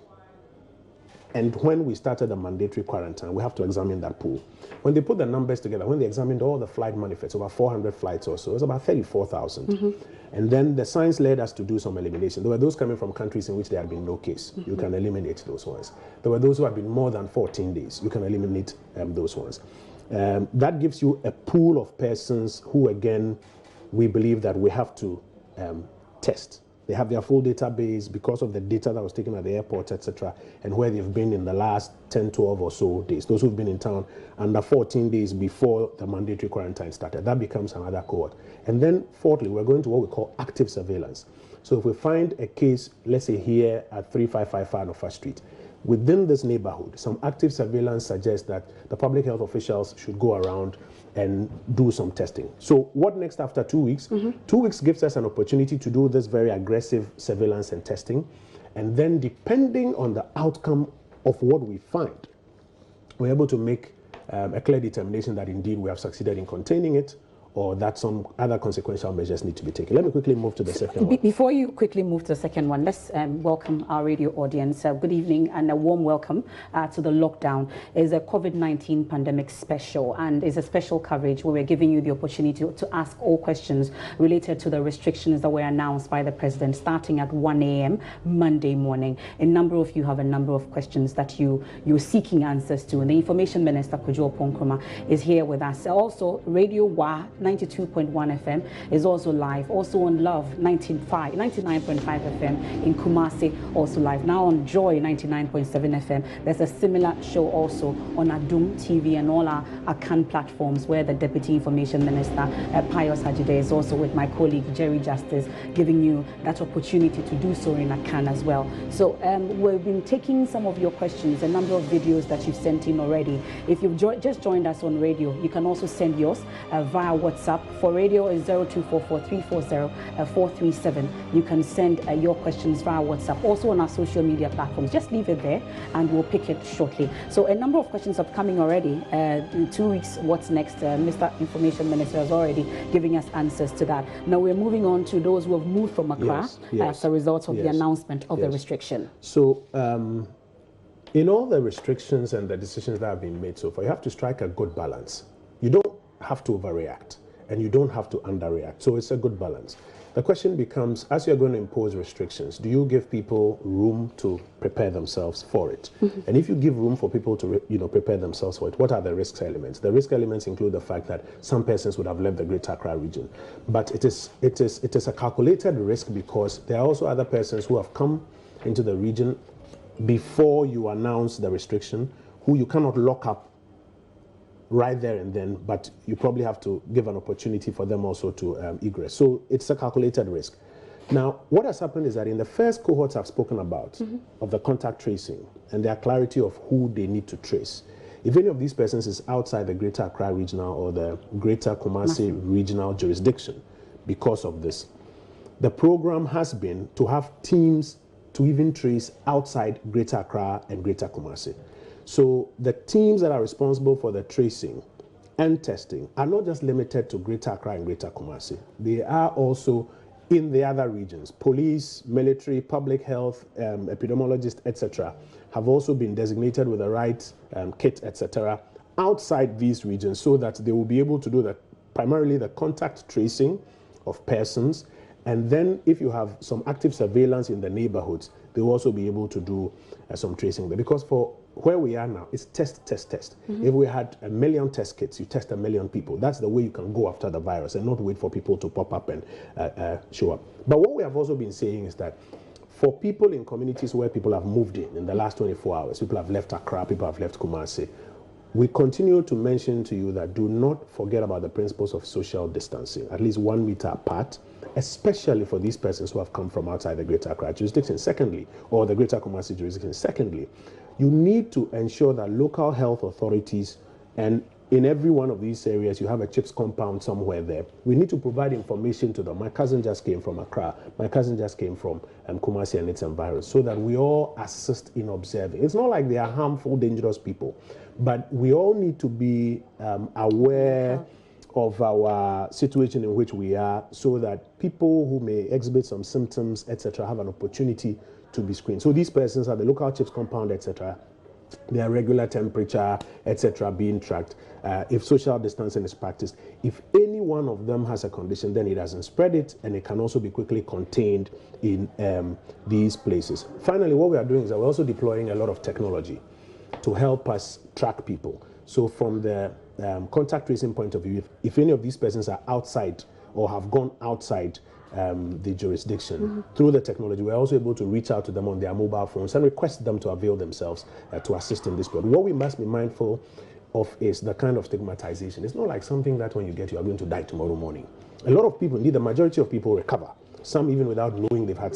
and when we started the mandatory quarantine, we have to examine that pool. When they put the numbers together, when they examined all the flight manifests, about 400 flights or so, it was about 34,000. And then the science led us to do some elimination. There were those coming from countries in which there had been no case. You can eliminate those ones. There were those who had been more than 14 days. You can eliminate those ones. That gives you a pool of persons who, again, we believe that we have to test. They have their full database because of the data that was taken at the airport, etc., and where they've been in the last 10, 12 or so days. Those who've been in town under 14 days before the mandatory quarantine started. That becomes another cohort. And then, fourthly, we're going to what we call active surveillance. So if we find a case, let's say here at 3555 Anofa Street, within this neighborhood, some active surveillance suggests that the public health officials should go around and do some testing. So what next after 2 weeks? 2 weeks gives us an opportunity to do this very aggressive surveillance and testing. And then depending on the outcome of what we find, we're able to make a clear determination that indeed we have succeeded in containing it, or that some other consequential measures need to be taken. Let me quickly move to the second one. Before you quickly move to the second one, let's welcome our radio audience. Good evening and a warm welcome to the Lockdown. It's a COVID-19 pandemic special, and it's a special coverage where we're giving you the opportunity to ask all questions related to the restrictions that were announced by the president starting at 1 a.m. Monday morning. A number of you have a number of questions that you're seeking answers to, and the Information Minister, Kojo Oppong Nkrumah, is here with us. Also, Radio WA 92.1 FM is also live. Also on Love 99.5 FM in Kumasi, also live. Now on Joy 99.7 FM. There's a similar show also on Adum TV and all our Akan platforms, where the Deputy Information Minister Pius Hajide is also with my colleague Jerry Justice, giving you that opportunity to do so in Akan as well. So we've been taking some of your questions, a number of videos that you've sent in already. If you've just joined us on radio, you can also send yours via WhatsApp. For radio is 0244340437. You can send your questions via WhatsApp. Also on our social media platforms. Just leave it there and we'll pick it shortly. So a number of questions are coming already. 2 weeks, what's next? Mr. Information Minister has already giving us answers to that. Now we're moving on to those who have moved from Accra as a result of the announcement of the restriction. So in all the restrictions and the decisions that have been made so far, you have to strike a good balance. You don't have to overreact and you don't have to underreact. So it's a good balance. The question becomes, as you're going to impose restrictions, do you give people room to prepare themselves for it? And if you give room for people to prepare themselves for it, what are the risk elements? The risk elements include the fact that some persons would have left the Greater Accra region. But it is a calculated risk because there are also other persons who have come into the region before you announce the restriction, who you cannot lock up right there and then, but you probably have to give an opportunity for them also to egress. So it's a calculated risk. Now, what has happened is that in the first cohorts I've spoken about, of the contact tracing and their clarity of who they need to trace, if any of these persons is outside the Greater Accra regional or the Greater Kumasi regional jurisdiction because of this, the program has been to have teams to even trace outside Greater Accra and Greater Kumasi. So the teams that are responsible for the tracing and testing are not just limited to Greater Accra and Greater Kumasi. They are also in the other regions. Police, military, public health, epidemiologists, etc., have also been designated with the right kit, etc., outside these regions so that they will be able to do primarily the contact tracing of persons. And then if you have some active surveillance in the neighborhoods, they will also be able to do some tracing there. Because for where we are now, it's test. If we had 1 million test kits, you test 1 million people. That's the way you can go after the virus and not wait for people to pop up and show up. But what we have also been saying is that for people in communities where people have moved in the last 24 hours, people have left Accra, people have left Kumasi, we continue to mention to you that do not forget about the principles of social distancing, at least 1 meter apart, especially for these persons who have come from outside the Greater Accra jurisdiction. Secondly, or the Greater Kumasi jurisdiction. Secondly, you need to ensure that local health authorities, and in every one of these areas, you have a CHIPS compound somewhere there. We need to provide information to them. My cousin just came from Accra. My cousin just came from Kumasi and its environs, so that we all assist in observing. It's not like they are harmful, dangerous people, but we all need to be aware of our situation in which we are, so that people who may exhibit some symptoms, etc., have an opportunity to be screened. So these persons are the local CHIPS compound, etc., their regular temperature, etc., being tracked. If social distancing is practiced, if any one of them has a condition, then it doesn't spread it, and it can also be quickly contained in these places. Finally, what we are doing is that we're also deploying a lot of technology to help us track people. So from the contact tracing point of view, if any of these persons are outside or have gone outside the jurisdiction, through the technology, we're also able to reach out to them on their mobile phones and request them to avail themselves to assist in this program. What we must be mindful of is the kind of stigmatization. It's not like something that when you get, you are going to die tomorrow morning. A lot of people, indeed the majority of people, recover. Some even without knowing they've had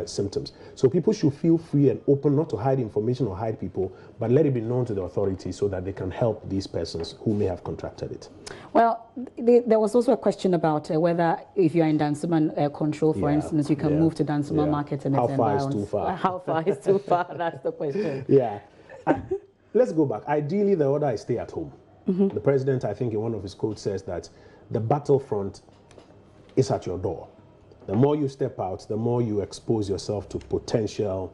symptoms. So people should feel free and open, not to hide information or hide people, but let it be known to the authorities so that they can help these persons who may have contracted it. Well, there was also a question about whether if you are in Dansoman control, for instance, you can move to Dansoman market and its environs. How far is too far? How far is too far? That's the question. Yeah. Let's go back. Ideally, the order is stay at home. The president, I think in one of his quotes, says that the battlefront is at your door. The more you step out, the more you expose yourself to potential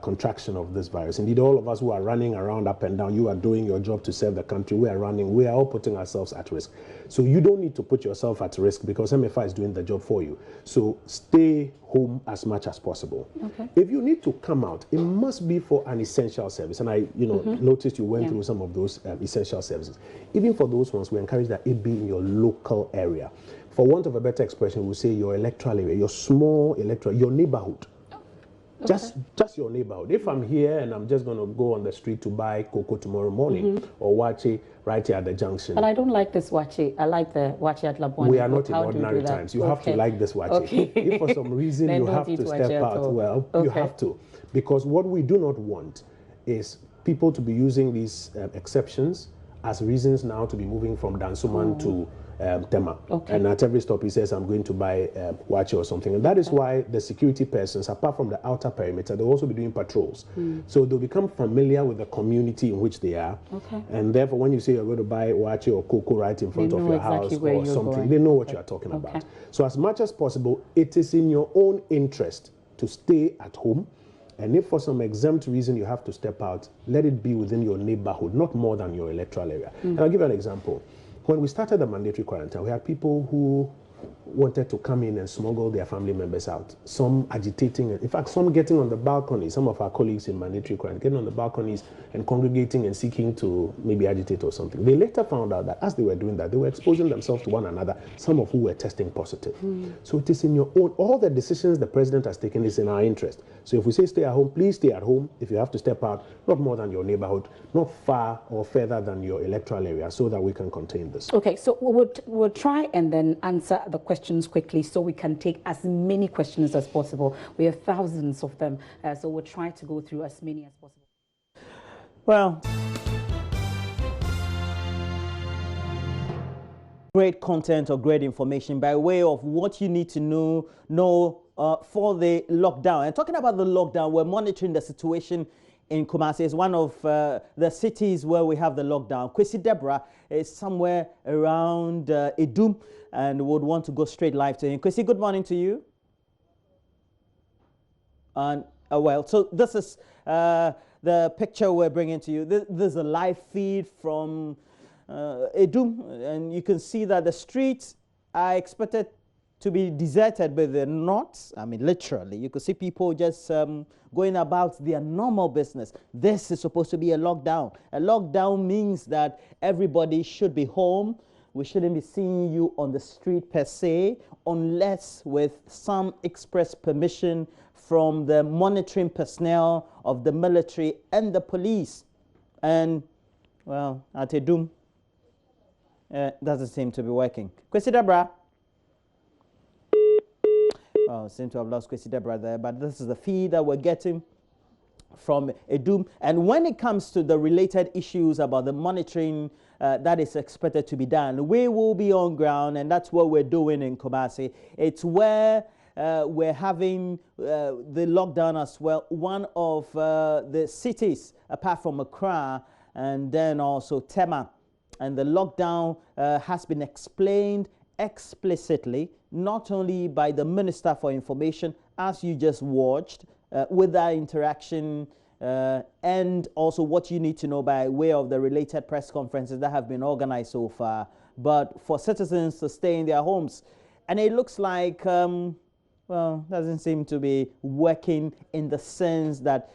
contraction of this virus. Indeed, all of us who are running around up and down, you are doing your job to serve the country, we are running, we are all putting ourselves at risk. So you don't need to put yourself at risk because MFI is doing the job for you. So stay home as much as possible. Okay. If you need to come out, it must be for an essential service. And I noticed you went through some of those essential services. Even for those ones, we encourage that it be in your local area. For want of a better expression, we'll say your electoral area, your small electoral, your neighborhood. Okay. Just your neighborhood. If I'm here and I'm just going to go on the street to buy cocoa tomorrow morning or wache right here at the junction. But I don't like this wache. I like the wache at Labone. We are not in ordinary times. You have to like this wache. Okay. If for some reason you have to step out, well, you have to. Because what we do not want is people to be using these exceptions as reasons now to be moving from Dansoman to Tema. Okay. And at every stop he says, I'm going to buy wache or something. And that is why the security persons, apart from the outer perimeter, they'll also be doing patrols. So they'll become familiar with the community in which they are. Okay. And therefore, when you say you're going to buy wache or cocoa right in front of your house or something, they know what you're talking about. So as much as possible, it is in your own interest to stay at home. And if for some exempt reason you have to step out, let it be within your neighborhood, not more than your electoral area. And I'll give you an example. When we started the mandatory quarantine, we had people who wanted to come in and smuggle their family members out. Some agitating, in fact, some getting on the balcony. Some of our colleagues in mandatory quarantine getting on the balconies and congregating and seeking to maybe agitate or something. They later found out that as they were doing that, they were exposing themselves to one another, some of who were testing positive. So it is in your own, all the decisions the president has taken is in our interest. So if we say stay at home, please stay at home. If you have to step out, not more than your neighborhood, not far or further than your electoral area, so that we can contain this. Okay, so we'll try and then answer the questions quickly so we can take as many questions as possible. We have thousands of them, so we'll try to go through as many as possible. Well, great content or great information by way of what you need to know for the lockdown. And talking about the lockdown, we're monitoring the situation in Kumasi. It's one of the cities where we have the lockdown. Kwesi Deborah is somewhere around Edum and would want to go straight live to him. Kwesi, good morning to you. And well, so this is the picture we're bringing to you. This is a live feed from Edum, and you can see that the streets are expected to be deserted, but they're not. I mean, literally, you could see people just going about their normal business. This is supposed to be a lockdown. A lockdown means that everybody should be home. We shouldn't be seeing you on the street per se, unless with some express permission from the monitoring personnel of the military and the police. And, well, at Edum, doesn't seem to be working. Kwesi Deborah. Oh, seem to have lost Kwesi Deborah there, but this is the feed that we're getting from Edum. And when it comes to the related issues about the monitoring that is expected to be done, we will be on ground, and that's what we're doing in Kumasi. It's where we're having the lockdown as well. One of the cities, apart from Accra, and then also Tema. And the lockdown has been explained explicitly, not only by the Minister for Information, as you just watched, with that interaction, and also what you need to know by way of the related press conferences that have been organized so far, but for citizens to stay in their homes. And it looks like, well, doesn't seem to be working in the sense that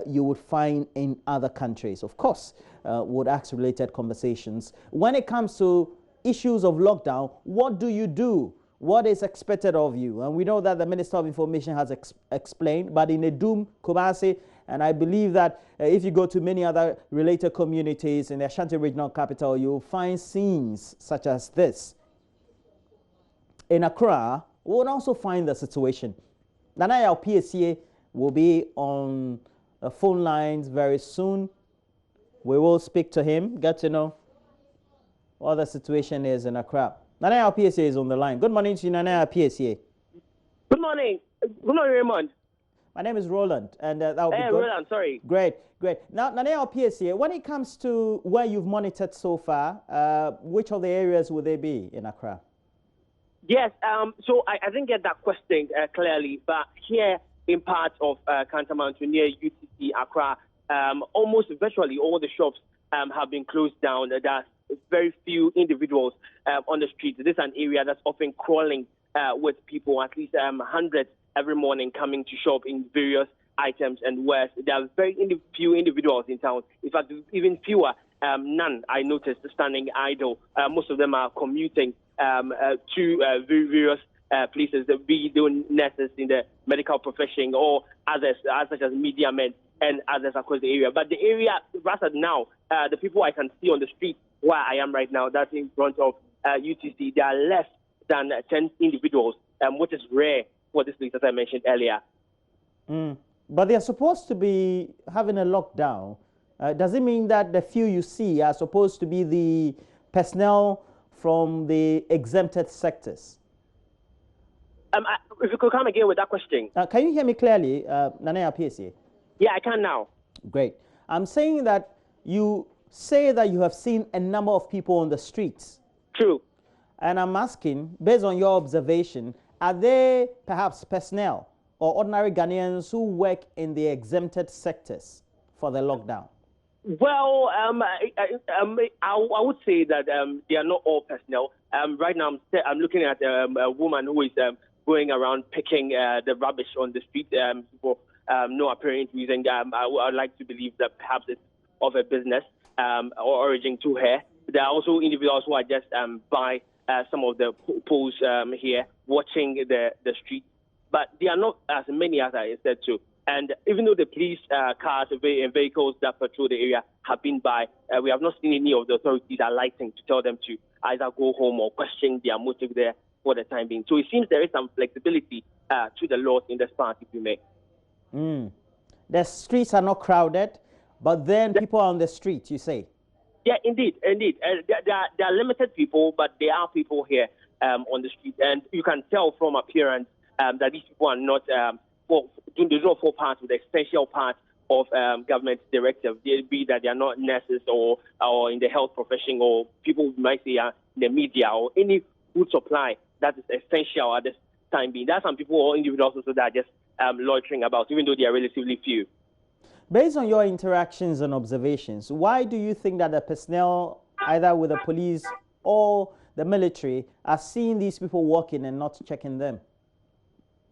you would find in other countries. Of course, would ask related conversations. When it comes to issues of lockdown, what do you do? What is expected of you? And we know that the Minister of Information has explained, but in Edum, Kumasi, and I believe that if you go to many other related communities in the Ashanti Regional Capital, you'll find scenes such as this. In Accra, we will also find the situation. Nanaya PSA will be on the phone lines very soon. We will speak to him, get to know what the situation is in Accra. Nanaya PSA is on the line. Good morning to you, Nanaya PSA. Good morning. Good morning, Raymond. My name is Roland, and that will be good. Roland, sorry. Great. Now, Nanaya PSA, when it comes to where you've monitored so far, which of the areas will they be in Accra? Yes, so I didn't get that question clearly, but here in parts of Kantamanto near UTC Accra, almost virtually all the shops have been closed down. There's very few individuals on the streets. This is an area that's often crawling with people, at least hundreds every morning coming to shop in various items and wares. There are very few individuals in town. In fact, even fewer, none I noticed standing idle. Most of them are commuting to various places, be doing nurses in the medical profession or others, such as media men and others across the area. But the area, rather now, the people I can see on the street where I am right now, that's in front of UTC, there are less than 10 individuals, which is rare for this place, as I mentioned earlier. But they're supposed to be having a lockdown. Does it mean that the few you see are supposed to be the personnel from the exempted sectors? If you could come again with that question. Can you hear me clearly, Nanea PSA? Yeah, I can now. Great. I'm saying that you say that you have seen a number of people on the streets. True. And I'm asking, based on your observation, are they perhaps personnel or ordinary Ghanaians who work in the exempted sectors for the lockdown? Well, I would say that they are not all personnel. Right now, I'm looking at a woman who is going around picking the rubbish on the street for no apparent reason. I would like to believe that perhaps it's of a business or origin to her. There are also individuals who are just by some of the poles here watching the street. But they are not as many as I said to. And even though the police cars and vehicles that patrol the area have been by, we have not seen any of the authorities alighting to tell them to either go home or question their motive there for the time being. So it seems there is some flexibility to the laws in this part, if you may. The streets are not crowded, but then people are on the street, you say? Yeah, indeed. There are limited people, but there are people here on the street. And you can tell from appearance that these people are not do not fall part of the essential part of government directive. Be that they are not nurses or in the health profession, or people might say in the media, or any food supply that is essential at this time being. There are some people or individuals also that are just loitering about, even though they are relatively few. Based on your interactions and observations, why do you think that the personnel, either with the police or the military, are seeing these people walking and not checking them?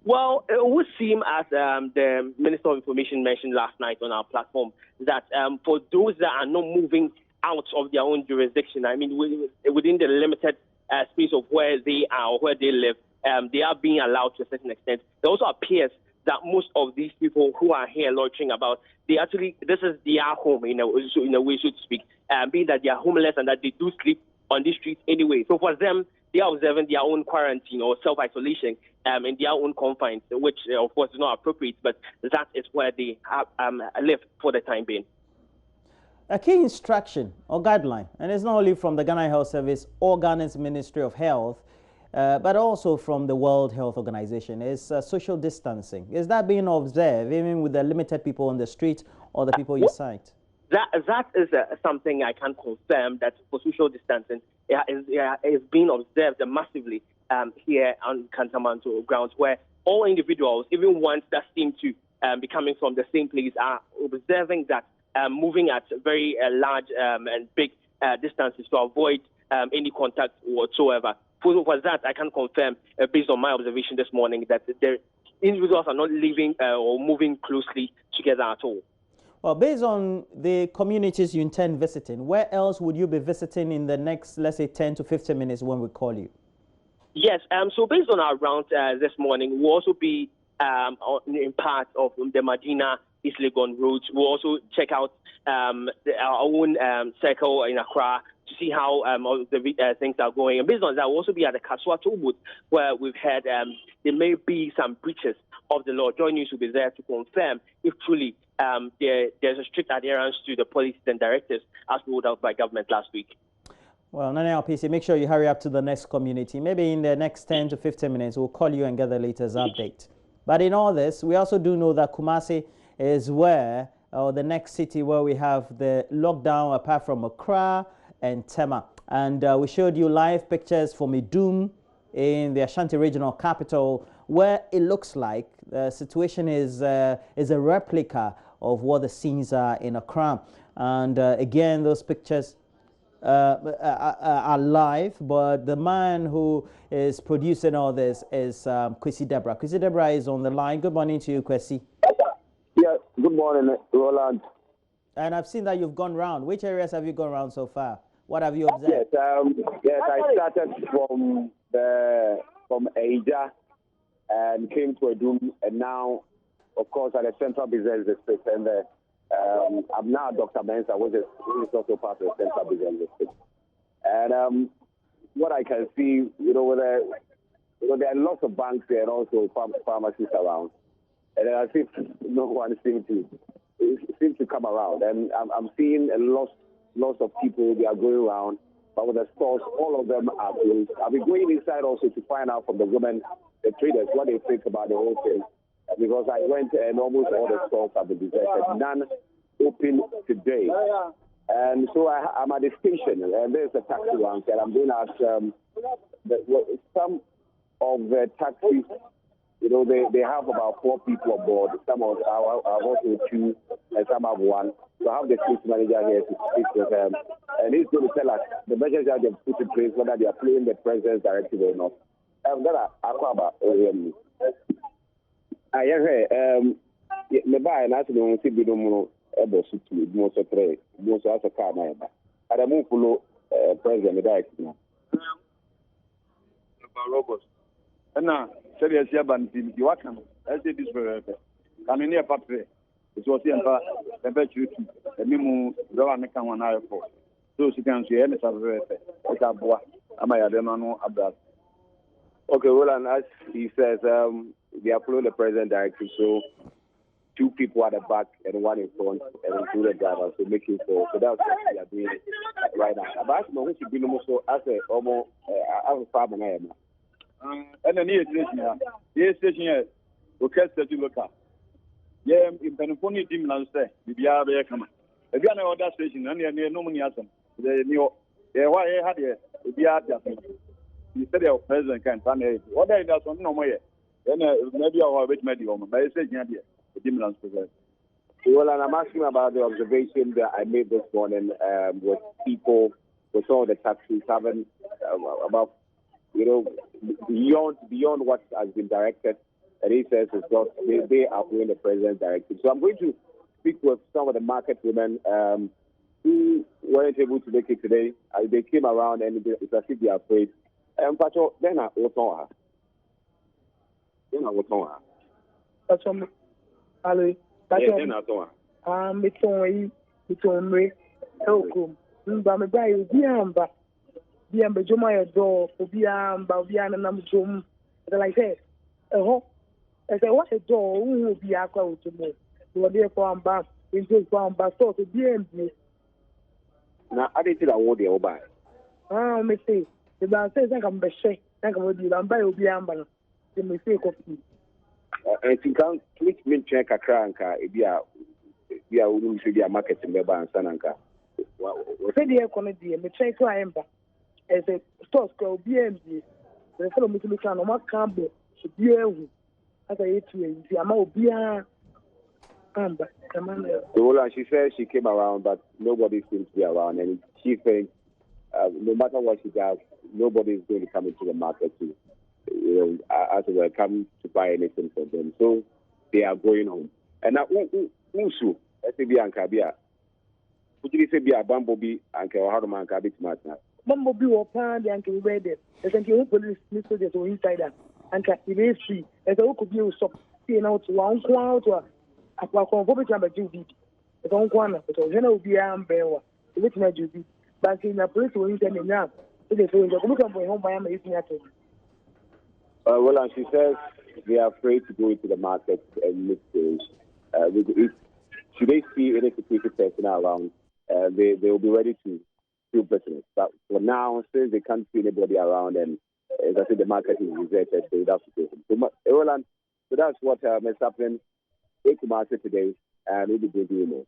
Well, it would seem, as the Minister of Information mentioned last night on our platform, that for those that are not moving out of their own jurisdiction, I mean, within the limited space of where they are or where they live, they are being allowed to a certain extent. It also appears that most of these people who are here loitering about, this is their home in a way, so to speak, being that they are homeless and that they do sleep on these streets anyway. So for them, they are observing their own quarantine or self-isolation in their own confines, which, of course, is not appropriate, but that is where they live for the time being. A key instruction or guideline, and it's not only from the Ghana Health Service or Ghana's Ministry of Health, but also from the World Health Organization, is social distancing. Is that being observed, even with the limited people on the street or the people you cite? That is something I can confirm, that for social distancing, it is being observed massively here on Kantamanto grounds, where all individuals, even ones that seem to be coming from the same place, are observing that moving at very large and big distances to avoid any contact whatsoever. For that, I can confirm, based on my observation this morning, that the individuals are not living or moving closely together at all. Well, based on the communities you intend visiting, where else would you be visiting in the next, let's say, 10 to 15 minutes when we call you? Yes, so based on our round this morning, we'll also be in part of the Medina East Legon roads. We'll also check out our own circle in Accra to see how the things are going. And based on that, we'll also be at the Kaswa Tollbooth, where we've heard there may be some breaches of the law. Joy News will be there to confirm if truly there's a strict adherence to the policies and directives as rolled out by government last week. Well, Nana LPC, make sure you hurry up to the next community. Maybe in the next 10 to 15 minutes, we'll call you and get the latest update. But in all this, we also do know that Kumasi is where, or the next city where we have the lockdown, apart from Accra and Tema. And we showed you live pictures from Idum in the Ashanti Regional Capital, where it looks like the situation is a replica of what the scenes are in Accra. And again, those pictures are live, but the man who is producing all this is Kwesi Deborah. Kwesi Deborah is on the line. Good morning to you, Kwesi. Yes, good morning, Roland. And I've seen that you've gone round. Which areas have you gone round so far? What have you observed? Yes, I started from Aja and came to Edum, and now, of course, at the Central Business District, and I'm now Dr. Mensa, which is also part of the Central Business District. And what I can see, there are lots of banks there and also pharmacies around, and I think no one seems to come around. And I'm seeing lots of people, they are going around, but with the stores, all of them are closed. I'll be going inside also to find out from the women, the traders, what they think about the whole thing. Because I went and almost all the stores have been deserted, none open today. And so I'm at the station, and there's a taxi rank, and I'm going to ask some of the taxis, they have about 4 people aboard. Some have also 2, and some have 1. So I have the station manager here to speak with them, and he's going to tell us the measures that they've put in place, whether they are playing the president's directive or not. Then I call about I the buy and ask them to be no able to most of three, most of the car. I don't move below president directive. Robots. And now, serious Yaban, you are coming. I say this for can you near Patrick? It was here and bet you the Mimu, the one can one eye for. So she can see any sort of am I don't know about. Okay, well, and as he says, they are following the president directive, so 2 people at the back and 1 in front, and include the driver, so making for. So that's what we are doing right now. But I know who should be no more so as a almost as a farmer. And then here station here, okay, to look at. Yeah, in Penoponi team now say, the other come. If you are other station, and you no money as them. The new, why I had here, the other. Instead of president can plan it. What I does no more. Then maybe I'll wait maybe woman. But I say, yeah, the team runs president. Well, and I'm asking about the observation that I made this morning with people, with all the taxis having about, beyond what has been directed. And he says it's not, they are following the president's directive. So I'm going to speak with some of the market women who weren't able to make it today. They came around and it's as if they are afraid. But then I was on her. That's on Ali. That's on. It's on me. Welcome. But my guy is Biamba. Biamba Joma door, Biamba, Biana Namjum. Like that. I said, what a door will be a crowd to me. You are there for a bath, in just one bath, so to BMB. Now, I didn't award the Obai. Ah, me say, the man says, I can be shy, I can be Lamba, will be amber. The mistake of me. And you can't switch me check a cranker if you should be a market in Beba and Sananka. Say the economy, me try to amber. As a store called BMB, the fellow Mr. Lucan, or Mark Campbell, BMB. As I ate to the amount of amber. So she says she came around, but nobody seems to be around. And she thinks no matter what she does, nobody is going to come into the market to, as well, come to buy anything from them. So they are going home. And now, Usu, SBA would you say be a bumblebee and Harman Cabit Martin? Bumblebee or Pan, the uncle read it. I think you police messages or inside that. And it is free. As a could be stop seeing out to one quarter. A public number to be. But on corner, but will be umbrella. Which may you be. But in a place will intend enough. So they say, look up home by am eating at it. Well, and she says they are afraid to go into the market and look things. Should they see any security personnel around, they will be ready to do business. But for now, since they can't see anybody around, and as I said, the market is deserted, so that's the situation. So that's what is happening in Kumasi today, and we'll be doing more.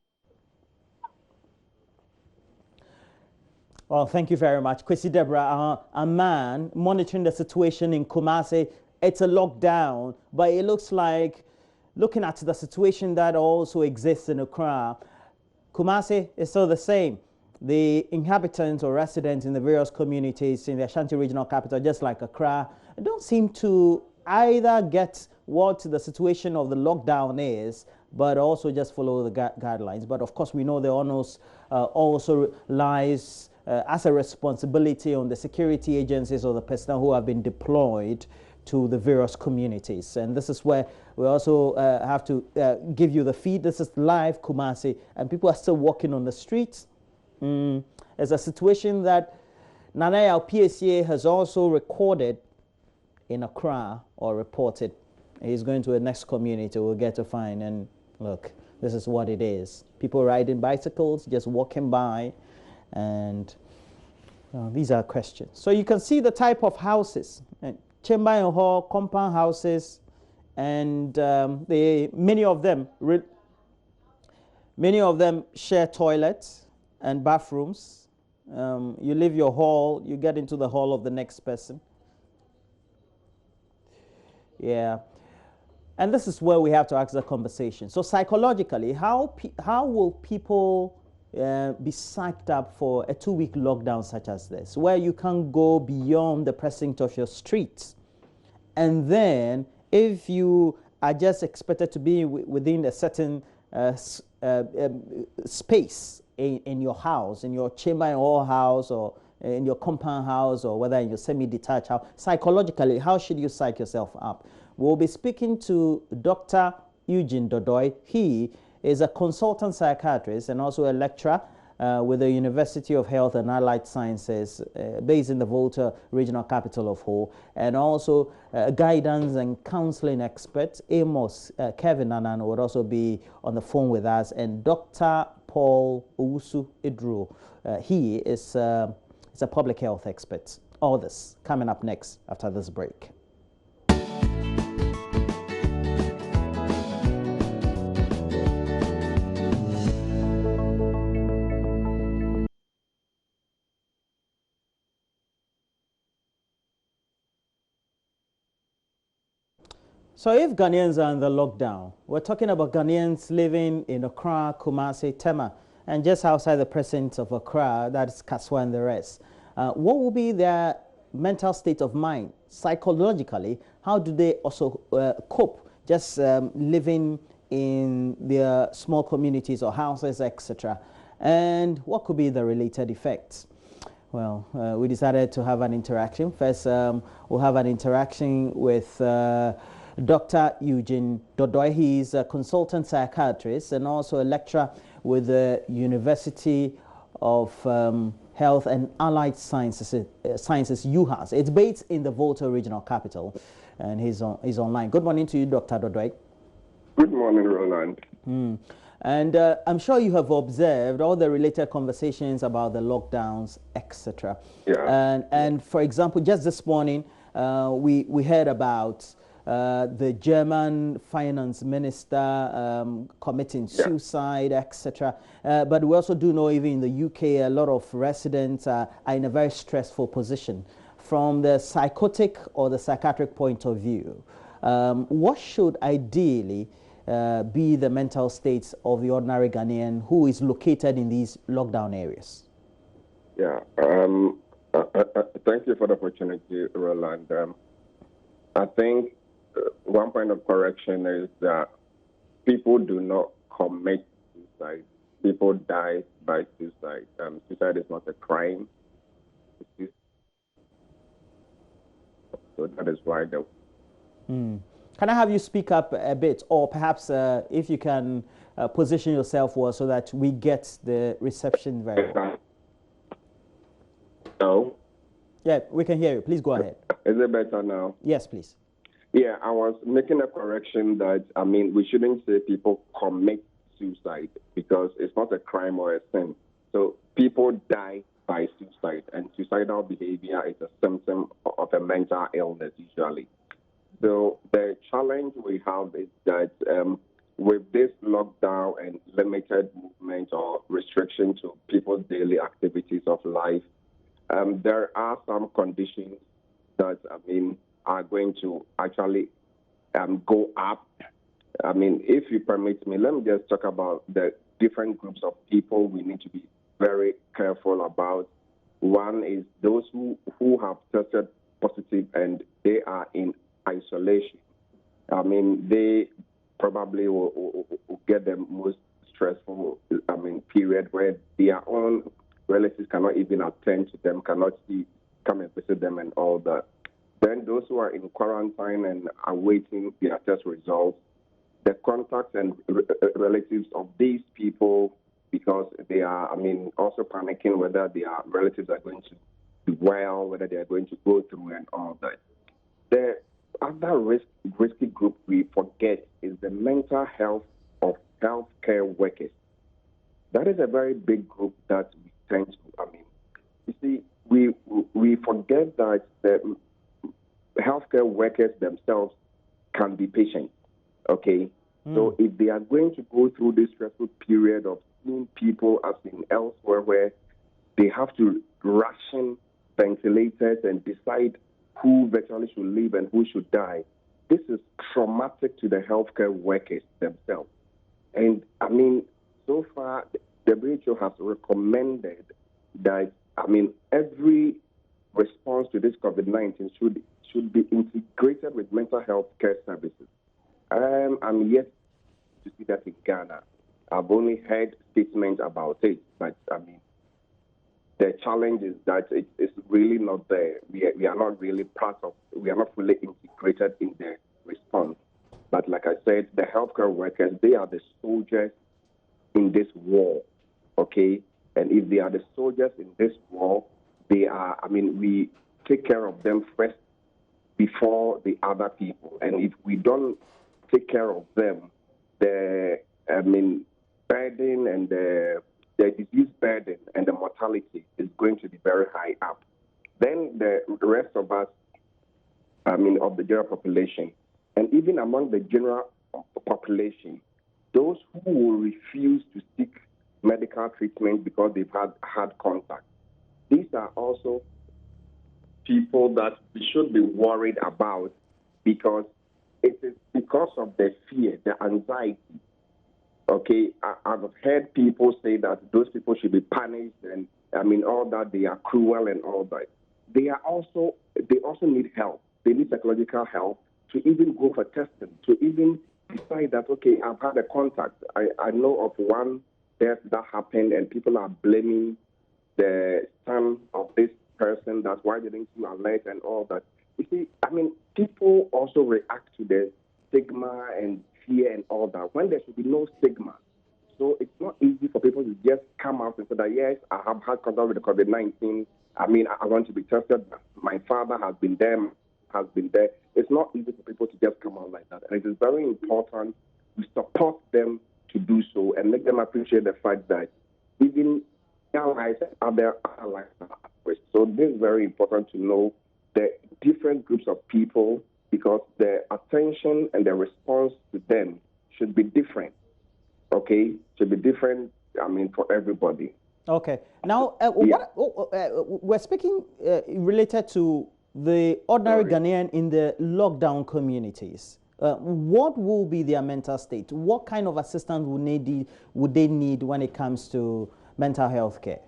Well, thank you very much. Kwesi Deborah, a man monitoring the situation in Kumasi it's a lockdown, but it looks like, looking at the situation that also exists in Accra, Kumasi is still the same. The inhabitants or residents in the various communities in the Ashanti Regional Capital, just like Accra, don't seem to either get what the situation of the lockdown is, but also just follow the guidelines. But of course, we know the onus also lies as a responsibility on the security agencies or the personnel who have been deployed to the various communities. And this is where we also have to give you the feed. This is live Kumasi, and people are still walking on the streets. It's a situation that Nanaya PSA has also recorded in Accra or reported. He's going to the next community we'll get to find, and look, this is what it is. People riding bicycles, just walking by, and these are questions. So you can see the type of houses, chamber and hall, compound houses, and many of them share toilets and bathrooms. You leave your hall, you get into the hall of the next person. Yeah. And this is where we have to ask the conversation. So psychologically, how will people be psyched up for a 2-week lockdown such as this, where you can't go beyond the precinct of your streets? And then if you are just expected to be within a certain space in your house, in your chamber and hall house, or in your compound house, or whether in your semi-detached house, psychologically, how should you psych yourself up? We'll be speaking to Dr. Eugene Dodoi. He is a consultant psychiatrist and also a lecturer with the University of Health and Allied Sciences based in the Volta Regional Capital of Ho, and also guidance and counseling expert. Amos Kevin Anan would also be on the phone with us, and Dr. Paul Owusu Idru. He is a public health expert. All this coming up next after this break. So if Ghanaians are in the lockdown, we're talking about Ghanaians living in Accra, Kumasi, Tema, and just outside the precinct of Accra, that's Kaswa and the rest. What will be their mental state of mind? Psychologically, how do they also cope just living in their small communities or houses, etc.? And what could be the related effects? Well, we decided to have an interaction. First, we'll have an interaction with Dr. Eugene Dodoi. He's a consultant psychiatrist and also a lecturer with the University of Health and Allied Sciences, UHAS. It's based in the Volta Regional Capital, and he's online. Good morning to you, Dr. Dodoi. Good morning, Roland. And I'm sure you have observed all the related conversations about the lockdowns, etc. Yeah. And for example, just this morning, we heard about the German finance minister committing suicide, etc. But we also do know even in the UK, a lot of residents are in a very stressful position. From the psychotic or the psychiatric point of view, what should ideally be the mental states of the ordinary Ghanaian who is located in these lockdown areas? Yeah. Thank you for the opportunity, Roland. I think one point of correction is that people do not commit suicide. People die by suicide. Suicide is not a crime. So that is why the... Can I have you speak up a bit, or perhaps if you can position yourself well so that we get the reception very well? No? Yeah, we can hear you. Please go ahead. Is it better now? Yes, please. Yeah, I was making a correction that, we shouldn't say people commit suicide because it's not a crime or a sin. So people die by suicide, and suicidal behavior is a symptom of a mental illness usually. So the challenge we have is that with this lockdown and limited movement or restriction to people's daily activities of life, there are some conditions that, are going to actually go up. I mean, if you permit me, let me just talk about the different groups of people we need to be very careful about. One is those who have tested positive and they are in isolation. I mean, they probably will get the most stressful, period where their own relatives cannot even attend to them, cannot come and visit them and all that. Then those who are in quarantine and awaiting their test results, the contacts and relatives of these people, because they are, also panicking whether their relatives are going to do well, whether they are going to go through and all that. The other risky group we forget is the mental health of healthcare workers. That is a very big group that we tend to, you see, we forget that the healthcare workers themselves can be patient, okay? So if they are going to go through this stressful period of seeing people as in elsewhere where they have to ration ventilators and decide who virtually should live and who should die, this is traumatic to the healthcare workers themselves. And so far, the WHO has recommended that, every response to this COVID-19 should be integrated with mental health care services. I'm yet to see that in Ghana. I've only heard statements about it, but the challenge is that it's really not there. We are not really we are not fully integrated in the response. But like I said, the healthcare workers, they are the soldiers in this war, okay? And if they are the soldiers in this war, they are, we take care of them first before the other people. And if we don't take care of them, the burden and the disease burden and the mortality is going to be very high up. Then the rest of us, of the general population, and even among the general population, those who will refuse to seek medical treatment because they've had contact. These are also people that we should be worried about, because it is because of the fear, the anxiety. Okay, I've heard people say that those people should be punished and all that, they are cruel and all that. They also need help. They need psychological help to even go for testing, to even decide that, okay, I've had a contact. I know of one death that happened and people are blaming the son of this person. That's why they didn't do alert and all that. You see, people also react to the stigma and fear and all that when there should be no stigma. So it's not easy for people to just come out and say that, yes, I have had contact with the COVID-19. I want to be tested. My father has been there. It's not easy for people to just come out like that. And it is very important to support them to do so and make them appreciate the fact that even their lives and other lives are at risk. So this is very important to know the different groups of people, because the attention and the response to them should be different, okay? Should be different, for everybody. Okay. Now, we're speaking related to the ordinary Ghanaian in the lockdown communities. What will be their mental state? What kind of assistance would they need when it comes to mental health care?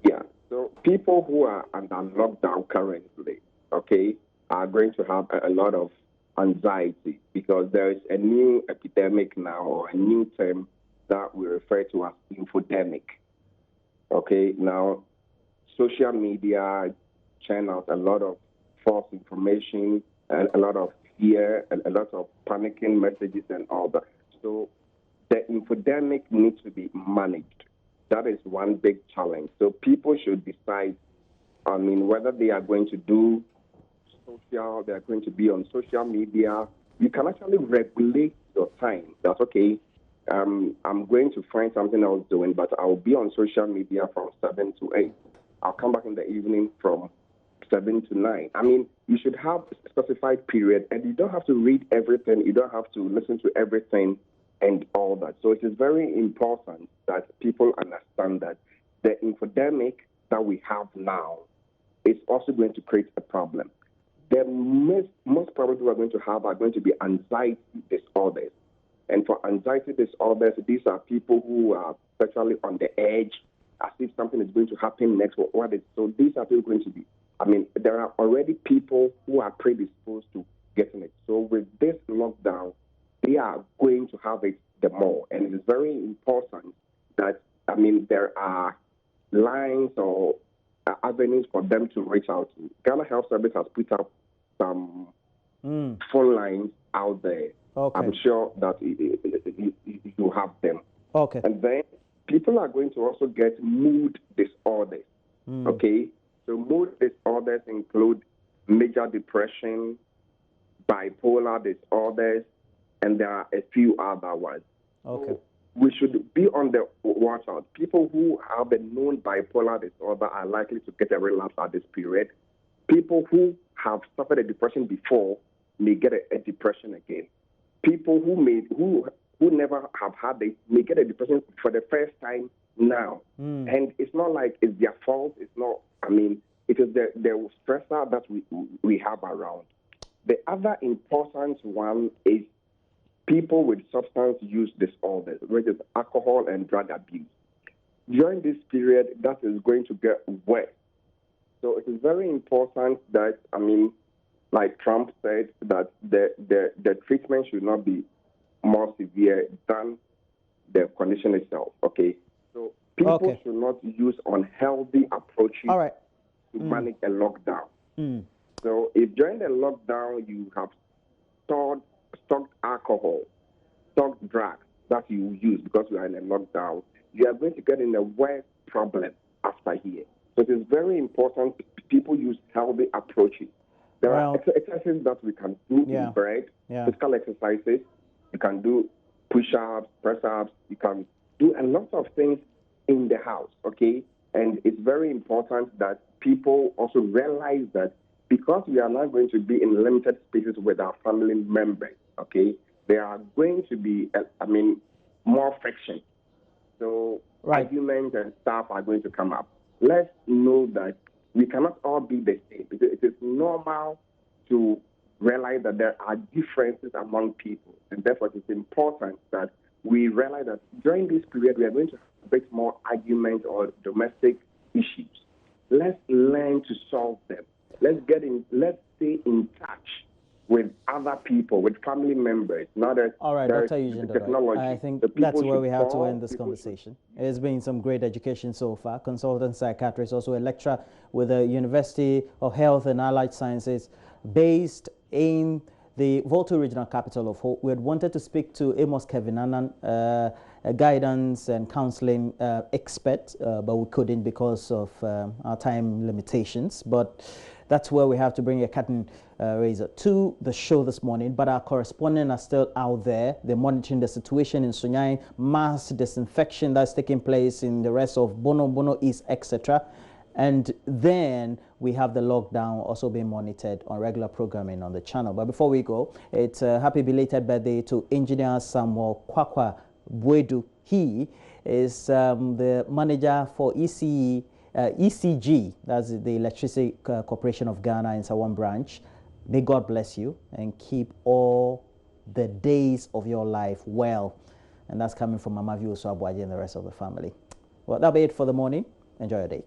Yeah, so people who are under lockdown currently, okay, are going to have a lot of anxiety, because there is a new epidemic now, or a new term that we refer to as infodemic. Okay, now social media channels a lot of false information and a lot of fear and a lot of panicking messages and all that. So the infodemic needs to be managed. That is one big challenge. So people should decide, whether they are going to do social, they are going to be on social media. You can actually regulate your time. That's okay. I'm going to find something else doing, but I'll be on social media from 7 to 8. I'll come back in the evening from 7 to 9. You should have a specified period, and you don't have to read everything. You don't have to listen to everything and all that. So it is very important that people understand that the infodemic that we have now is also going to create a problem. the most problems we are going to have are going to be anxiety disorders. And for anxiety disorders, these are people who are especially on the edge, as if something is going to happen next. So these are people going to be, there are already people who are predisposed to getting it. So with this lockdown, they are going to have it the more. And it is very important that, there are lines or avenues for them to reach out to. Ghana Health Service has put up some phone lines out there. Okay. I'm sure that you have them. Okay. And then people are going to also get mood disorders. Okay? So mood disorders include major depression, bipolar disorders, and there are a few other ones. Okay. So we should be on the watch out. People who have a known bipolar disorder are likely to get a relapse at this period. People who have suffered a depression before may get a depression again. People who never have had it may get a depression for the first time now. And it's not like it's their fault. It's not, it is the stressor that we have around. The other important one is people with substance use disorders, which is alcohol and drug abuse. During this period, that is going to get worse. So it is very important that, like Trump said, that the treatment should not be more severe than the condition itself, okay? So people should not use unhealthy approaches to manage a lockdown. So if during the lockdown you have stocked alcohol, stocked drugs that you use because you are in a lockdown, you are going to get in a worse problem after here. So it is very important people use healthy approaches. There are exercises that we can do in bed, physical exercises. You can do push-ups, press-ups. You can do a lot of things in the house, okay? And it's very important that people also realize that because we are not going to be in limited spaces with our family members, okay, there are going to be, more friction. So arguments and stuff are going to come up. Let's know that we cannot all be the same. Because it is normal to realize that there are differences among people. And therefore, it is important that we realize that during this period, we are going to have a bit more arguments or domestic issues. Let's learn to solve them. Let's stay in touch with other people, with family members. Now that all right, Dr. Eugene technology, I think that's where we have to end this conversation. It's been some great education so far. Consultant psychiatrist, also a lecturer with the University of Health and Allied Sciences, based in the Volta Regional Capital of Hope. We had wanted to speak to Amos Kevin Annan, a guidance and counseling expert, but we couldn't because of our time limitations. But that's where we have to bring a curtain raiser to the show this morning. But our correspondents are still out there. They're monitoring the situation in Sunyani, mass disinfection that's taking place in the rest of Bono East, etc. And then we have the lockdown also being monitored on regular programming on the channel. But before we go, it's a happy belated birthday to Engineer Samuel Kwakwa Bwedu. He is the manager for ECG, that's the Electricity Corporation of Ghana in Sawan branch. May God bless you and keep all the days of your life well. And that's coming from Mama View Swabwaji and the rest of the family. Well, that'll be it for the morning. Enjoy your day.